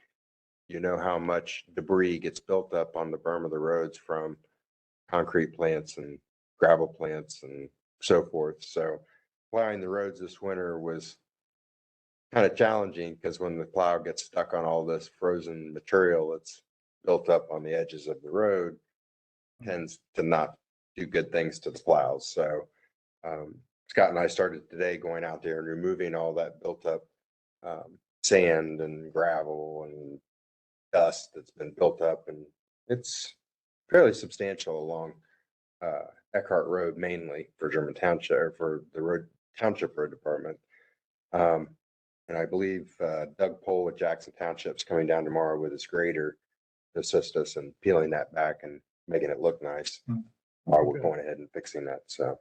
you know how much debris gets built up on the berm of the roads from concrete plants and gravel plants and so forth. So plowing the roads this winter was kind of challenging because when the plow gets stuck on all this frozen material that's built up on the edges of the road, tends to not do good things to the plows. So Scott and I started today going out there and removing all that built up sand and gravel and dust that's been built up, and it's fairly substantial along Eckhart Road, mainly for German Township, or for the Township Road Department. And I believe Doug Pohl with Jackson Township's coming down tomorrow with his grader to assist us in peeling that back and making it look nice while we're going ahead and fixing that. So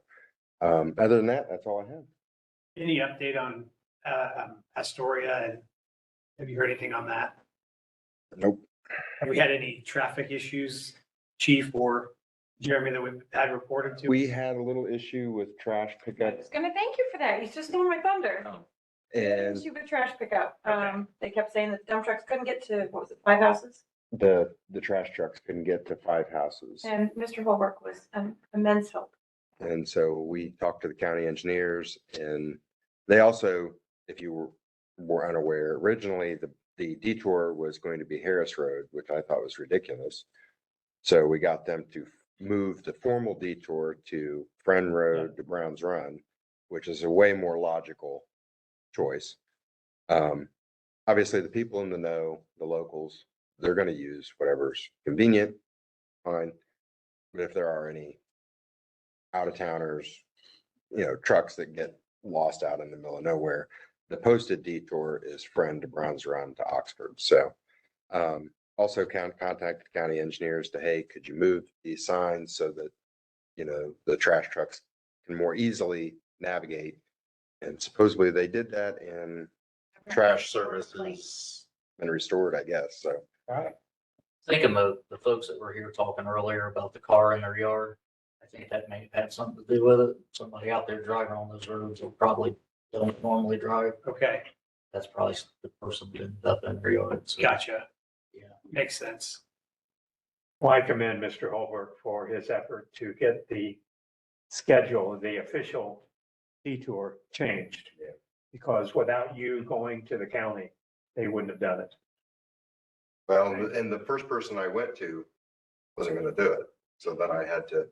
other than that, that's all I have. Any update on Astoria, and have you heard anything on that? Nope. Have we had any traffic issues, Chief or Jeremy, that we've had reported to? We had a little issue with trash I pickup was gonna thank you for that. He's just stole my thunder. and Issue with trash pickup. They kept saying that dump trucks couldn't get to, what was it, 5 houses? the trash trucks couldn't get to 5 houses. And Mr. Holbrook was an immense help. And so we talked to the county engineers, and they also, if you were unaware, originally the detour was going to be Harris Road, which I thought was ridiculous. So we got them to move the formal detour to Friend Road to Browns Run, which is a way more logical choice. Obviously, the people in the know, the locals, they're going to use whatever's convenient, fine. But if there are any out of towners, trucks that get lost out in the middle of nowhere, the posted detour is Friend to Browns Run to Oxford. So also contact the county engineers to, hey, could you move these signs so that, the trash trucks can more easily navigate? And supposedly they did that, and trash services been restored, I guess. So. All right. Think about the folks that were here talking earlier about the car in their yard. I think that may have had something to do with it. Somebody out there driving on those roads will probably don't normally drive. Okay, That's probably the person that ended up in their yard. So, gotcha. Yeah. Makes sense. Well, I commend Mr. Holbrook for his effort to get the schedule, the official detour changed. Because without you going to the county, they wouldn't have done it. Well, and the first person I went to wasn't going to do it. So then I had to.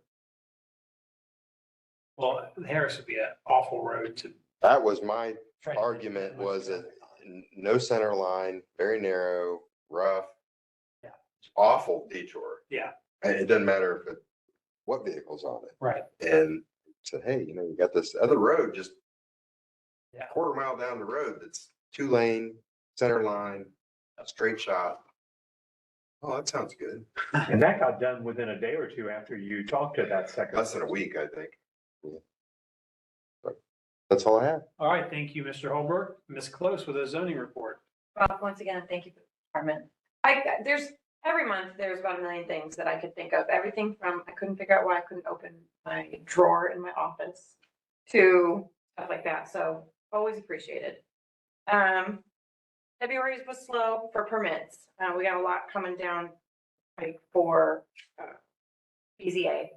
Well, Harris would be an awful road to. That was my try to- argument, was that no center line, very narrow, rough. Yeah. Awful detour. Yeah. And it doesn't matter what vehicle's on it. Right. And said, hey, you got this other road just Yeah. quarter mile down the road that's 2-lane, center line, straight shot. Oh, that sounds good. And that got done within a day or two after you talked to that second. Less than a week, I think. Yeah. But that's all I have. All right, thank you, Mr. Holbrook. Ms. Close with a zoning report. Well, once again, thank you for the department. Every month, there's about a million things that I could think of. Everything from, I couldn't figure out why I couldn't open my drawer in my office to stuff like that. So always appreciated. February was slow for permits. We got a lot coming down for BZA.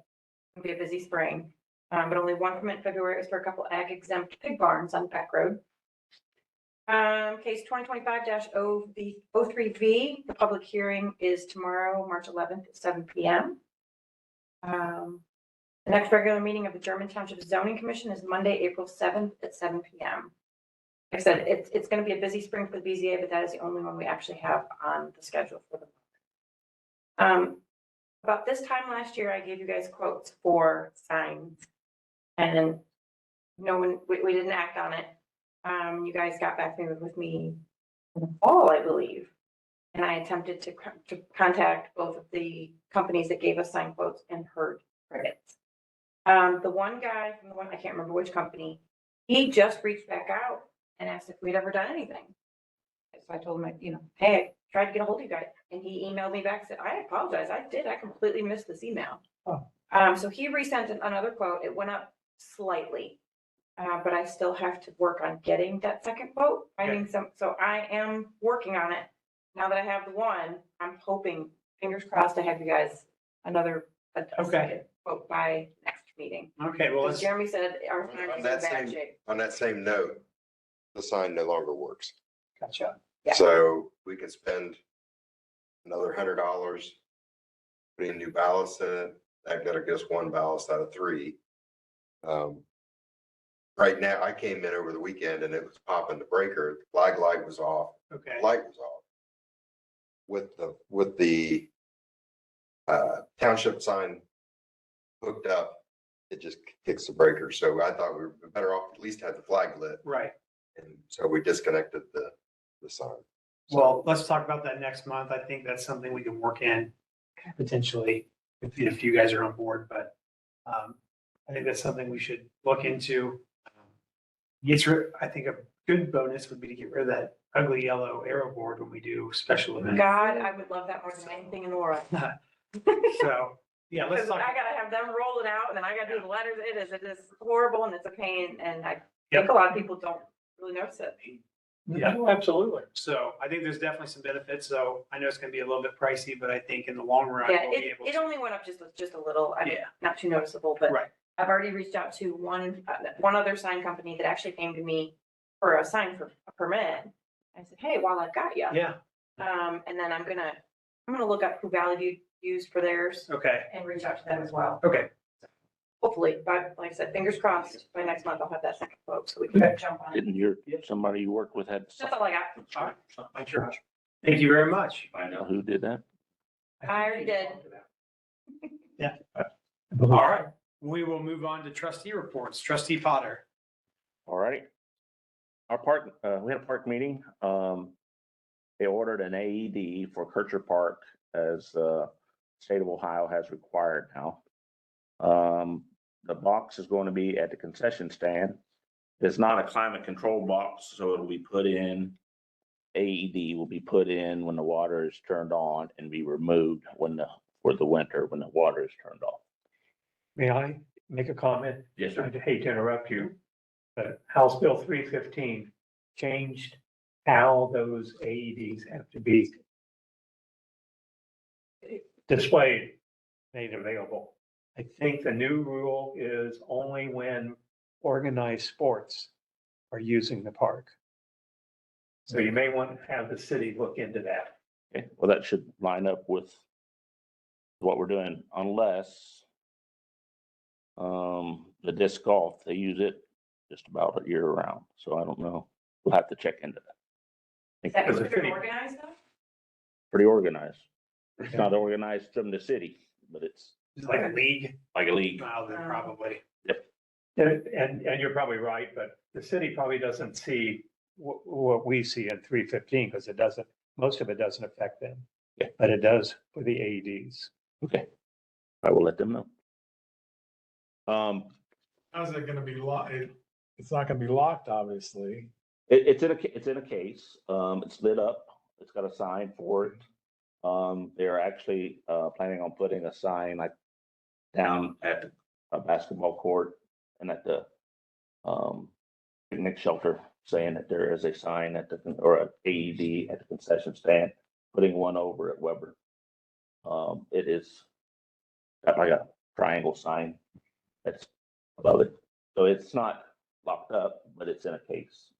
It'll be a busy spring, but only one permit in February. It was for a couple ag exempt pig barns on Beck Road. Case 2025-03V, the public hearing is tomorrow, March 11th at 7 p.m. The next regular meeting of the German Township Zoning Commission is Monday, April 7th at 7 p.m. Like I said, it's going to be a busy spring for the BZA, but that is the only one we actually have on the schedule for the month. About this time last year, I gave you guys quotes for signs, and no one, we didn't act on it. You guys got back with me in the fall, I believe, and I attempted to contact both of the companies that gave us sign quotes and heard crickets. The one guy from the one, I can't remember which company, he just reached back out and asked if we'd ever done anything. So I told him, hey, I tried to get a hold of you guys, and he emailed me back, said, I apologize, I completely missed this email. Oh. So he resent another quote. It went up slightly. But I still have to work on getting that second quote. So I am working on it. Now that I have the one, I'm hoping, fingers crossed, I have you guys another second quote by next meeting. Okay, well, Because Jeremy said our sign is in bad shape. On that same note, the sign no longer works. Gotcha. Yeah. So we could spend another $100 putting new ballast in it. I've got to guess 1 ballast out of 3. Right now, I came in over the weekend and it was popping the breaker. The flag light was off. Okay. Light was off. With the township sign hooked up, it just kicks the breaker. So I thought we were better off at least have the flag lit. Right. And so we disconnected the sign. So- Well, let's talk about that next month. I think that's something we can work in potentially if you guys are on board, but I think that's something we should look into. I think a good bonus would be to get rid of that ugly yellow arrow board when we do special events. God, I would love that more than anything in the world. So, yeah, let's Because talk. I gotta have them roll it out and then I gotta do the letters. It is horrible and it's a pain and I Yep. think a lot of people don't really notice it. Yeah. Oh, absolutely. So I think there's definitely some benefits. So I know it's gonna be a little bit pricey, but I think in the long run, Yeah, we'll be it, able it to. only went up just a little, I mean, Yeah. not too noticeable, but Right. I've already reached out to one other sign company that actually came to me for a sign for a permit. I said, hey, while I've got you. Yeah, And then I'm gonna look up who Valley View used for theirs okay, and reach out to them as well. okay. Hopefully, but like I said, fingers crossed, by next month I'll have that second quote, so we can jump on it. Somebody you work with had, That's all I got. All right, I'm sure. Thank you very much. I know. who did that? I already did. All right, we will move on to trustee reports. Trustee Potter. All right. Our park, we had a park meeting. They ordered an AED for Kircher Park as state of Ohio has required now. The box is going to be at the concession stand. It's not a climate control box, so it'll be put in. AED will be put in when the water is turned on and be removed for the winter when the water is turned off. May I make a comment? Yes, sir. I hate to interrupt you, but House Bill 315 changed how those AEDs have to be displayed, made available. I think the new rule is only when organized sports are using the park. So you may want to have the city look into that. Okay, well, that should line up with what we're doing unless the disc golf, they use it just about a year round. So I don't know. We'll have to check into that. Is that Because the considered city- organized though? Pretty organized. It's not organized from the city, but it's Is it like a league? like a league. Well, then probably. And you're probably right, but the city probably doesn't see what we see in 315 because it doesn't, most of it doesn't affect them. Yeah. But it does for the AEDs. Okay. I will let them know. How's it gonna be locked? It's not gonna be locked, obviously. It's in a case. It's lit up. It's got a sign for it. They're actually planning on putting a sign like down at a basketball court and at the picnic shelter saying that there is a sign or an AED at the concession stand, putting one over at Weber. It is got like a triangle sign that's above it. So it's not locked up, but it's in a case.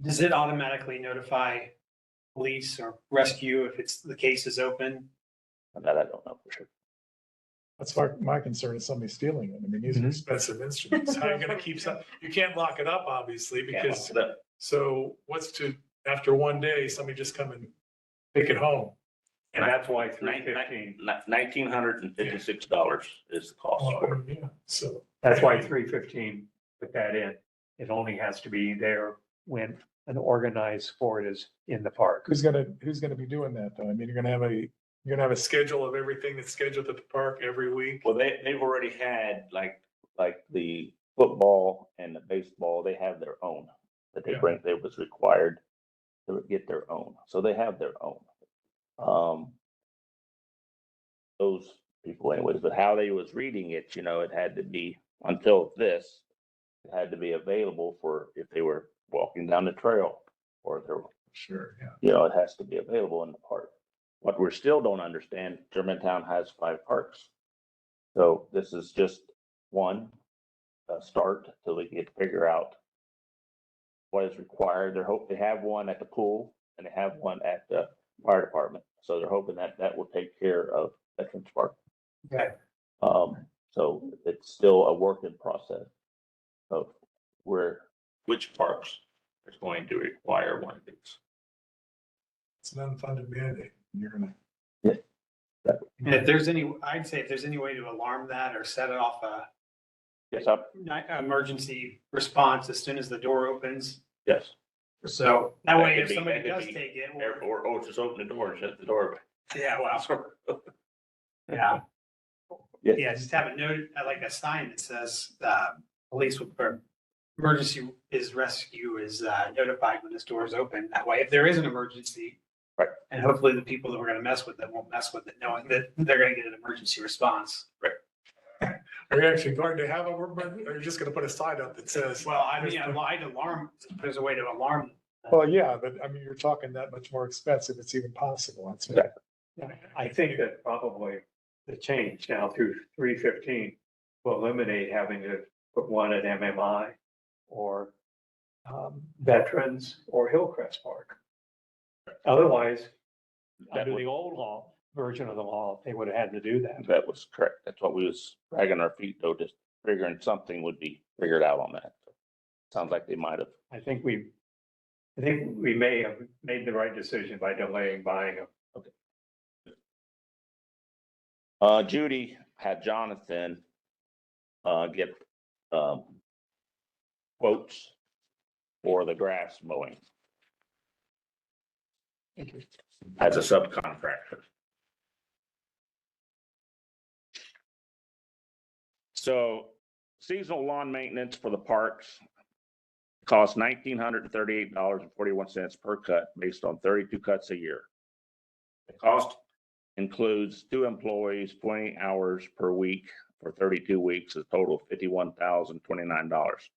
Does it automatically notify police or rescue if the case is open? And that I don't know for sure. That's my concern is somebody stealing it. I mean, these are expensive instruments. How are you gonna keep some, you can't lock it up, obviously, because, so after one day, somebody just come and pick it home. And that's why 315, $1,956 is the cost for it. Yeah, so. that's why 315 put that in. It only has to be there when an organized sport is in the park. Who's gonna be doing that though? I mean, you're gonna have a schedule of everything that's scheduled at the park every week. Well, they've already had like the football and the baseball, they have their own that they Yeah. bring, they was required to get their own. So they have their own. Those people anyways, but how they was reading it, it had to be until this, it had to be available for if they were walking down the trail or they're, Sure, yeah. it has to be available in the park. What we still don't understand, Germantown has 5 parks. So this is just one start till we get to figure out what is required. They have one at the pool and they have one at the fire department. So they're hoping that will take care of Veterans Park. Okay. So it's still a work in process of which parks is going to require one of these. It's an unfunded mandate. You're gonna. And if there's I'd say if there's any way to alarm that or set it off Yes, up, emergency response as soon as the door opens. yes. So that way, could if be- somebody that could does be take it, well, Or just open the door and shut the door. yeah, well, yeah. Yes. Yeah, just have it noted, like a sign that says, police or emergency is rescue is notified when this door is open. That way, if there is an emergency. Right. And hopefully the people that we're gonna mess with it won't mess with it, knowing that they're gonna get an emergency response. Are you actually going to have a word, or are you just gonna put a sign up that says? Well, I mean, I'd alarm, there's a way to alarm. Well, yeah, but I mean, you're talking that much more expensive, it's even possible. That's right. Yeah, I think that probably the change now through 315 will eliminate having to put one at MMI or Veterans or Hillcrest Park. Otherwise, That under would- the old law, version of the law, they would have had to do that. That was correct. That's what we was dragging our feet though, just figuring something would be figured out on that. Sounds like they might have. I think we may have made the right decision by delaying buying them. Judy had Jonathan, get, quotes for the grass mowing. As a subcontractor. So seasonal lawn maintenance for the parks costs $1,938.41 per cut based on 32 cuts a year. The cost includes 2 employees, 20 hours per week for 32 weeks, a total of $51,029.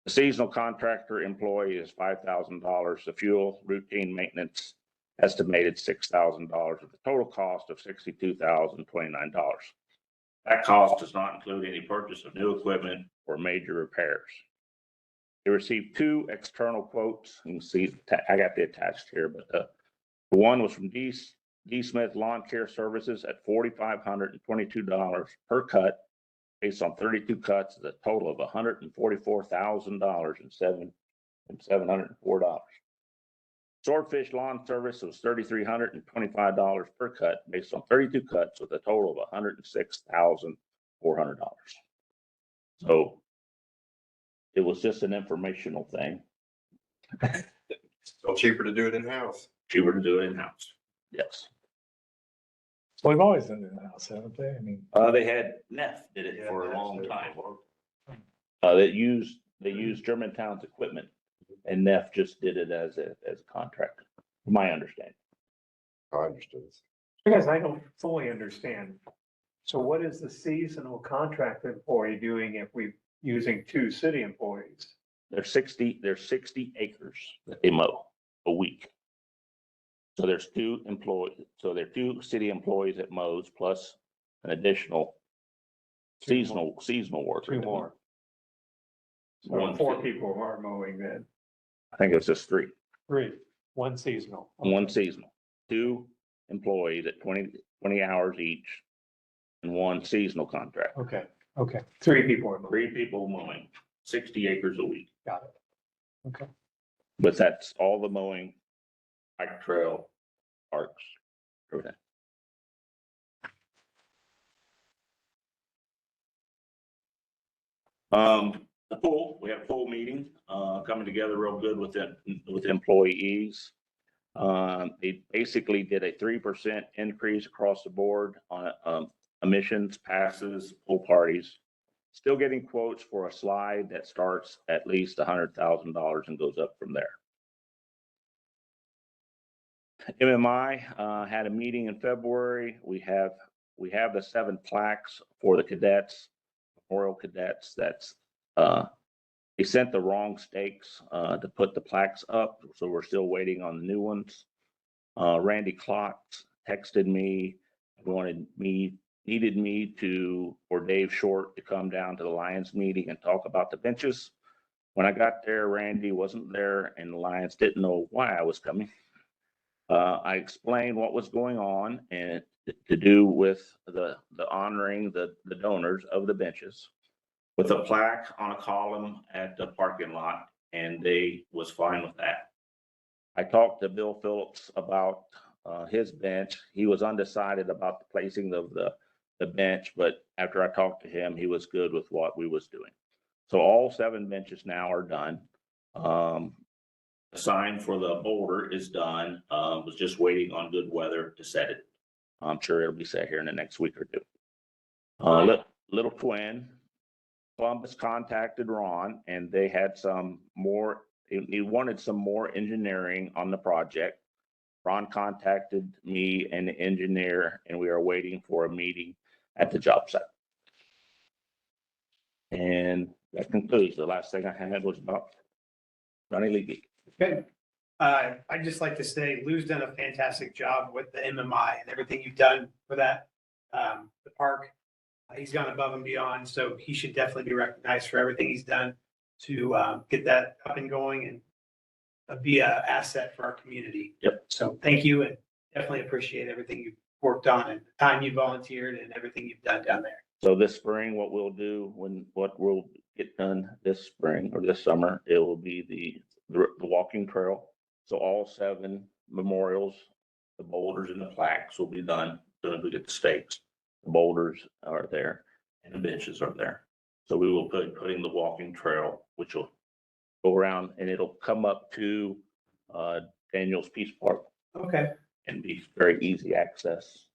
The seasonal contractor employee is $5,000. The fuel routine maintenance estimated $6,000 with a total cost of $62,029. That cost does not include any purchase of new equipment or major repairs. They received 2 external quotes. You can see, I got the attached here, but the one was from D. Smith Lawn Care Services at $4,522 per cut, based on 32 cuts, at a total of $144,704. Swordfish Lawn Service was $3,325 per cut, based on 32 cuts, with a total of $106,400. So it was just an informational thing. Still cheaper to do it in-house. Cheaper to do it in-house. Yes. So we've always done it in the house, haven't they? I mean. They had Neff did it for a long time. They used Germantown's equipment, and Neff just did it as a contractor, from my understanding. I understood. Because I don't fully understand. So what is the seasonal contract employee doing if we're using 2 city employees? There's 60 acres that they mow a week. So there's 2 employees, so there are 2 city employees that mows plus an additional seasonal worker. 2 more. So One 4 city. people are mowing then. I think it was just 3. 3, 1 seasonal. One seasonal, 2 employees at 20 hours each, and 1 seasonal contract. Okay, 3 people are mowing. 3 people mowing 60 acres a week. Got it. Okay. But that's all the mowing, bike trail, parks, everything. The pool, we had a pool meeting, coming together real good with employees. They basically did a 3% increase across the board on, emissions, passes, pool parties. Still getting quotes for a slide that starts at least $100,000 and goes up from there. MMI had a meeting in February. We have the 7 plaques for the cadets, memorial cadets. That's they sent the wrong stakes to put the plaques up, so we're still waiting on the new ones. Randy Clark texted me, needed me to, or Dave Short to come down to the Lions meeting and talk about the benches. When I got there, Randy wasn't there and the Lions didn't know why I was coming. I explained what was going on and to do with the honoring the donors of the benches with a plaque on a column at the parking lot, and they was fine with that. I talked to Bill Phillips about his bench. He was undecided about the placing of the the bench, but after I talked to him, he was good with what we was doing. So all 7 benches now are done. The sign for the boulder is done. Was just waiting on good weather to set it. I'm sure it'll be set here in the next week or 2. Little Twin, Columbus contacted Ron and they had some more, he wanted some more engineering on the project. Ron contacted me and the engineer, and we are waiting for a meeting at the job site. And that concludes. The last thing I had was about Ronnie Lee. Good. I'd just like to say Lou's done a fantastic job with the MMI and everything you've done for that, the park. He's gone above and beyond, so he should definitely be recognized for everything he's done to get that up and going and be an asset for our community. Yep. So thank you, and definitely appreciate everything you've worked on and the time you volunteered and everything you've done down there. So this spring, what we'll do what we'll get done this spring or this summer, it will be the walking trail. So all 7 memorials, the boulders and the plaques will be done. Soon as we get the stakes, the boulders are there and the benches are there. So we will putting the walking trail, which will go around and it'll come up to Daniel's Peace Park. Okay. And be very easy access.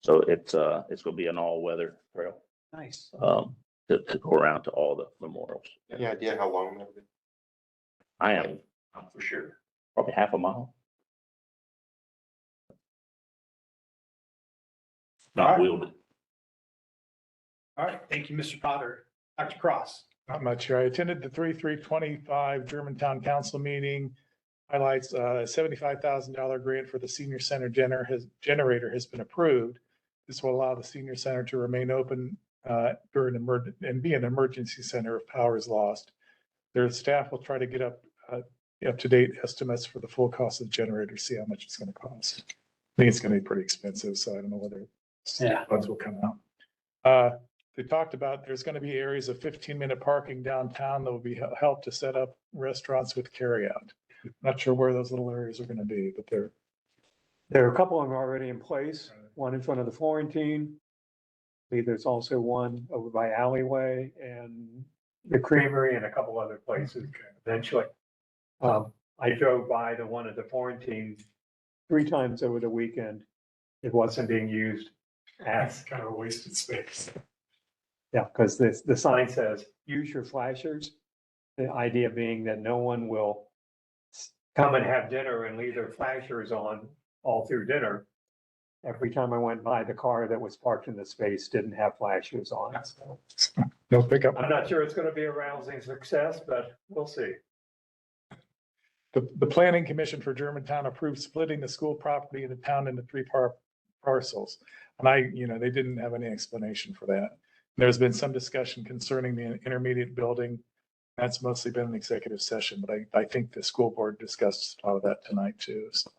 So it's gonna be an all-weather trail. Nice. To go around to all the memorials. Any idea how long that'll be? I'm for sure, probably half a mile. Not All right. wielded. All right. Thank you, Mr. Potter. Dr. Cross. Not much here. I attended the 3/3/25 Germantown Council meeting. Highlights, $75,000 grant for the senior center generator has been approved. This will allow the senior center to remain open during and be an emergency center if power is lost. Their staff will try to get up-to-date estimates for the full cost of the generator, see how much it's going to cost. I think it's going to be pretty expensive, so I don't know whether funds will come out. They talked about there's going to be areas of 15-minute parking downtown that will be helped to set up restaurants with carryout. Not sure where those little areas are going to be, but There are a couple of them already in place, one in front of the Florentine. There's also one over by Alleyway and the Creamery and a couple other places eventually. I drove by the one at the Florentine 3 times over the weekend. It wasn't being used that's as, kind of a wasted space. yeah, because the sign says, use your flashers. The idea being that no one will come and have dinner and leave their flashers on all through dinner. Every time I went by, the car that was parked in the space didn't have flashers on. So No pickup. I'm not sure it's going to be a rousing success, but we'll see. The Planning Commission for Germantown approved splitting the school property in the town into 3 parcels. And they didn't have any explanation for that. There's been some discussion concerning the intermediate building. That's mostly been an executive session, but I think the school board discussed a lot of that tonight too. So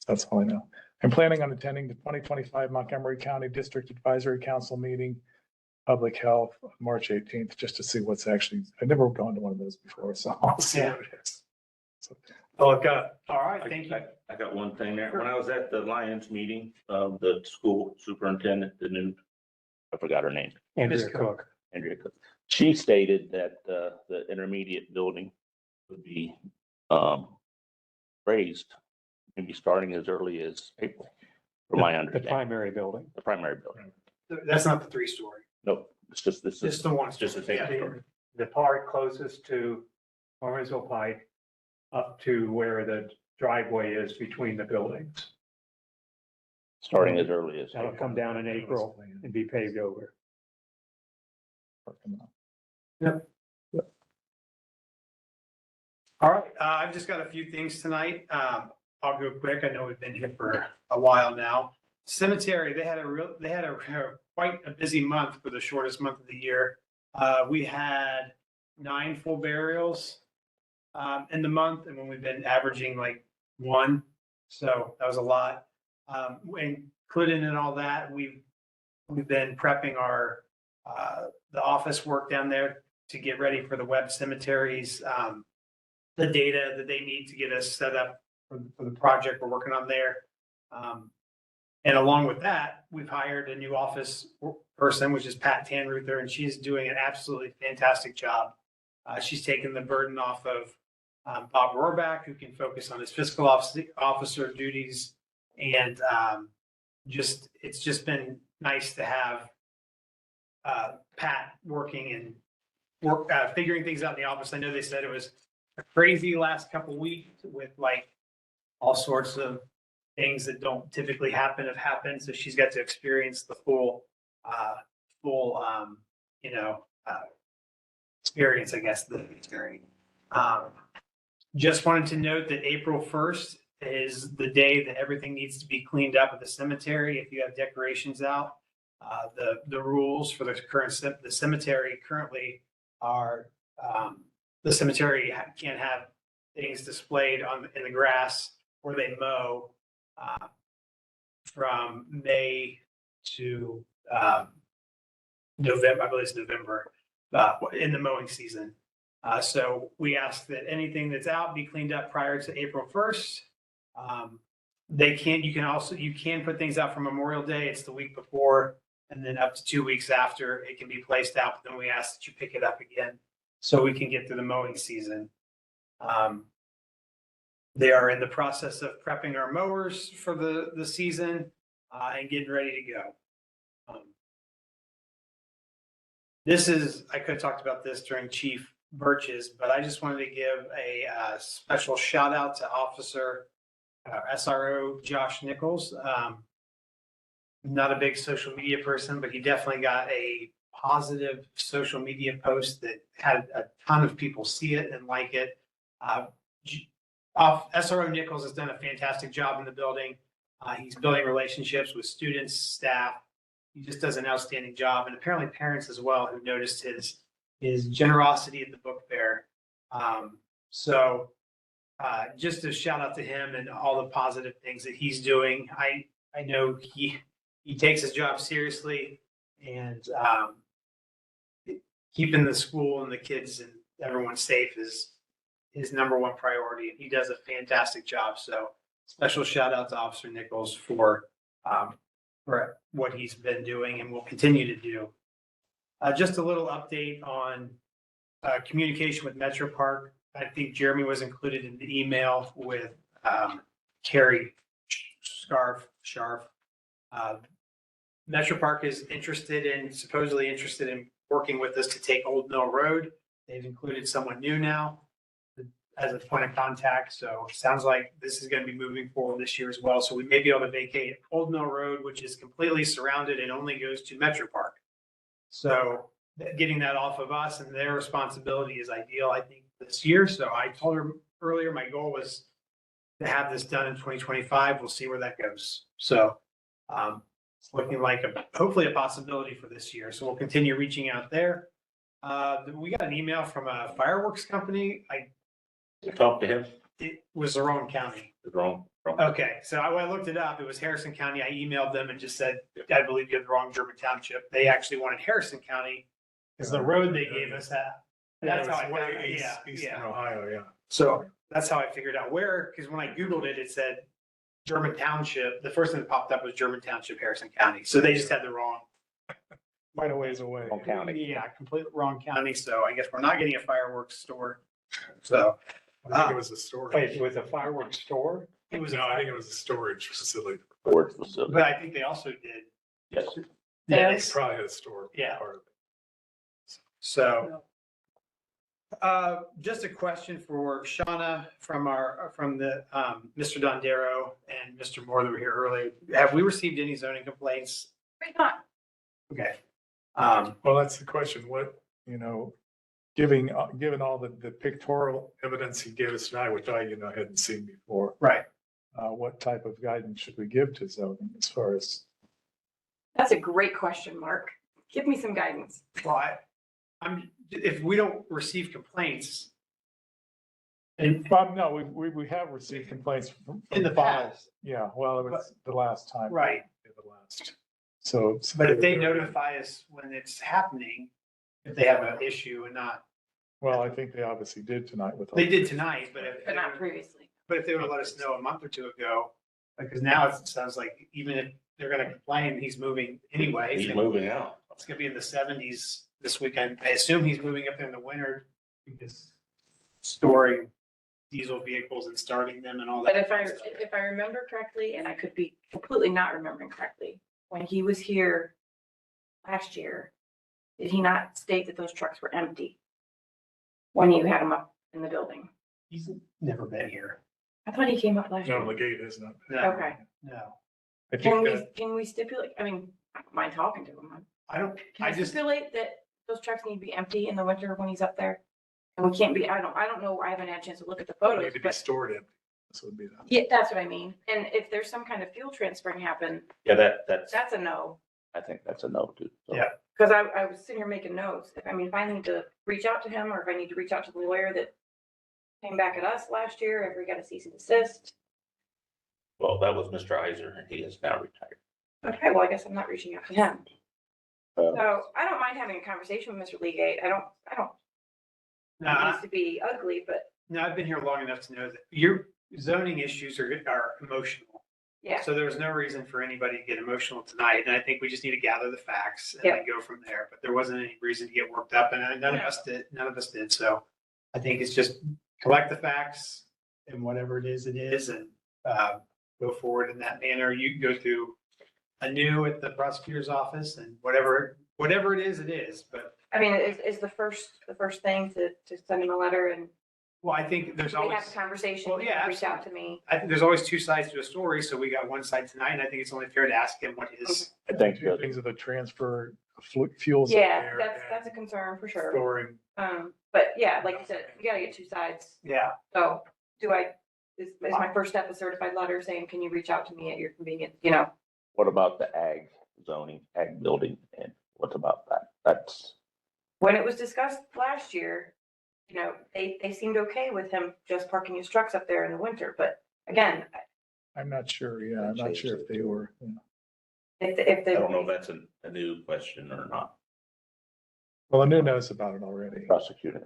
that's all I know. I'm planning on attending the 2025 Montgomery County District Advisory Council meeting, Public Health, March 18th, just to see what's actually, I've never gone to one of those before, so I'll see what it is. So, All right. Thank you. I got one thing there. When I was at the Lions meeting, the school superintendent, I forgot her name. Andrea Cook. Andrea Cook. She stated that the intermediate building would be raised, maybe starting as early as April, from my The understanding. primary building. The primary building. That's not the 3-story. No, it's just, this is Just the one. it's just a Yeah. single story. The part closest to Lawrenceville Pike up to where the driveway is between the buildings. Starting as early as. That'll come down in April and be paved over. All right, I've just got a few things tonight. I'll go quick. I know we've been here for a while now. Cemetery, they had quite a busy month for the shortest month of the year. We had 9 full burials in the month, and when we've been averaging like 1, so that was a lot. Including in all that, we've been prepping our the office work down there to get ready for the web cemeteries. The data that they need to get us set up for the project we're working on there. And along with that, we've hired a new office person, which is Pat Tanruther, and she's doing an absolutely fantastic job. She's taken the burden off of Bob Rohrback, who can focus on his fiscal officer duties. And it's just been nice to have Pat working and figuring things out in the office. I know they said it was a crazy last couple weeks with like all sorts of things that don't typically happen have happened. So she's got to experience the full experience, I guess, the experience. Just wanted to note that April 1st is the day that everything needs to be cleaned up at the cemetery. If you have decorations out, the rules for the cemetery currently are, the cemetery can't have things displayed in the grass where they mow from May to November. I believe it's November in the mowing season. So we ask that anything that's out be cleaned up prior to April 1st. You can put things out for Memorial Day. It's the week before, and then up to 2 weeks after it can be placed out. But then we ask that you pick it up again so we can get through the mowing season. They are in the process of prepping our mowers for the season and getting ready to go. I could have talked about this during Chief Birch's, but I just wanted to give a special shout out to Officer SRO Josh Nichols. Not a big social media person, but he definitely got a positive social media post that had a ton of people see it and like it. SRO Nichols has done a fantastic job in the building. He's building relationships with students, staff. He just does an outstanding job, and apparently parents as well who noticed his generosity at the book fair. Just a shout out to him and all the positive things that he's doing. I know he takes his job seriously, and keeping the school and the kids and everyone safe is his number one priority, and he does a fantastic job. So special shout out to Officer Nichols for what he's been doing and will continue to do. Just a little update on communication with Metro Park. I think Jeremy was included in the email with Carrie Scharf. Metro Park is supposedly interested in working with us to take Old Mill Road. They've included someone new now as a point of contact. So it sounds like this is going to be moving forward this year as well. So we may be able to vacate Old Mill Road, which is completely surrounded and only goes to Metro Park. So getting that off of us and their responsibility is ideal, I think, this year. So I told her earlier, my goal was to have this done in 2025. We'll see where that goes. So it's looking like hopefully a possibility for this year. So we'll continue reaching out there. We got an email from a fireworks company. You talked to him? It was the wrong county. Wrong. Okay, so I looked it up. It was Harrison County. I emailed them and just said, I believe you have the wrong German Township. They actually wanted Harrison County because the road they gave us that. That's how I found it. Eastern Ohio, yeah. So that's how I figured out where, because when I Googled it, it said German Township. The first thing that popped up was German Township, Harrison County. So they just had the wrong. Quite a ways away. Wrong county. Yeah, completely wrong county. So I guess we're not getting a fireworks store. So. I think it was a storage. Wait, with a fireworks store? It was. No, I think it was a storage facility. Storage facility. But I think they also did. Yes. Yes. Probably had a store. Yeah. Part of it. So, just a question for Shauna from the Mr. Dondero and Mr. Moore that were here earlier. Have we received any zoning complaints? Right on. Okay. Well, that's the question. What, given all the pictorial evidence he gave us tonight, which I hadn't seen before. Right. What type of guidance should we give to zoning as far as? That's a great question, Mark. Give me some guidance. Well, if we don't receive complaints. And No, we have received complaints from in the past. Yeah, well, it was the last time. Right. The last. So. But if they notify us when it's happening, if they have an issue and not. Well, I think they obviously did tonight with. They did tonight, but But not previously. But if they would have let us know a month or two ago, because now it sounds like even if they're gonna complain he's moving anyway. He's moving out. It's gonna be in the 70s this weekend. I assume he's moving up there in the winter because storing diesel vehicles and starting them and all But that. if I remember correctly, and I could be completely not remembering correctly, when he was here last year, did he not state that those trucks were empty? When you had them up in the building? He's never been here. I thought he came up last No, year. Legate is not. No, Okay. no. I Can think we, that, can we stipulate, I mean, I don't mind talking to him. I don't, Can I we just, stipulate that those trucks need to be empty in the winter when he's up there? And we can't be, I don't know, I haven't had a chance to look at the they photos, need to be but stored in. This would be that. yeah, that's what I mean. And if there's some kind of fuel transferring happen, Yeah, that's, that's a no. I think that's a no too. So, Yeah. Cause I was sitting here making notes. If I need to reach out to him or if I need to reach out to the lawyer that came back at us last year, if we got a cease and desist. well, that was Mr. Iser and he is now retired. Okay, well, I guess I'm not reaching out to him. Uh, So I don't mind having a conversation with Mr. Legate. I don't, no, it needs to be ugly, but no, I've been here long enough to know that your zoning issues are emotional. yeah. So there's no reason for anybody to get emotional tonight. And I think we just need to gather the facts and then go from there. But there wasn't any reason to get worked up and none of us did. So I think it's just collect the facts and whatever it is and go forward in that manner. You can go through anew at the prosecutor's office and whatever it is. But I mean, is the first thing to send him a letter and well, I think there's we always. have a conversation, Well, yeah, reach out to me. I think there's always two sides to a story, so we got one side tonight, and I think it's only fair to ask him what his. I think Two things of the transfer of fuels. up Yeah, there that's a and concern for sure. Storing. But yeah, like you said, you gotta get two sides. Yeah, So is my first step a certified letter saying, can you reach out to me at your convenience, What about the ag zoning, ag building, and what about that? That's, when it was discussed last year, they seemed okay with him just parking his trucks up there in the winter, but again, I'm not sure, yeah, I'm not sure if they were, you know. if I they. don't know if that's a new question or not. Well, Anu knows about it already. Prosecuting.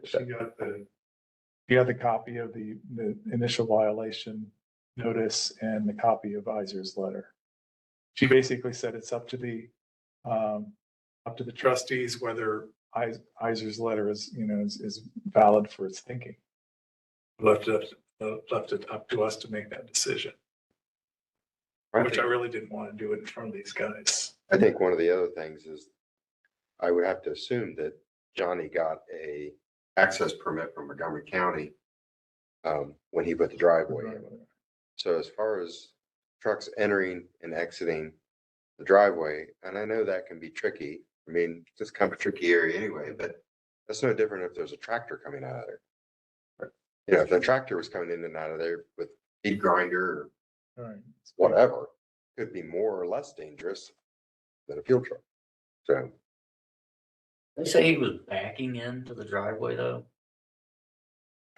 You got the copy of the initial violation notice and the copy of Iser's letter. She basically said it's up to the trustees whether Iser's letter is valid for its thinking. Left it up to us to make that decision, which I really didn't want to do it in front of these guys. I think one of the other things is I would have to assume that Johnny got a access permit from Montgomery County when he put the driveway in. So as far as trucks entering and exiting the driveway, and I know that can be tricky. I mean, it's kind of a tricky area anyway, but that's no different if there's a tractor coming out of there. You know, if the tractor was coming in and out of there with feed grinder or Right. whatever, could be more or less dangerous than a fuel truck. So They say he was backing into the driveway though.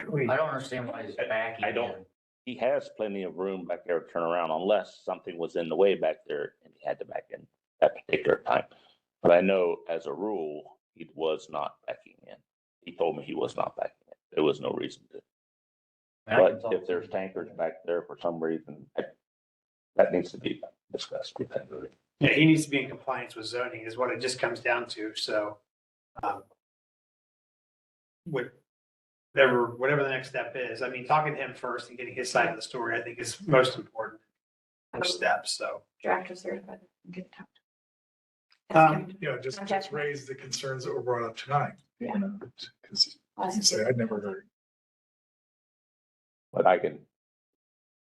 I don't understand why he's backing I don't. in. He has plenty of room back there to turn around unless something was in the way back there and he had to back in that particular time. But I know as a rule, he was not backing in. He told me he was not backing in. There was no reason to. I can But talk if to there's him. tankers back there for some reason, that needs to be discussed with him. yeah, he needs to be in compliance with zoning is what it just comes down to, so. Whatever the next step is, I mean, talking to him first and getting his side of the story, I think is most important. First step, so. Draft a certified. Get it Just Contact me. raise the concerns that were brought up tonight, Yeah. because as you say, I'd never heard. But I can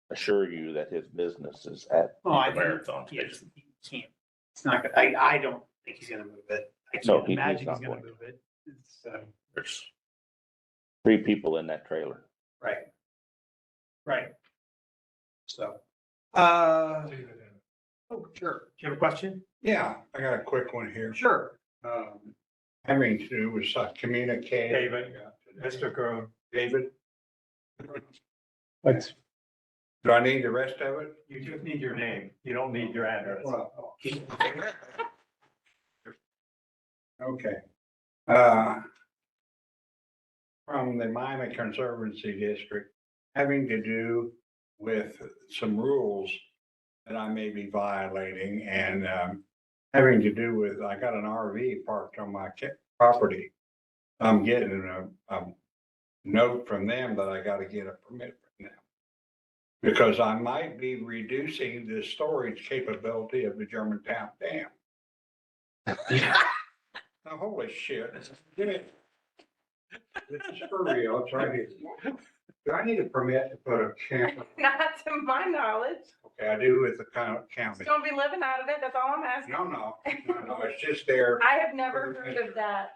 assure you that his business is at Oh, I the think, marathon yes, station. he can't, it's not, I don't think he's gonna move it. I No, can't he's imagine he's not gonna going to. move it. It's, There's 3 people in that trailer. right. Right. So, oh, sure. Do you have a question? Yeah, I got a quick one here. Sure. Having to do with communicating. David, Mr. Groom. David, Let's, do I need the rest of it? you just need your name. You don't need your address. Well, okay. From the Miami Conservancy District, having to do with some rules that I may be violating and, having to do with, I got an RV parked on my property. I'm getting a note from them that I gotta get a permit from them. Because I might be reducing the storage capability of the Germantown Dam. Now, holy shit. This is for real, it's right here. Do I need a permit to put a camper? Not to my knowledge. Okay, I do with the county. Just don't be living out of it. That's all I'm asking. No, it's just there. I have never heard of that.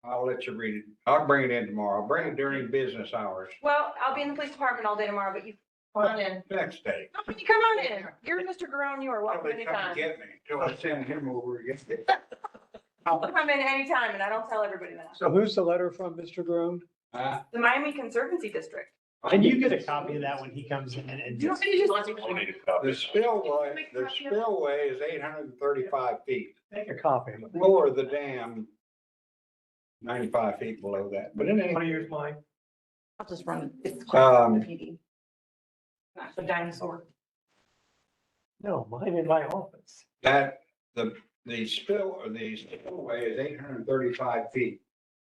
I'll let you read it. I'll bring it in tomorrow. I'll bring it during business hours. Well, I'll be in the police department all day tomorrow, but you come on in. Next day. No, you come on in. You're Mr. Garone. You are welcome Somebody come and anytime. get me till I send him over again. I'll come in anytime and I don't tell everybody that. So who's the letter from, Mr. Garone? The Miami Conservancy District. And you get a copy of that when he comes in and You just. don't need to just. The spillway is 835 feet. Make a copy of it. Floor of the dam, 95 feet below that. But in any, Want to use mine? I'll just run. It's Um, the PD. Not the dinosaur. No, mine in my office. that, the spillway is 835 feet.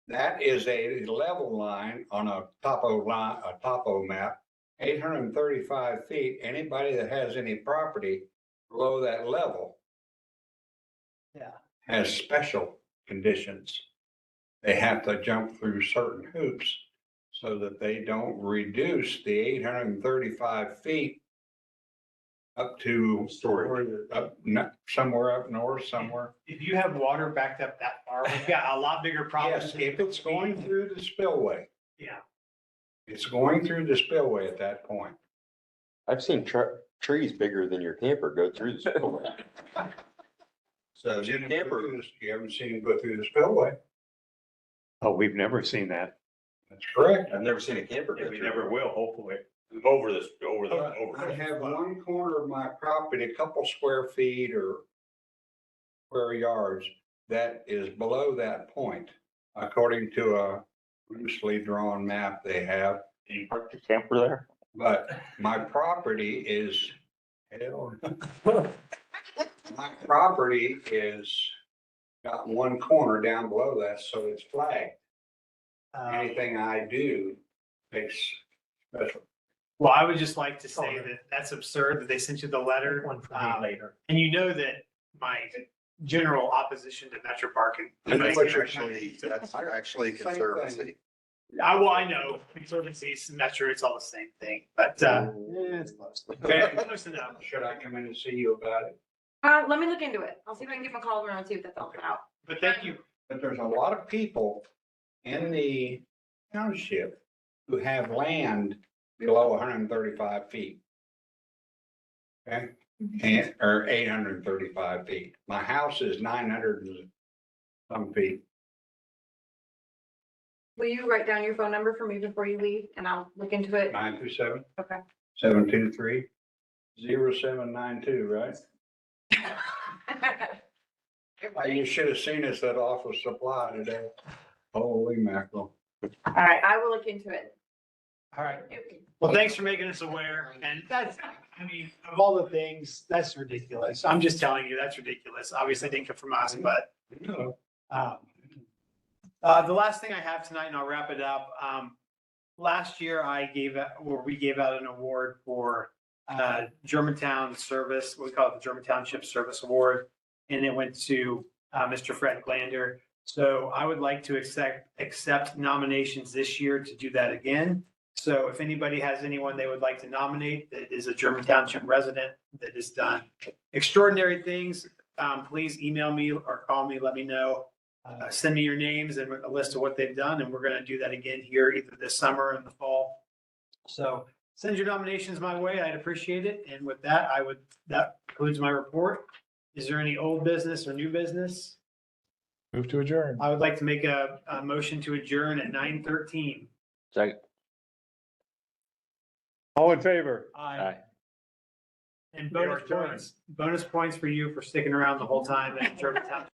That is a level line on a topo map, 835 feet. Anybody that has any property below that level Yeah. has special conditions. They have to jump through certain hoops so that they don't reduce the 835 feet up to somewhere up north, somewhere. If you have water backed up that far, we've got a lot bigger problems. Yes, if it's going through the spillway, Yeah. it's going through the spillway at that point. I've seen trees bigger than your camper go through the spillway. So your camper, You haven't seen it go through the spillway. Oh, we've never seen that. That's correct. I've never seen a camper go through. will, hopefully. I have one corner of my property, a couple square feet or square yards, that is below that point, according to a loosely drawn map they have. Can you park your camper there? But my property is, hell, my property is got one corner down below that, so it's flagged. Anything I do takes special. Well, I would just like to say that that's absurd that they sent you the letter. One for me later. And you know that my general opposition to Metro Parking. That's actually conservancy. I know, conservancies, Metro, it's all the same thing, but, it's close enough. Should I come in and see you about it? Let me look into it. I'll see if I can give them a call around and see if that's all out. But thank you. But there's a lot of people in the township who have land below 135 feet. Okay, or 835 feet. My house is 900 and some feet. Will you write down your phone number for me before you leave and I'll look into it? 927 Okay. 723 0792, right? You should have seen us at Office Supply today. Holy mackerel. All right, I will look into it. All right. Well, thanks for making us aware. And that's, I mean, of all the things, that's ridiculous. I'm just telling you, that's ridiculous. Obviously, it didn't come from us, but the last thing I have tonight, and I'll wrap it up. Last year, we gave out an award for Germantown Service. We call it the German Township Service Award, and it went to Mr. Fred Glander. So I would like to accept nominations this year to do that again. So if anybody has anyone they would like to nominate that is a German Township resident that has done extraordinary things, please email me or call me, let me know. Send me your names and a list of what they've done, and we're going to do that again here either this summer or in the fall. So send your nominations my way. I'd appreciate it. And with that, that concludes my report. Is there any old business or new business? Move to adjourn. I would like to make a motion to adjourn at 9:13. Second. All in favor? Aye. And We are adjourned. bonus points for you for sticking around the whole time at Germantown.